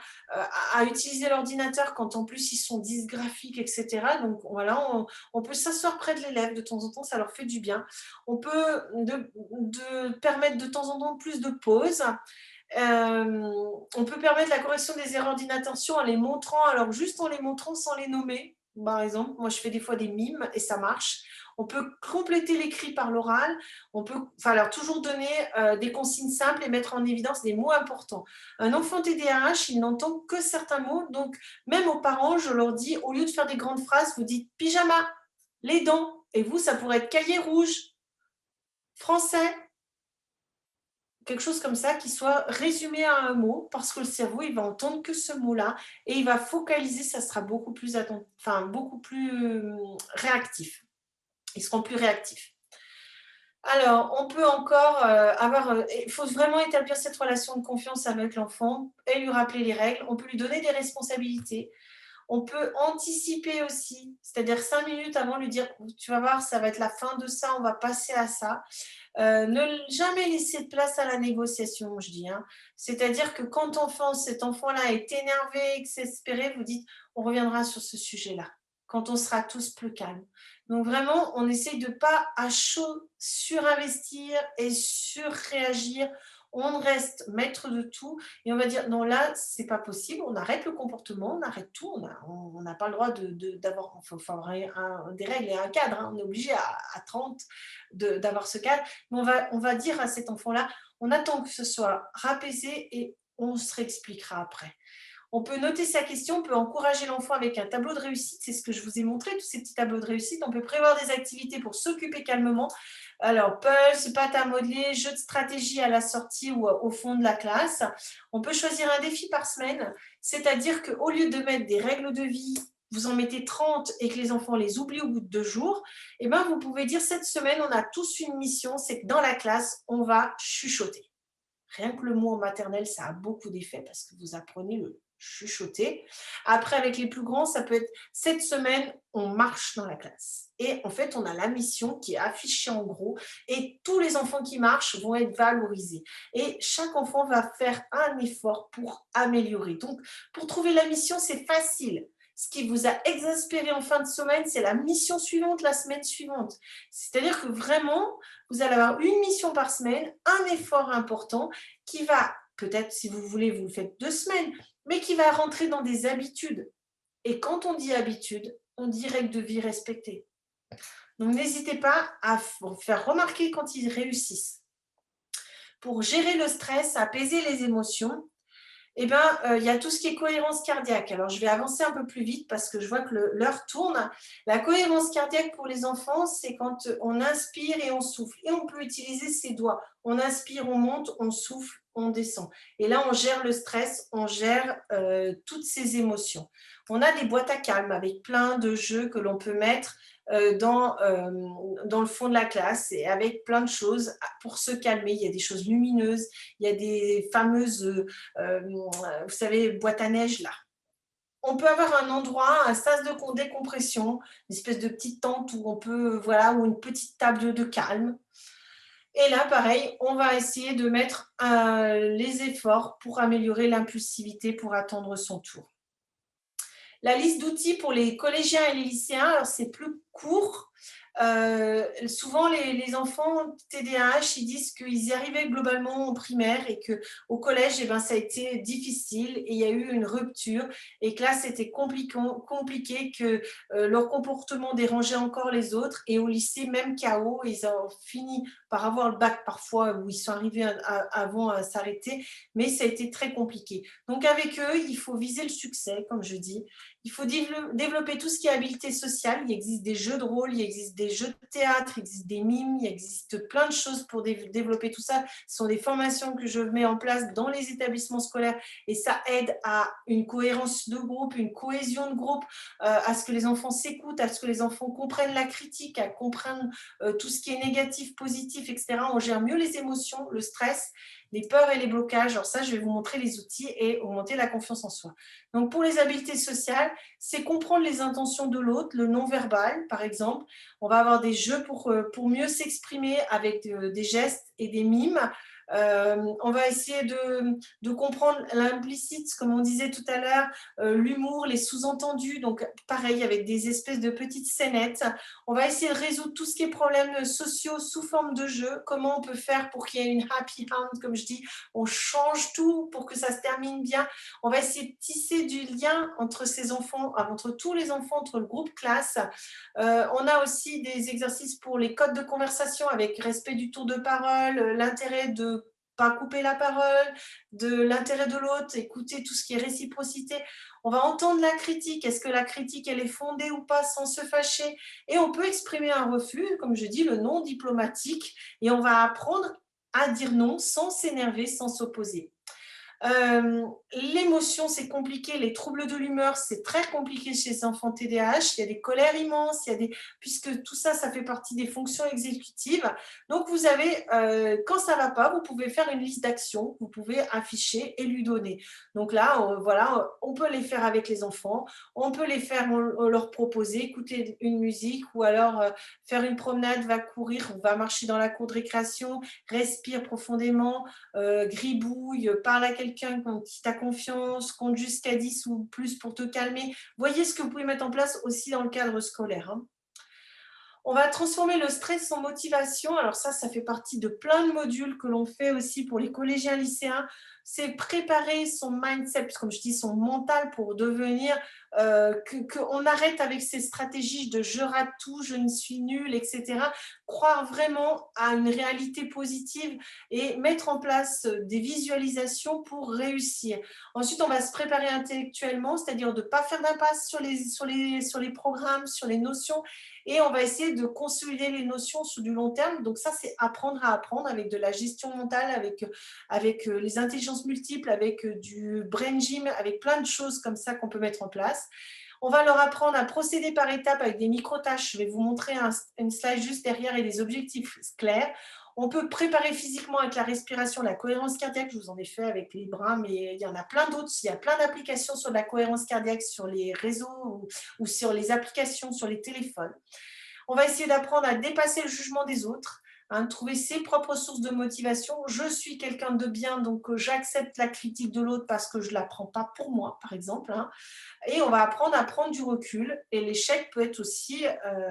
à utiliser l'ordinateur quand en plus ils sont dysgraphiques, etc. Donc voilà, on peut s'asseoir près de l'élève de temps en temps, ça leur fait du bien. On peut permettre de temps en temps plus de pauses. On peut permettre la correction des erreurs d'inattention en les montrant, alors juste en les montrant sans les nommer. Par exemple, moi je fais des fois des mimes et ça marche. On peut compléter l'écrit par l'oral. On peut alors, toujours donner des consignes simples et mettre en évidence des mots importants. Un enfant TDAH, il n'entend que certains mots. Donc, même aux parents, je leur dis, au lieu de faire des grandes phrases, vous dites pyjama, les dents. Et vous, ça pourrait être cahier rouge, français, quelque chose comme ça qui soit résumé à un mot parce que le cerveau, il va entendre que ce mot-là et il va focaliser, ça sera beaucoup plus beaucoup plus réactif. Ils seront plus réactifs. Alors, on peut encore il faut vraiment établir cette relation de confiance avec l'enfant et lui rappeler les règles. On peut lui donner des responsabilités. On peut anticiper aussi, c'est-à-dire 5 minutes avant, lui dire: «Tu vas voir, ça va être la fin de ça, on va passer à ça». Ne jamais laisser de place à la négociation, je dis, hein. C'est-à-dire que quand cet enfant-là est énervé, exaspéré, vous dites: «On reviendra sur ce sujet-là, quand on sera tous plus calmes». Donc vraiment, on essaye de pas à chaud surinvestir et surréagir. On reste maître de tout et on va dire: «Non, là, c'est pas possible, on arrête le comportement, on arrête tout, on n'a pas le droit d'avoir». Faut avoir des règles et un cadre, hein. On est obligé à 30 d'avoir ce cadre. Mais on va dire à cet enfant-là: «On attend que ce soit rapaisé et on se réexpliquera après». On peut noter sa question, on peut encourager l'enfant avec un tableau de réussite, c'est ce que je vous ai montré, tous ces petits tableaux de réussite. On peut prévoir des activités pour s'occuper calmement. Alors, puzzle, pâte à modeler, jeu de stratégie à la sortie ou au fond de la classe. On peut choisir un défi par semaine, c'est-à-dire qu'au lieu de mettre des règles de vie, vous en mettez 30 et que les enfants les oublient au bout de 2 jours, eh ben, vous pouvez dire cette semaine, on a tous une mission, c'est que dans la classe, on va chuchoter. Rien que le mot en maternelle, ça a beaucoup d'effets parce que vous apprenez le chuchoter. Après, avec les plus grands, ça peut être cette semaine, on marche dans la classe. Et en fait, on a la mission qui est affichée en gros et tous les enfants qui marchent vont être valorisés. Et chaque enfant va faire un effort pour améliorer. Donc, pour trouver la mission, c'est facile. Ce qui vous a exaspéré en fin de semaine, c'est la mission suivante, la semaine suivante. C'est-à-dire que vraiment, vous allez avoir une mission par semaine, un effort important qui va, peut-être si vous voulez, vous le faites 2 semaines, mais qui va rentrer dans des habitudes. Et quand on dit habitude, on dit règle de vie respectée. Donc n'hésitez pas à faire remarquer quand ils réussissent. Pour gérer le stress, apaiser les émotions, eh ben, il y a tout ce qui est cohérence cardiaque. Alors, je vais avancer un peu plus vite parce que je vois que l'heure tourne. La cohérence cardiaque pour les enfants, c'est quand on inspire et on souffle. Et on peut utiliser ses doigts. On inspire, on monte, on souffle, on descend. Et là, on gère le stress, on gère toutes ces émotions. On a des boîtes à calme avec plein de jeux que l'on peut mettre dans le fond de la classe et avec plein de choses pour se calmer. Il y a des choses lumineuses, il y a des fameuses vous savez, boîte à neige là. On peut avoir un endroit, un sas de décompression, une espèce de petite tente où on peut, voilà, ou une petite table de calme. Et là, pareil, on va essayer de mettre les efforts pour améliorer l'impulsivité, pour attendre son tour. La liste d'outils pour les collégiens et les lycéens, alors c'est plus court. Souvent, les enfants TDAH, ils disent qu'ils y arrivaient globalement en primaire et qu'au collège, eh ben, ça a été difficile et il y a eu une rupture et que là, c'était compliqué, que leur comportement dérangeait encore les autres et au lycée, même chaos, ils ont fini par avoir le bac parfois où ils sont arrivés avant à s'arrêter, mais ça a été très compliqué. Donc avec eux, il faut viser le succès, comme je dis. Il faut développer tout ce qui est habileté sociale. Il existe des jeux de rôle, il existe des jeux de théâtre, il existe des mimes, il existe plein de choses pour développer tout ça. Ce sont des formations que je mets en place dans les établissements scolaires et ça aide à une cohérence de groupe, une cohésion de groupe, à ce que les enfants s'écoutent, à ce que les enfants comprennent la critique, à comprendre tout ce qui est négatif, positif, etc. On gère mieux les émotions, le stress, les peurs et les blocages. Alors ça, je vais vous montrer les outils et augmenter la confiance en soi. Donc pour les habiletés sociales, c'est comprendre les intentions de l'autre, le non-verbal par exemple. On va avoir des jeux pour mieux s'exprimer avec des gestes et des mimes. On va essayer de comprendre l'implicite, comme on disait tout à l'heure, l'humour, les sous-entendus, donc pareil avec des espèces de petites scénettes. On va essayer de résoudre tout ce qui est problèmes sociaux sous forme de jeu. Comment on peut faire pour qu'il y ait une happy end, comme je dis, on change tout pour que ça se termine bien. On va essayer de tisser du lien entre ces enfants, entre tous les enfants, entre le groupe classe. On a aussi des exercices pour les codes de conversation avec respect du tour de parole, l'intérêt de pas couper la parole, de l'intérêt de l'autre, écouter tout ce qui est réciprocité. On va entendre la critique. Est-ce que la critique, elle est fondée ou pas sans se fâcher? Et on peut exprimer un refus, comme je dis, le non diplomatique. Et on va apprendre à dire non sans s'énerver, sans s'opposer. L'émotion, c'est compliqué. Les troubles de l'humeur, c'est très compliqué chez les enfants TDAH. Il y a des colères immenses, puisque tout ça, ça fait partie des fonctions exécutives. Donc, vous avez, quand ça ne va pas, vous pouvez faire une liste d'actions, vous pouvez afficher et lui donner. Donc là, voilà, on peut les faire avec les enfants, on peut les faire, on leur proposer, écouter une musique ou alors faire une promenade, va courir, on va marcher dans la cour de récréation, respire profondément, gribouille, parle à quelqu'un qui t'a confiance, compte jusqu'à 10 ou plus pour te calmer. Voyez ce que vous pouvez mettre en place aussi dans le cadre scolaire, hein. On va transformer le stress en motivation. Alors ça fait partie de plein de modules que l'on fait aussi pour les collégiens, lycéens. C'est préparer son mindset, comme je dis, son mental pour devenir, qu'on arrête avec ces stratégies de je rate tout, je ne suis nulle, etc. Croire vraiment à une réalité positive et mettre en place des visualisations pour réussir. Ensuite, on va se préparer intellectuellement, c'est-à-dire de ne pas faire d'impasse sur les programmes, sur les notions, et on va essayer de consolider les notions sur du long terme. Donc ça, c'est apprendre à apprendre avec de la gestion mentale, avec les intelligences multiples, avec du brain gym, avec plein de choses comme ça qu'on peut mettre en place. On va leur apprendre à procéder par étapes avec des micro-tâches. Je vais vous montrer une slide juste derrière et des objectifs clairs. On peut préparer physiquement avec la respiration, la cohérence cardiaque. Je vous en ai fait avec les bras, mais il y en a plein d'autres. Il y a plein d'applications sur la cohérence cardiaque sur les réseaux ou sur les applications sur les téléphones. On va essayer d'apprendre à dépasser le jugement des autres, hein, trouver ses propres sources de motivation. Je suis quelqu'un de bien, donc j'accepte la critique de l'autre parce que je ne la prends pas pour moi, par exemple, hein. Et on va apprendre à prendre du recul. Et l'échec peut être aussi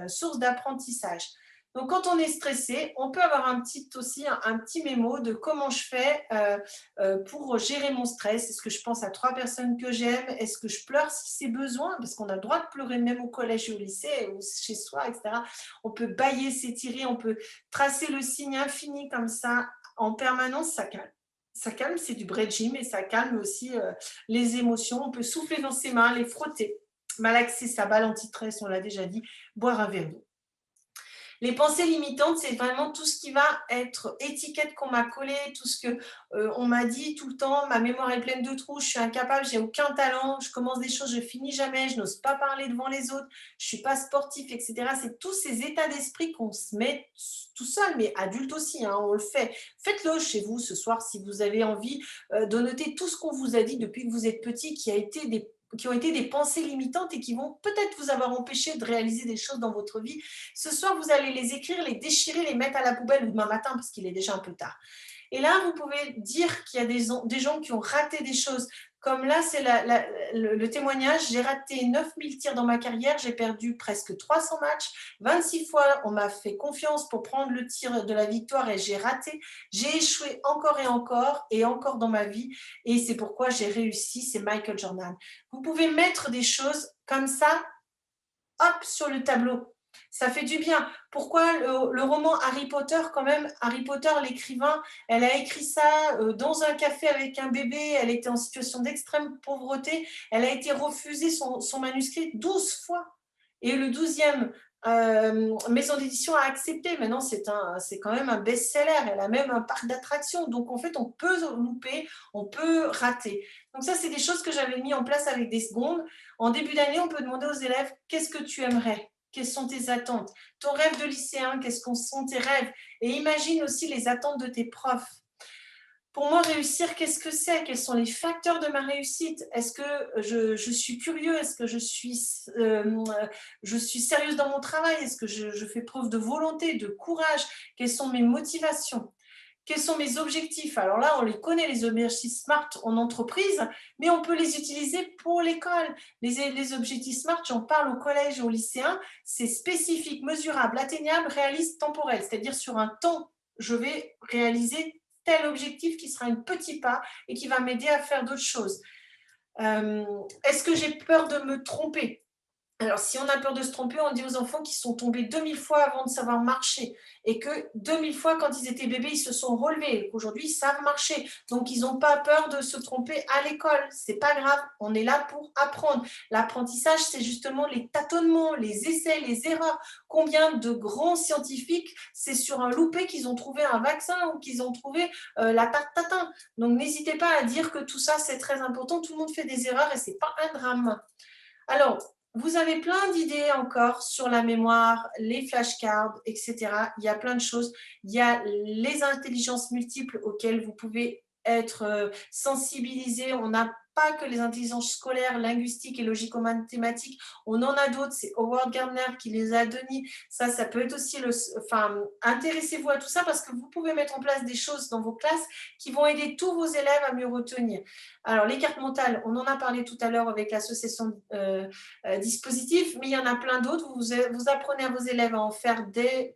source d'apprentissage. Donc, quand on est stressé, on peut avoir aussi un petit mémo de comment je fais pour gérer mon stress. Est-ce que je pense à 3 personnes que j'aime? Est-ce que je pleure si c'est besoin? Parce qu'on a le droit de pleurer même au collège et au lycée ou chez soi, etc. On peut bâiller, s'étirer, on peut tracer le signe infini comme ça en permanence, ça calme. Ça calme, c'est du brain gym et ça calme aussi les émotions. On peut souffler dans ses mains, les frotter, malaxer sa balle anti-stress, on l'a déjà dit, boire un verre d'eau. Les pensées limitantes, c'est vraiment tout ce qui va être étiquette qu'on m'a collée, tout ce que on m'a dit tout le temps. Ma mémoire est pleine de trous, je suis incapable, j'ai aucun talent, je commence des choses, je finis jamais, je n'ose pas parler devant les autres, je suis pas sportif, etc. C'est tous ces états d'esprit qu'on se met tout seul, mais adulte aussi, hein, on le fait. Faites-le chez vous ce soir si vous avez envie de noter tout ce qu'on vous a dit depuis que vous êtes petit, qui ont été des pensées limitantes et qui vont peut-être vous avoir empêché de réaliser des choses dans votre vie. Ce soir, vous allez les écrire, les déchirer, les mettre à la poubelle ou demain matin parce qu'il est déjà un peu tard. Et là, vous pouvez dire qu'il y a des gens qui ont raté des choses. Comme là, c'est le témoignage. J'ai raté 9000 tirs dans ma carrière, j'ai perdu presque 300 matchs. 26 fois, on m'a fait confiance pour prendre le tir de la victoire et j'ai raté. J'ai échoué encore et encore dans ma vie. Et c'est pourquoi j'ai réussi, c'est Michael Jordan. Vous pouvez mettre des choses comme ça, hop, sur le tableau. Ça fait du bien. Pourquoi le roman Harry Potter, quand même, Harry Potter, l'écrivain, elle a écrit ça dans un café avec un bébé, elle était en situation d'extrême pauvreté, elle a été refusée son manuscrit 12 fois. Et le 12e maison d'édition a accepté. Maintenant, c'est quand même un best-seller. Elle a même un parc d'attractions. Donc, en fait, on peut louper, on peut rater. Donc, ça, c'est des choses que j'avais mis en place avec des secondes. En début d'année, on peut demander aux élèves qu'est-ce que tu aimerais? Quelles sont tes attentes? Ton rêve de lycéen, quels sont tes rêves? Et imagine aussi les attentes de tes profs. Pour moi, réussir, qu'est-ce que c'est? Quels sont les facteurs de ma réussite? Est-ce que je suis curieux? Est-ce que je suis sérieuse dans mon travail? Est-ce que je fais preuve de volonté, de courage? Quelles sont mes motivations? Quels sont mes objectifs? Alors là, on les connaît, les objectifs SMART en entreprise, mais on peut les utiliser pour l'école. Les objectifs SMART, j'en parle au collège et aux lycéens, c'est spécifique, mesurable, atteignable, réaliste, temporel. C'est-à-dire sur un temps, je vais réaliser tel objectif qui sera un petit pas et qui va m'aider à faire d'autres choses. Est-ce que j'ai peur de me tromper? Alors, si on a peur de se tromper, on dit aux enfants qu'ils sont tombés 2000 fois avant de savoir marcher et que 2000 fois, quand ils étaient bébés, ils se sont relevés et qu'aujourd'hui, ils savent marcher. Donc, ils n'ont pas peur de se tromper à l'école. C'est pas grave, on est là pour apprendre. L'apprentissage, c'est justement les tâtonnements, les essais, les erreurs. Combien de grands scientifiques, c'est sur un loupé qu'ils ont trouvé un vaccin ou qu'ils ont trouvé la tarte tatin. Donc, n'hésitez pas à dire que tout ça, c'est très important. Tout le monde fait des erreurs et c'est pas un drame. Alors, vous avez plein d'idées encore sur la mémoire, les flashcards, etc. Il y a plein de choses. Il y a les intelligences multiples auxquelles vous pouvez être sensibilisé. On n'a pas que les intelligences scolaires, linguistiques et logico-mathématiques. On en a d'autres. C'est Howard Gardner qui les a données. Ça peut être aussi Enfin, intéressez-vous à tout ça parce que vous pouvez mettre en place des choses dans vos classes qui vont aider tous vos élèves à mieux retenir. Alors, les cartes mentales, on en a parlé tout à l'heure avec l'association dispositifs, mais il y en a plein d'autres. Vous apprenez à vos élèves à en faire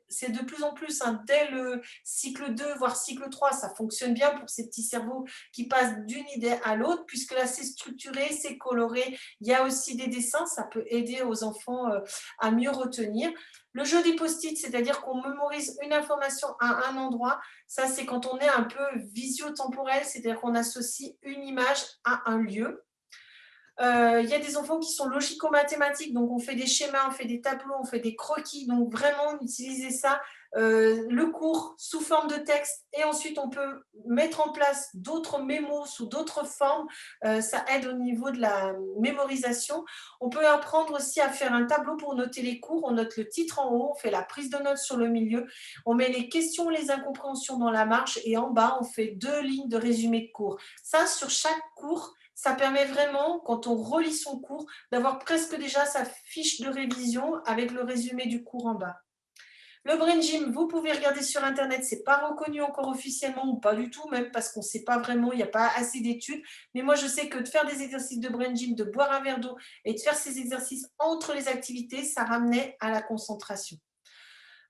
c'est de plus en plus, hein, dès le cycle 2, voire cycle 3, ça fonctionne bien pour ces petits cerveaux qui passent d'une idée à l'autre, puisque là, c'est structuré, c'est coloré. Il y a aussi des dessins, ça peut aider aux enfants à mieux retenir. Le jeu des post-it, c'est-à-dire qu'on mémorise une information à un endroit, ça c'est quand on est un peu visio-temporel, c'est-à-dire qu'on associe une image à un lieu. Il y a des enfants qui sont logico-mathématiques, donc on fait des schémas, on fait des tableaux, on fait des croquis, donc vraiment utiliser ça, le cours sous forme de texte, et ensuite on peut mettre en place d'autres mémos sous d'autres formes, ça aide au niveau de la mémorisation. On peut apprendre aussi à faire un tableau pour noter les cours, on note le titre en haut, on fait la prise de notes sur le milieu, on met les questions, les incompréhensions dans la marge, et en bas on fait 2 lignes de résumé de cours. Ça, sur chaque cours, ça permet vraiment, quand on relit son cours, d'avoir presque déjà sa fiche de révision avec le résumé du cours en bas. Le Brain Gym, vous pouvez regarder sur Internet, c'est pas reconnu encore officiellement ou pas du tout, même parce qu'on ne sait pas vraiment, il n'y a pas assez d'études. Mais moi, je sais que de faire des exercices de Brain Gym, de boire un verre d'eau et de faire ces exercices entre les activités, ça ramenait à la concentration.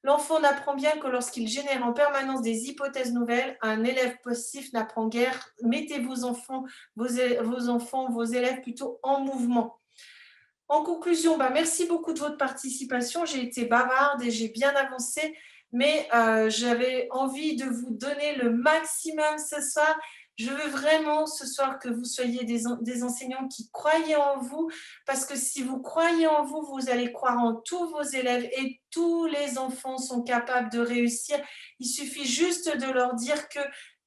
L'enfant n'apprend bien que lorsqu'il génère en permanence des hypothèses nouvelles, un élève passif n'apprend guère. Mettez vos élèves plutôt en mouvement. En conclusion, merci beaucoup de votre participation. J'ai été bavarde et j'ai bien avancé, mais j'avais envie de vous donner le maximum ce soir. Je veux vraiment ce soir que vous soyez des enseignants qui croyez en vous, parce que si vous croyez en vous, vous allez croire en tous vos élèves et tous les enfants sont capables de réussir. Il suffit juste de leur dire que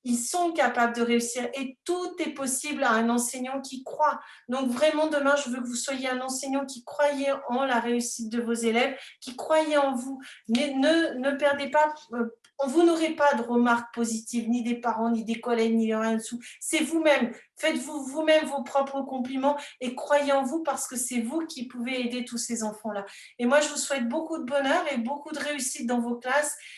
ils sont capables de réussir et tout est possible à un enseignant qui croit. Donc vraiment, demain, je veux que vous soyez un enseignant qui croyez en la réussite de vos élèves, qui croyez en vous. Mais ne perdez pas, vous n'aurez pas de remarques positives, ni des parents, ni des collègues, ni rien dessous. C'est vous-même. Faites-vous vous-même vos propres compliments et croyez en vous parce que c'est vous qui pouvez aider tous ces enfants-là. Et moi, je vous souhaite beaucoup de bonheur et beaucoup de réussite dans vos classes.